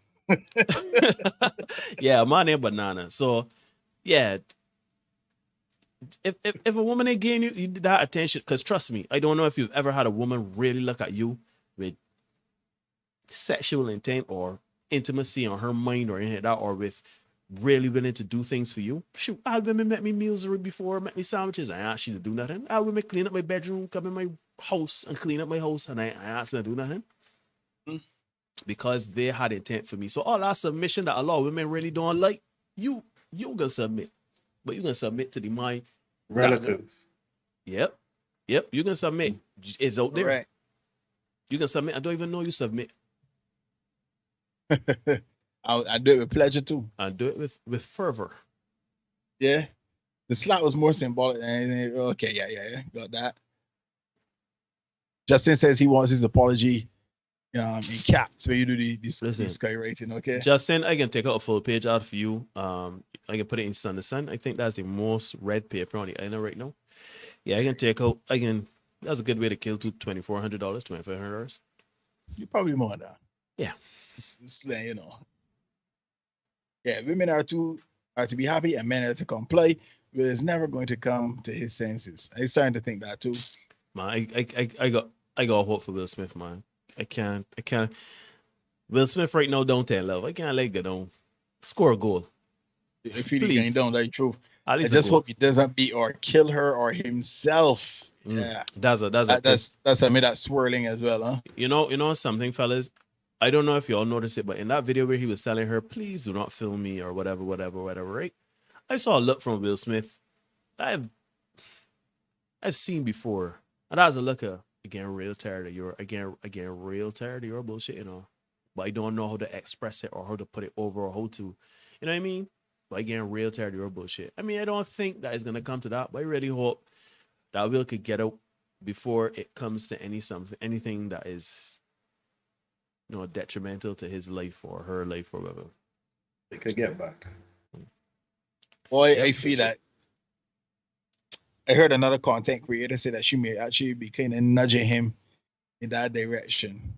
Yeah, a money a banana. So yeah. If a woman ain't giving you that attention, because trust me, I don't know if you've ever had a woman really look at you with sexual intent or intimacy on her mind or anything like that, or with really willing to do things for you. Shoot, I had women make me meals before, make me sandwiches. I asked you to do nothing. I had women clean up my bedroom, come in my house and clean up my house, and I asked them to do nothing. Because they had intent for me. So all that submission that a lot of women really don't like, you gonna submit. But you're gonna submit to the mind relatives. Yep. You can submit. It's out there. Right. You can submit. I don't even know you submit. I do it with pleasure too. I do it with fervor. Yeah. The slap was more symbolic than anything. Okay, yeah. Got that. Justin says he wants his apology in caps where you do the sky rating, okay? Justin, I can take out a full page out for you. I can put it in Sun to Sun. I think that's the most read paper on the island right now. Yeah, that's a good way to kill $2,400, $2,500. You probably more than that. Yeah. It's yeah, women are to be happy and men are to comply, but it's never going to come to his senses. I'm starting to think that too. Man, I got hope for Will Smith, man. I can't. Will Smith right now don't tell love. I can't let go down. Score a goal. If he's going down, that's true. I just hope he doesn't beat or kill her or himself. Yeah, that's something that's swirling as well, huh? You know something, fellas. I don't know if y'all noticed it, but in that video where he was telling her, "Please do not film me" or whatever, right? I saw a look from Will Smith I've seen before, and as a looker, again real tired of your real tired of your bullshit, But I don't know how to express it or how to put it over or how to, you know what I mean? But again, real tired of your bullshit. I mean, I don't think that it's gonna come to that, but I really hope that Will could get out before it comes to anything that is, detrimental to his life or her life or whatever. They could get back. Boy, I feel that. I heard another content creator say that she may actually be kind of nudging him in that direction.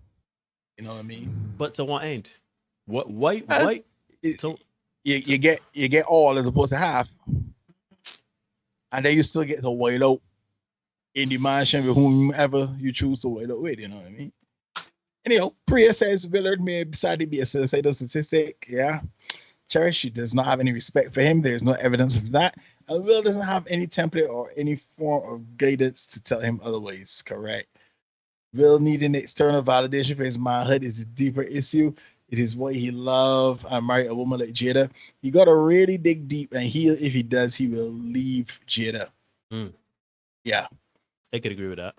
You know what I mean? But to what end? Why? You get all as opposed to half, and then you still get to wild out in the mansion with whomever you choose to wild out with. You know what I mean? Anyhow, Priya says Willard may sadly be a suicidal statistic. Yeah. Cherish, she does not have any respect for him. There's no evidence of that. And Will doesn't have any template or any form of guidance to tell him otherwise. Correct. Will needing external validation for his manhood is a deeper issue. It is what he loves and marry a woman like Jada. He got to really dig deep, and if he does, he will leave Jada. Yeah. I could agree with that.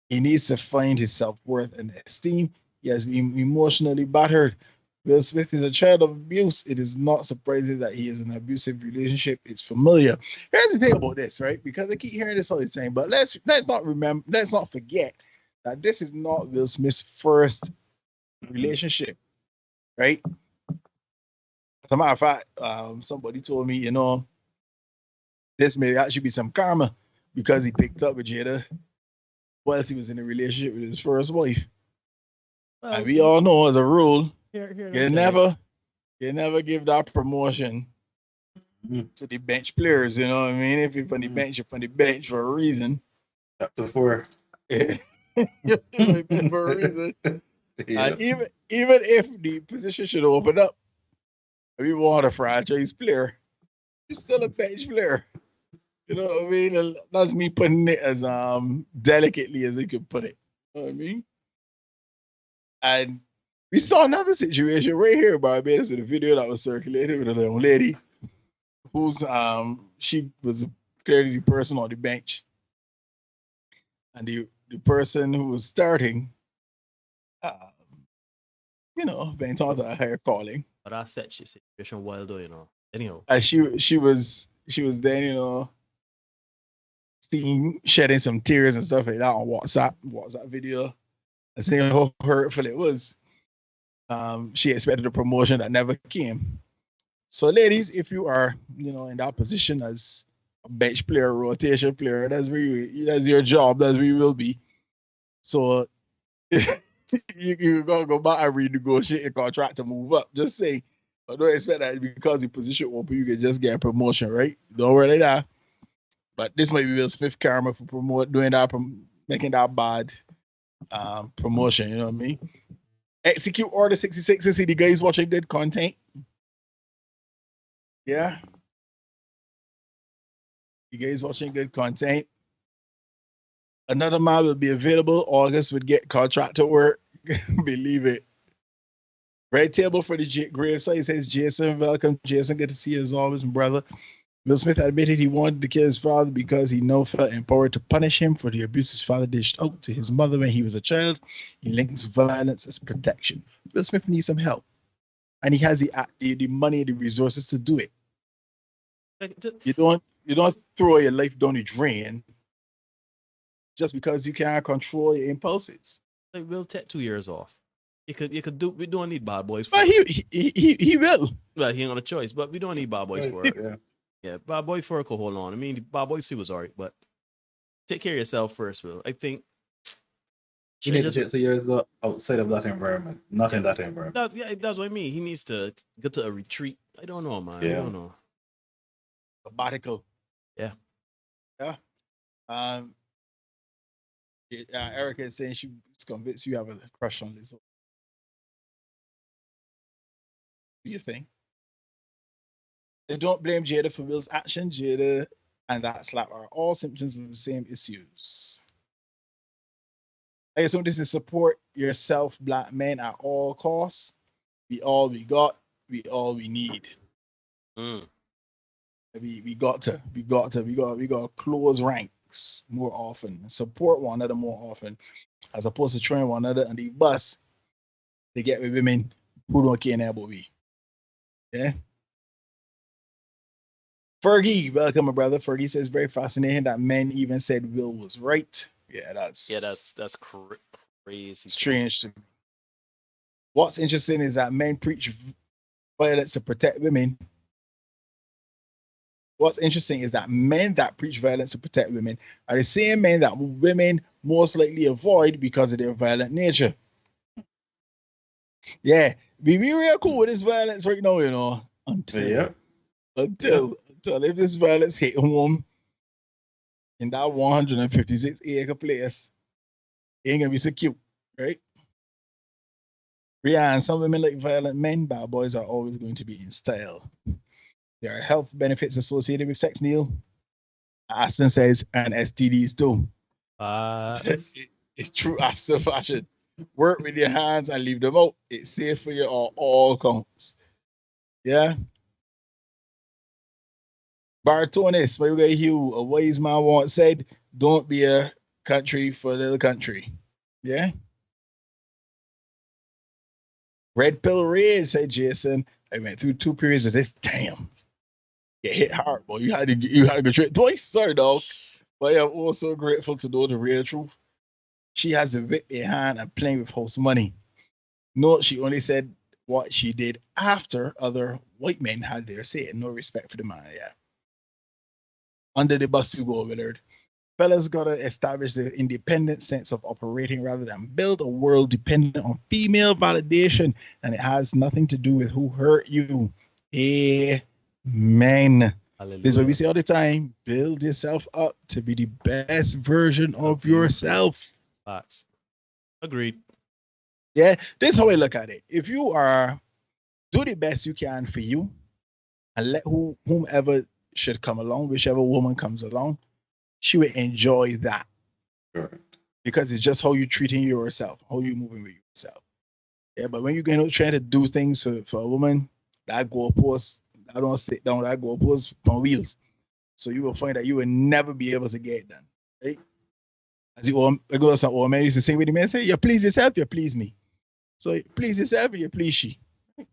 He needs to find his self-worth and esteem. He has been emotionally battered. Will Smith is a child of abuse. It is not surprising that he is in an abusive relationship. It's familiar. Here's the thing about this, right? Because I keep hearing this all the time, but let's not forget that this is not Will Smith's first relationship, right? As a matter of fact, somebody told me, this may actually be some karma because he picked up with Jada whilst he was in a relationship with his first wife. Well, and we all know as a rule, here you never give that promotion to the bench players. You know what I mean? If you're on the bench, you're on the bench for a reason. Chapter 4. You're for a reason. Yeah. And even if the position should open up, if you want a franchise player, you're still a bench player. You know what I mean? And that's me putting it as delicately as I could put it. You know what I mean? And we saw another situation right here, Barbados, with a video that was circulated with a young lady who's she was clearly the person on the bench. And the person who was starting being taught a higher calling. But I said she situation wild though, Anyhow. And she was then, shedding some tears and stuff like that on WhatsApp video. And seeing how hurtful it was. She expected a promotion that never came. So ladies, if you are, in that position as a bench player, rotation player, that's your job, that's where you will be. So you gotta go back and renegotiate your contract to move up. Just say, but don't expect that because the position open, you can just get a promotion, right? Don't worry like that. But this might be Will Smith karma for making that bad promotion. You know what I mean? Execute Order 66 and see the guys watching good content. Yeah. You guys watching good content. Another man will be available. August would get contractor work. Believe it. Red table for the gravesite says Jason. Welcome, Jason. Good to see you as always, brother. Will Smith admitted he wanted to kill his father because he now felt empowered to punish him for the abuse his father dished out to his mother when he was a child. He links violence as protection. Will Smith needs some help, and he has the money and the resources to do it. You don't throw your life down the drain just because you can't control your impulses. Like, we'll take 2 years off. You could do. We don't need bad boys. But he will. Well, he ain't got a choice. But we don't need bad boys for it. Yeah, Bad Boy 4 could hold on. I mean, Bad Boy 2 was alright, but take care of yourself first, Will. I think you need to take 2 years outside of that environment, not in that environment. That's what I mean. He needs to get to a retreat. I don't know, man. Yeah. I don't know. Sabbatical. Yeah. Yeah. Erica is saying she's convinced you have a crush on Lizzo. What do you think? They don't blame Jada for Will's action. Jada and that slap are all symptoms of the same issues. I assume this is support yourself, black men, at all costs. We all we got, we all we need. We got to close ranks more often, support one another more often, as opposed to throwing one another on the bus to get with women who don't care about we. Yeah. Fergie, welcome, my brother. Fergie says very fascinating that men even said Will was right. Yeah, that's crazy. Strange. What's interesting is that men preach violence to protect women. What's interesting is that men that preach violence to protect women are the same men that women most likely avoid because of their violent nature. Yeah, be real cool with this violence right now, until if this violence hit home in that 156 acre place, it ain't gonna be so cute, right? Yeah, and some women like violent men, bad boys are always going to be in style. There are health benefits associated with sex, Neil. Aston says, and STDs too. It's true Aston fashion. Work with your hands and leave them out. It's safe for you on all counts. Yeah. Bartonis, my guy Hugh, a wise man once said, don't be a country for a little country. Yeah. Red pill red, said Jason. I went through 2 periods of this. Damn. Get hit hard, boy. You had to go straight twice. Sorry, dog. But I'm also grateful to know the real truth. She has a whip in hand and playing with house money. No, she only said what she did after other white men had their say. No respect for the man, yeah. Under the bus you go, Willard. Fellas gotta establish the independent sense of operating rather than build a world dependent on female validation, and it has nothing to do with who hurt you. Amen. Hallelujah. This is what we say all the time. Build yourself up to be the best version of yourself. Facts. Agreed. Yeah, this is how I look at it. If you are, do the best you can for you, and let whomever should come along, whichever woman comes along, she will enjoy that. Right. Because it's just how you treating yourself, how you moving with yourself. Yeah, but when you're going to try to do things for a woman, that goalpost, I don't sit down, that goalpost on wheels. So you will find that you will never be able to get it done. Right? As the old man used to say with the man, say, you please yourself, you please me. So you please yourself, you please she. Right?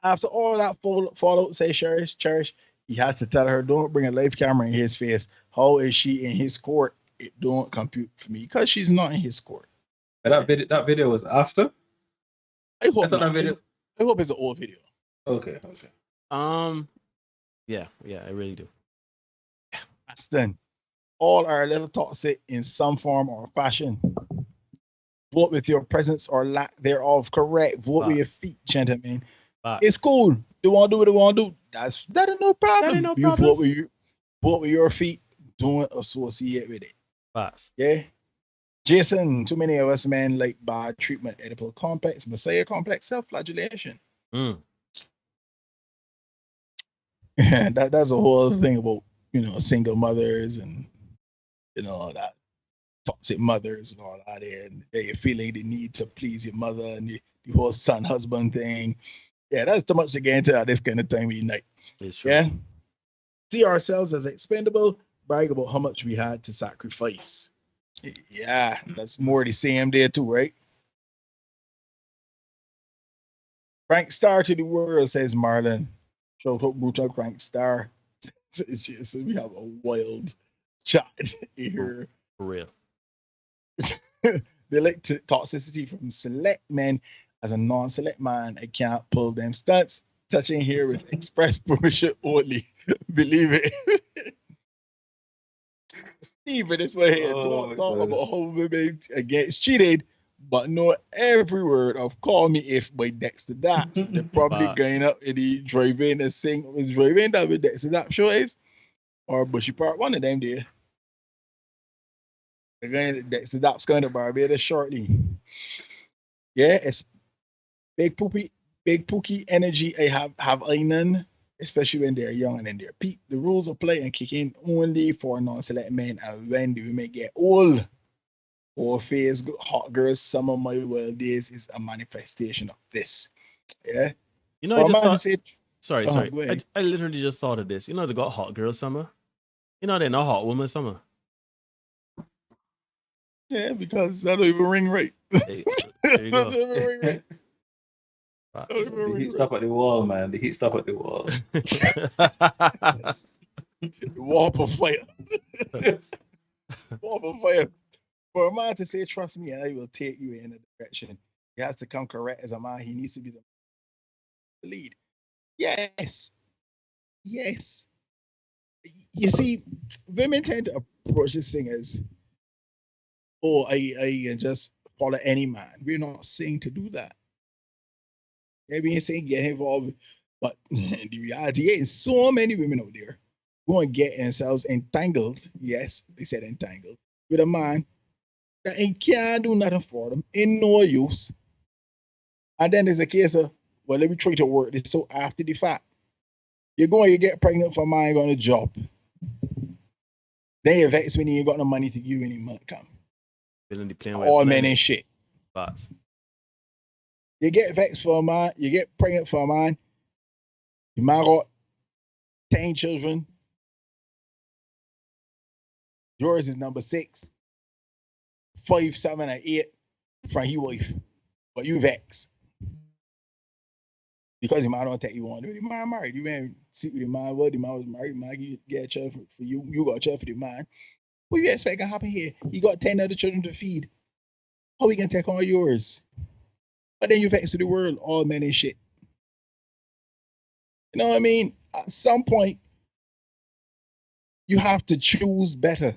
After all that fallout, say Cherish, he has to tell her, don't bring a live camera in his face. How is she in his court? It don't compute for me because she's not in his court. But that video was after? I hope it's an old video. Okay. Yeah, I really do. That's done. All our little thoughts in some form or fashion. Vote with your presence or lack thereof. Correct. Vote with your feet, gentlemen. It's cool. They want to do what they want to do. That ain't no problem. You vote with your feet. Don't associate with it. Facts. Yeah. Jason, too many of us men like bad treatment, Oedipal complex, Messiah complex, self-flagellation. That's a whole other thing about single mothers and that toxic mothers and all that, and you're feeling the need to please your mother and the whole son husband thing. Yeah, that's too much to get into at this kind of time of night. Yeah. See ourselves as expendable, brag about how much we had to sacrifice. Yeah, that's more the same there too, right? Frank Star to the world, says Marlon. Shout out brutal Frank Star. So we have a wild chat here. For real. They like toxicity from select men. As a non-select man, I can't pull them stunts. Touching here with express permission only. Believe it. Steven, this way here. Don't talk about how women gets cheated, but know every word of Call Me If by Dexter Daps. They're probably going up in the drive-in and sing is driving that with Dexter Daps show is. Or Bushy Park, one of them there. They're going to Dexter Daps going to Barbados shortly. Yeah, it's big pookie energy I have none, especially when they're young and in their peak. The rules of play and kick in only for non-select men, and when the women get old or face hot girls, some of my wild days is a manifestation of this. Yeah. I just thought, sorry. I literally just thought of this. They got hot girl summer. They're not hot woman summer. Yeah, because that don't even ring right. There you go. Ring right. The heat stop at the wall, man. The heat stop at the wall. Wall for fire. Wall for fire. For a man to say, trust me, I will take you in a direction. He has to come correct as a man. He needs to be the lead. Yes. You see, women tend to approach this thing as, I can just follow any man. We're not saying to do that. Maybe you're saying get involved, but the reality is so many women out there going to get themselves entangled. Yes, they said entangled with a man that can't do nothing for them, ain't no use. And then there's a case of, well, let me try to work this. So after the fact, you're going to get pregnant for a man going to job. Then you're vexed when you ain't got no money to give any month come. All men ain't shit. But you get vexed for a man, you get pregnant for a man, your man got 10 children. Yours is number 6, 5, 7, and 8 from his wife. But you vex. Because the man don't take you on. The man married. You man sit with the man. What the man was married. The man get a child for you. You got a child for the man. What you expect can happen here? You got 10 other children to feed. How we can take on yours? But then you vex to the world, all men and shit. You know what I mean? At some point, you have to choose better.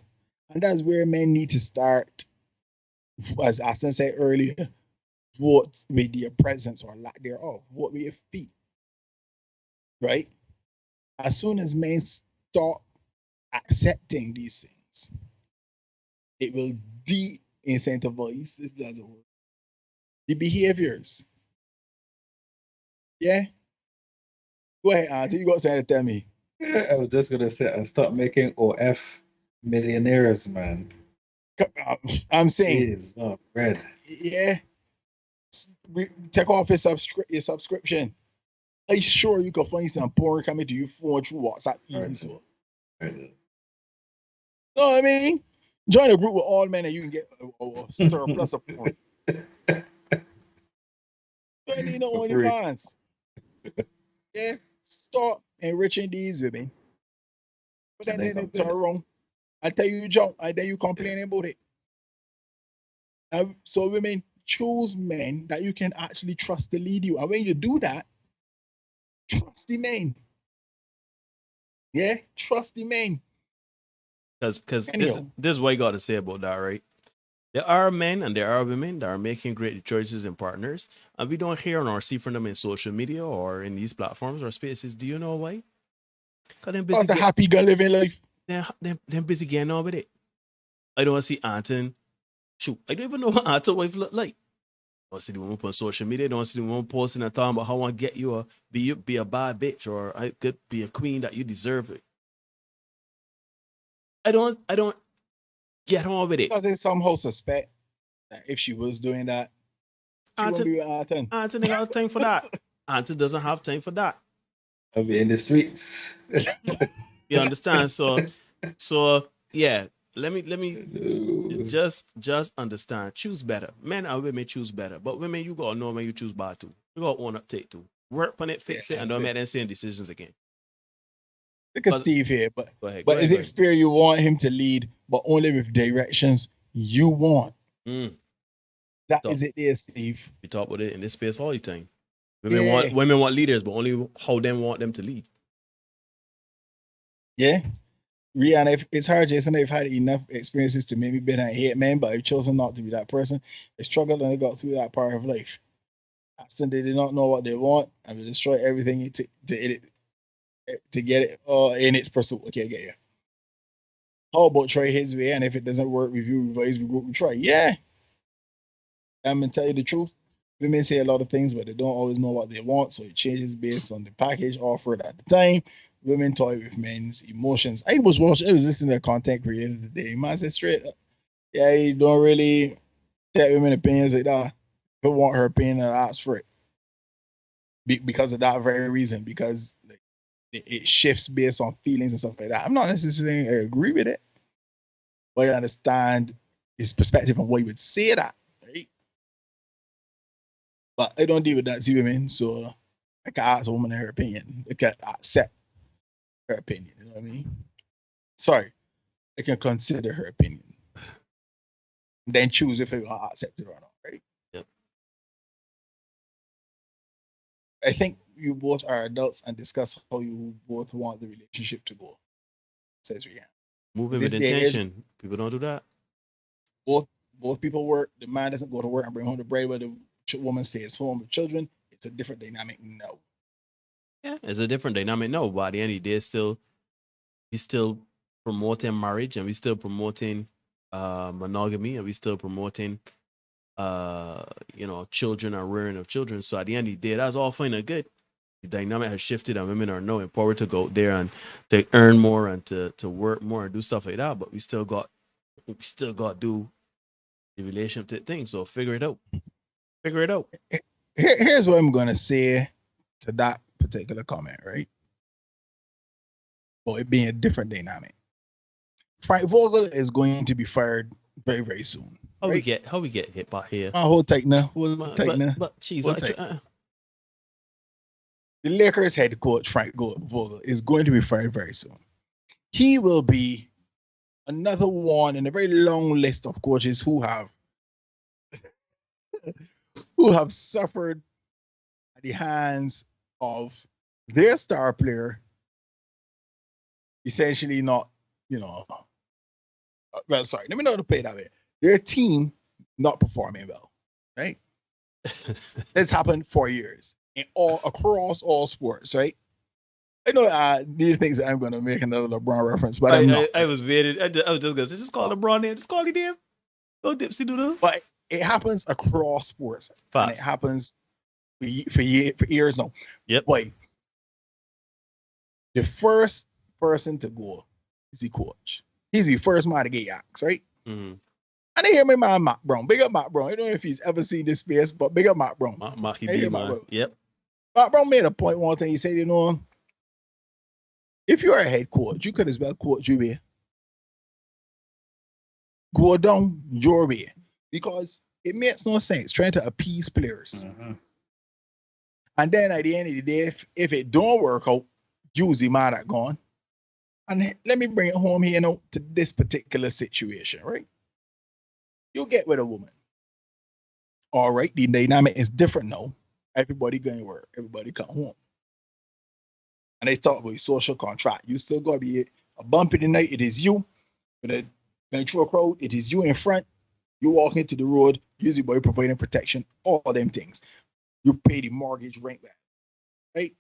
And that's where men need to start. As Austin said earlier, vote with your presence or lack thereof. Vote with your feet. Right? As soon as men stop accepting these things, it will de-incentivize, if that's a word, the behaviors. Yeah? Go ahead, Auntie. You got something to tell me. I was just gonna say, I stop making OF millionaires, man. I'm saying, Jeez, oh, bread. Yeah, take off your subscription. I'm sure you can find some porn coming to your phone through WhatsApp easy. So, know what I mean? Join a group with all men and you can get a surplus of porn. You don't need no OnlyFans. Yeah, stop enriching these women. But then they turn wrong. I tell you, jump, and then you complain about it. So women, choose men that you can actually trust to lead you. And when you do that, trust the men. Yeah, trust the men. Because this is what you got to say about that, right? There are men and there are women that are making great choices in partners, and we don't hear or see from them in social media or in these platforms or spaces. Do you know why? Because they're busy. That's a happy girl living life. They're busy getting on with it. I don't see Anton. Shoot, I don't even know what Anton's wife look like. I don't see the woman on social media. I don't see the woman posting and talking about how I want to get you a be a bad bitch or I could be a queen that you deserve it. I don't get on with it. Because they somehow suspect that if she was doing that, she wouldn't be with Anton. Anton ain't got time for that. Anton doesn't have time for that. I'll be in the streets. You understand? So yeah. Let me just understand. Choose better. Men and women choose better. But women, you gotta know when you choose bad too. You gotta own up, take two. Work on it, fix it, and don't make them same decisions again. Look at Steve here, but is it fair you want him to lead, but only with directions you want? That is it there, Steve. We talk about it in this space all the time. Women want leaders, but only how them want them to lead. Yeah. Rihanna, it's hard, Jason. They've had enough experiences to make me better and hate men, but I've chosen not to be that person. They struggled and they got through that part of life. After they did not know what they want, and will destroy everything to get it in its pursuit. Okay, I get you. How about try his way, and if it doesn't work with you, revise, we try. Yeah. I'm gonna tell you the truth. Women say a lot of things, but they don't always know what they want, so it changes based on the package offered at the time. Women toy with men's emotions. I was listening to content creators today. Man said straight up, yeah, you don't really take women opinions like that. If you want her opinion, ask for it. Because of that very reason, because like, it shifts based on feelings and stuff like that. I'm not necessarily agree with it, but I understand his perspective on why he would say that, right? But I don't deal with that, see what I mean? So I can ask a woman her opinion. I can accept her opinion, you know what I mean? Sorry, I can consider her opinion. Then choose if I accept it or not, right? Yep. I think you both are adults and discuss how you both want the relationship to go. Says Rihanna. Moving with intention. People don't do that. Both people work. The man doesn't go to work and bring home the bread, where the woman stays home with children. It's a different dynamic now. Yeah, it's a different dynamic. No, but at the end of the day, he's still promoting marriage, and we're still promoting monogamy, and we're still promoting children and rearing of children. So at the end of the day, that's all fine and good. The dynamic has shifted, and women are now empowered to go out there and to earn more and to work more and do stuff like that. But we still got to do the relationship thing. So figure it out. Here's what I'm gonna say to that particular comment, right? Well, it being a different dynamic. Frank Vogel is going to be fired very, very soon. How we get hit by here? Hold tight now. But geez, the Lakers head coach, Frank Vogel, is going to be fired very soon. He will be another one in a very long list of coaches who have suffered at the hands of their star player, essentially not, well, sorry, let me not play that way. Their team not performing well, right? This happened for years across all sports, right? I know these things I'm going to make another LeBron reference, but I'm not. I was waiting. I was just going to say, just call LeBron name. Just call him name. Go Dipsy Doodle. But it happens across sports. Fast. And it happens for years now. Yep. Boy, the first person to go is the coach. He's the first man to get yaxed, right? Mm-hmm. And I hear my man Matt Brown. Big up Matt Brown. I don't know if he's ever seen this space, but big up Matt Brown. Mackie B, man. Yep. Matt Brown made a point one thing. He said, if you're a head coach, you could as well coach your way. Go down your way. Because it makes no sense trying to appease players. Mm-hmm. And then at the end of the day, if it don't work out, use the man that gone. And let me bring it home here to this particular situation, right? You get with a woman. All right, the dynamic is different now. Everybody going to work. Everybody come home. And they talk about social contract. You still got to be a bump in the night. It is you. But going through a crowd, it is you in front. You walk into the road, usually by providing protection, all them things. You pay the mortgage rent back. Right?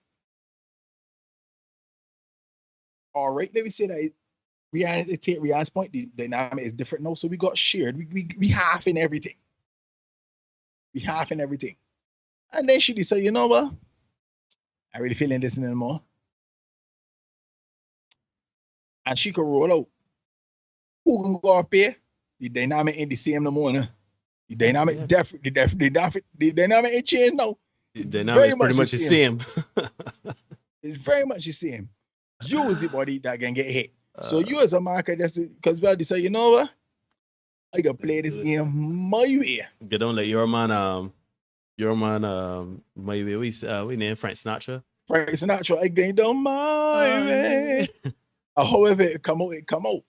All right, let me say that Rihanna's point, the dynamic is different now. So we got shared. We half in everything. We half in everything. And then she decided, you know what? I really feeling this anymore. And she could roll out. Who can go up here? The dynamic ain't the same no more. Nah. The dynamic the dynamic ain't changed now. The dynamic is pretty much the same. It's very much the same. You is the body that can get hit. So you as a marker just because well they say, you know what? I can play this game my way. You don't let your man my way. We name Frank Sinatra. Frank Sinatra, I going down my way. However it come out.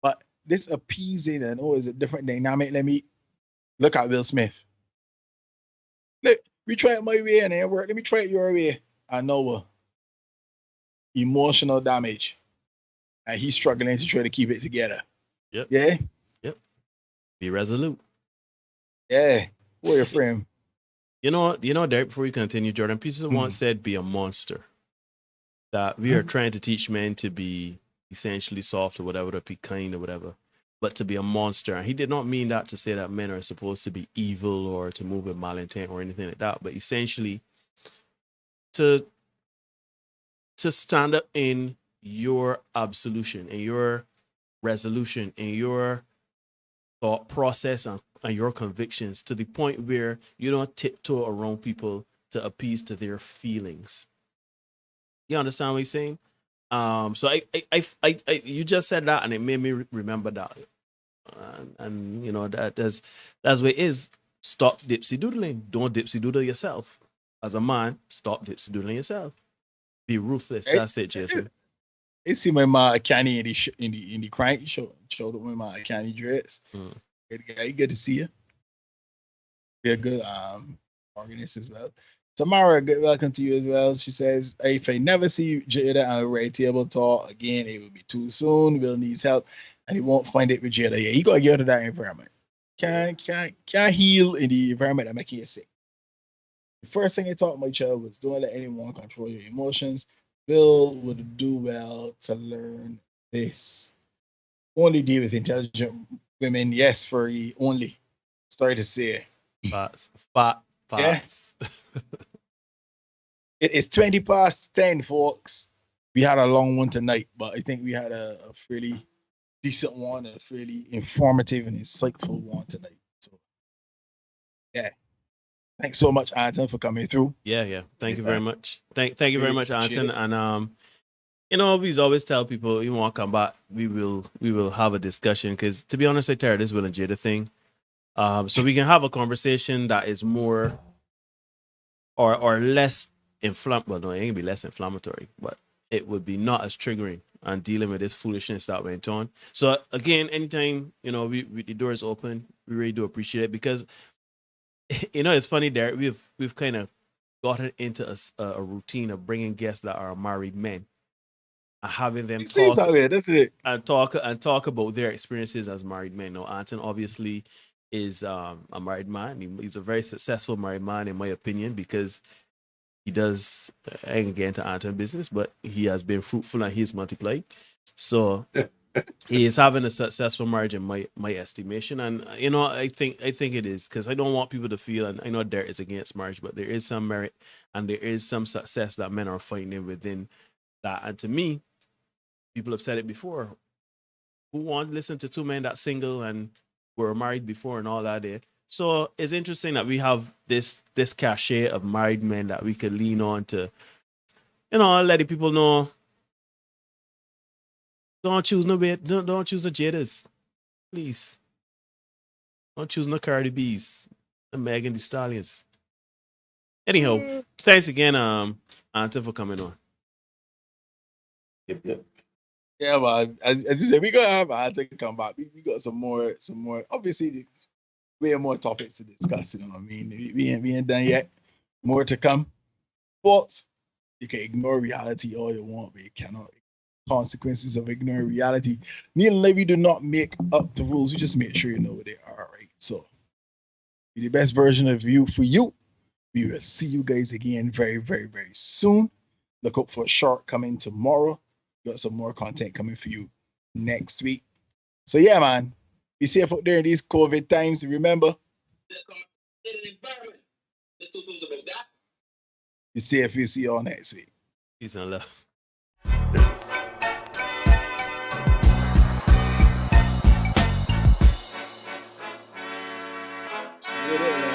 But this appeasing and is a different dynamic. Let me look at Will Smith. Look, we try it my way and it work. Let me try it your way. I know emotional damage. And he's struggling to try to keep it together. Yep. Yeah? Yep. Be resolute. Yeah. Warrior frame. You know, Derek, before we continue, Jordan Peterson once said, be a monster. That we are trying to teach men to be essentially soft or whatever, to be kind or whatever, but to be a monster. And he did not mean that to say that men are supposed to be evil or to move with malintent or anything like that, but essentially to stand up in your absolution, in your resolution, in your thought process and your convictions to the point where you don't tiptoe around people to appease to their feelings. You understand what he's saying? So I you just said that and it made me remember that. And you know, that's what it is. Stop dipsy doodling. Don't dipsy doodle yourself. As a man, stop dipsy doodling yourself. Be ruthless. That's it, Jason. I see my man Kenny in the crank showed up with my Kenny dress. Good to see you. Be a good organist as well. Tamara, good welcome to you as well. She says, if I never see Jada on a right table talk again, it will be too soon. Will needs help, and he won't find it with Jada. Yeah, you gotta get out of that environment. Can't heal in the environment that makes you sick. The first thing I taught my child was don't let anyone control your emotions. Bill would do well to learn this. Only deal with intelligent women. Yes, for only. Sorry to say. Facts. Yeah. It is 10:20, folks. We had a long one tonight, but I think we had a fairly decent one, a fairly informative and insightful one tonight. So, yeah. Thanks so much, Anton, for coming through. Yeah. Thank you very much. Thank you very much, Anton. And you know, we always tell people you want to come back, we will have a discussion because to be honest, I tired this Will and Jada thing. So we can have a conversation that is more or less well, no, it ain't gonna be less inflammatory, but it would be not as triggering on dealing with this foolishness that went on. So again, anytime, you know, we the door is open, we really do appreciate it, because you know, it's funny, Derek, we've kind of gotten into a routine of bringing guests that are married men and having them talk about their experiences as married men. Now, Anton obviously is a married man. He's a very successful married man, in my opinion, because he does, I ain't get into Anton business, but he has been fruitful and he's multiplied. So he is having a successful marriage in my estimation. And, you know, I think it is, because I don't want people to feel, and I know Derek is against marriage, but there is some merit and there is some success that men are finding within that. And to me, people have said it before, who want to listen to two men that single and were married before and all that there. So it's interesting that we have this cachet of married men that we could lean on to, you know, letting people know, don't choose no Jadas, please. Don't choose no Cardi B's, no Megan Thee Stallions. Anyhow, thanks again, Anton, for coming on. Yep. Yeah, man. As you said, we gonna have Anton come back. We got some more. Obviously, we have more topics to discuss. You know what I mean? We ain't done yet. More to come. But you can ignore reality all you want, but you cannot. Consequences of ignoring reality. Neil and Levy do not make up the rules. We just make sure you know what they are, right? So, be the best version of you for you. We will see you guys again very, very, very soon. Look up for a short coming tomorrow. Got some more content coming for you next week. So yeah, man, be safe out there in these COVID times. Remember, be safe. We'll see you all next week. Peace and love. Yeah.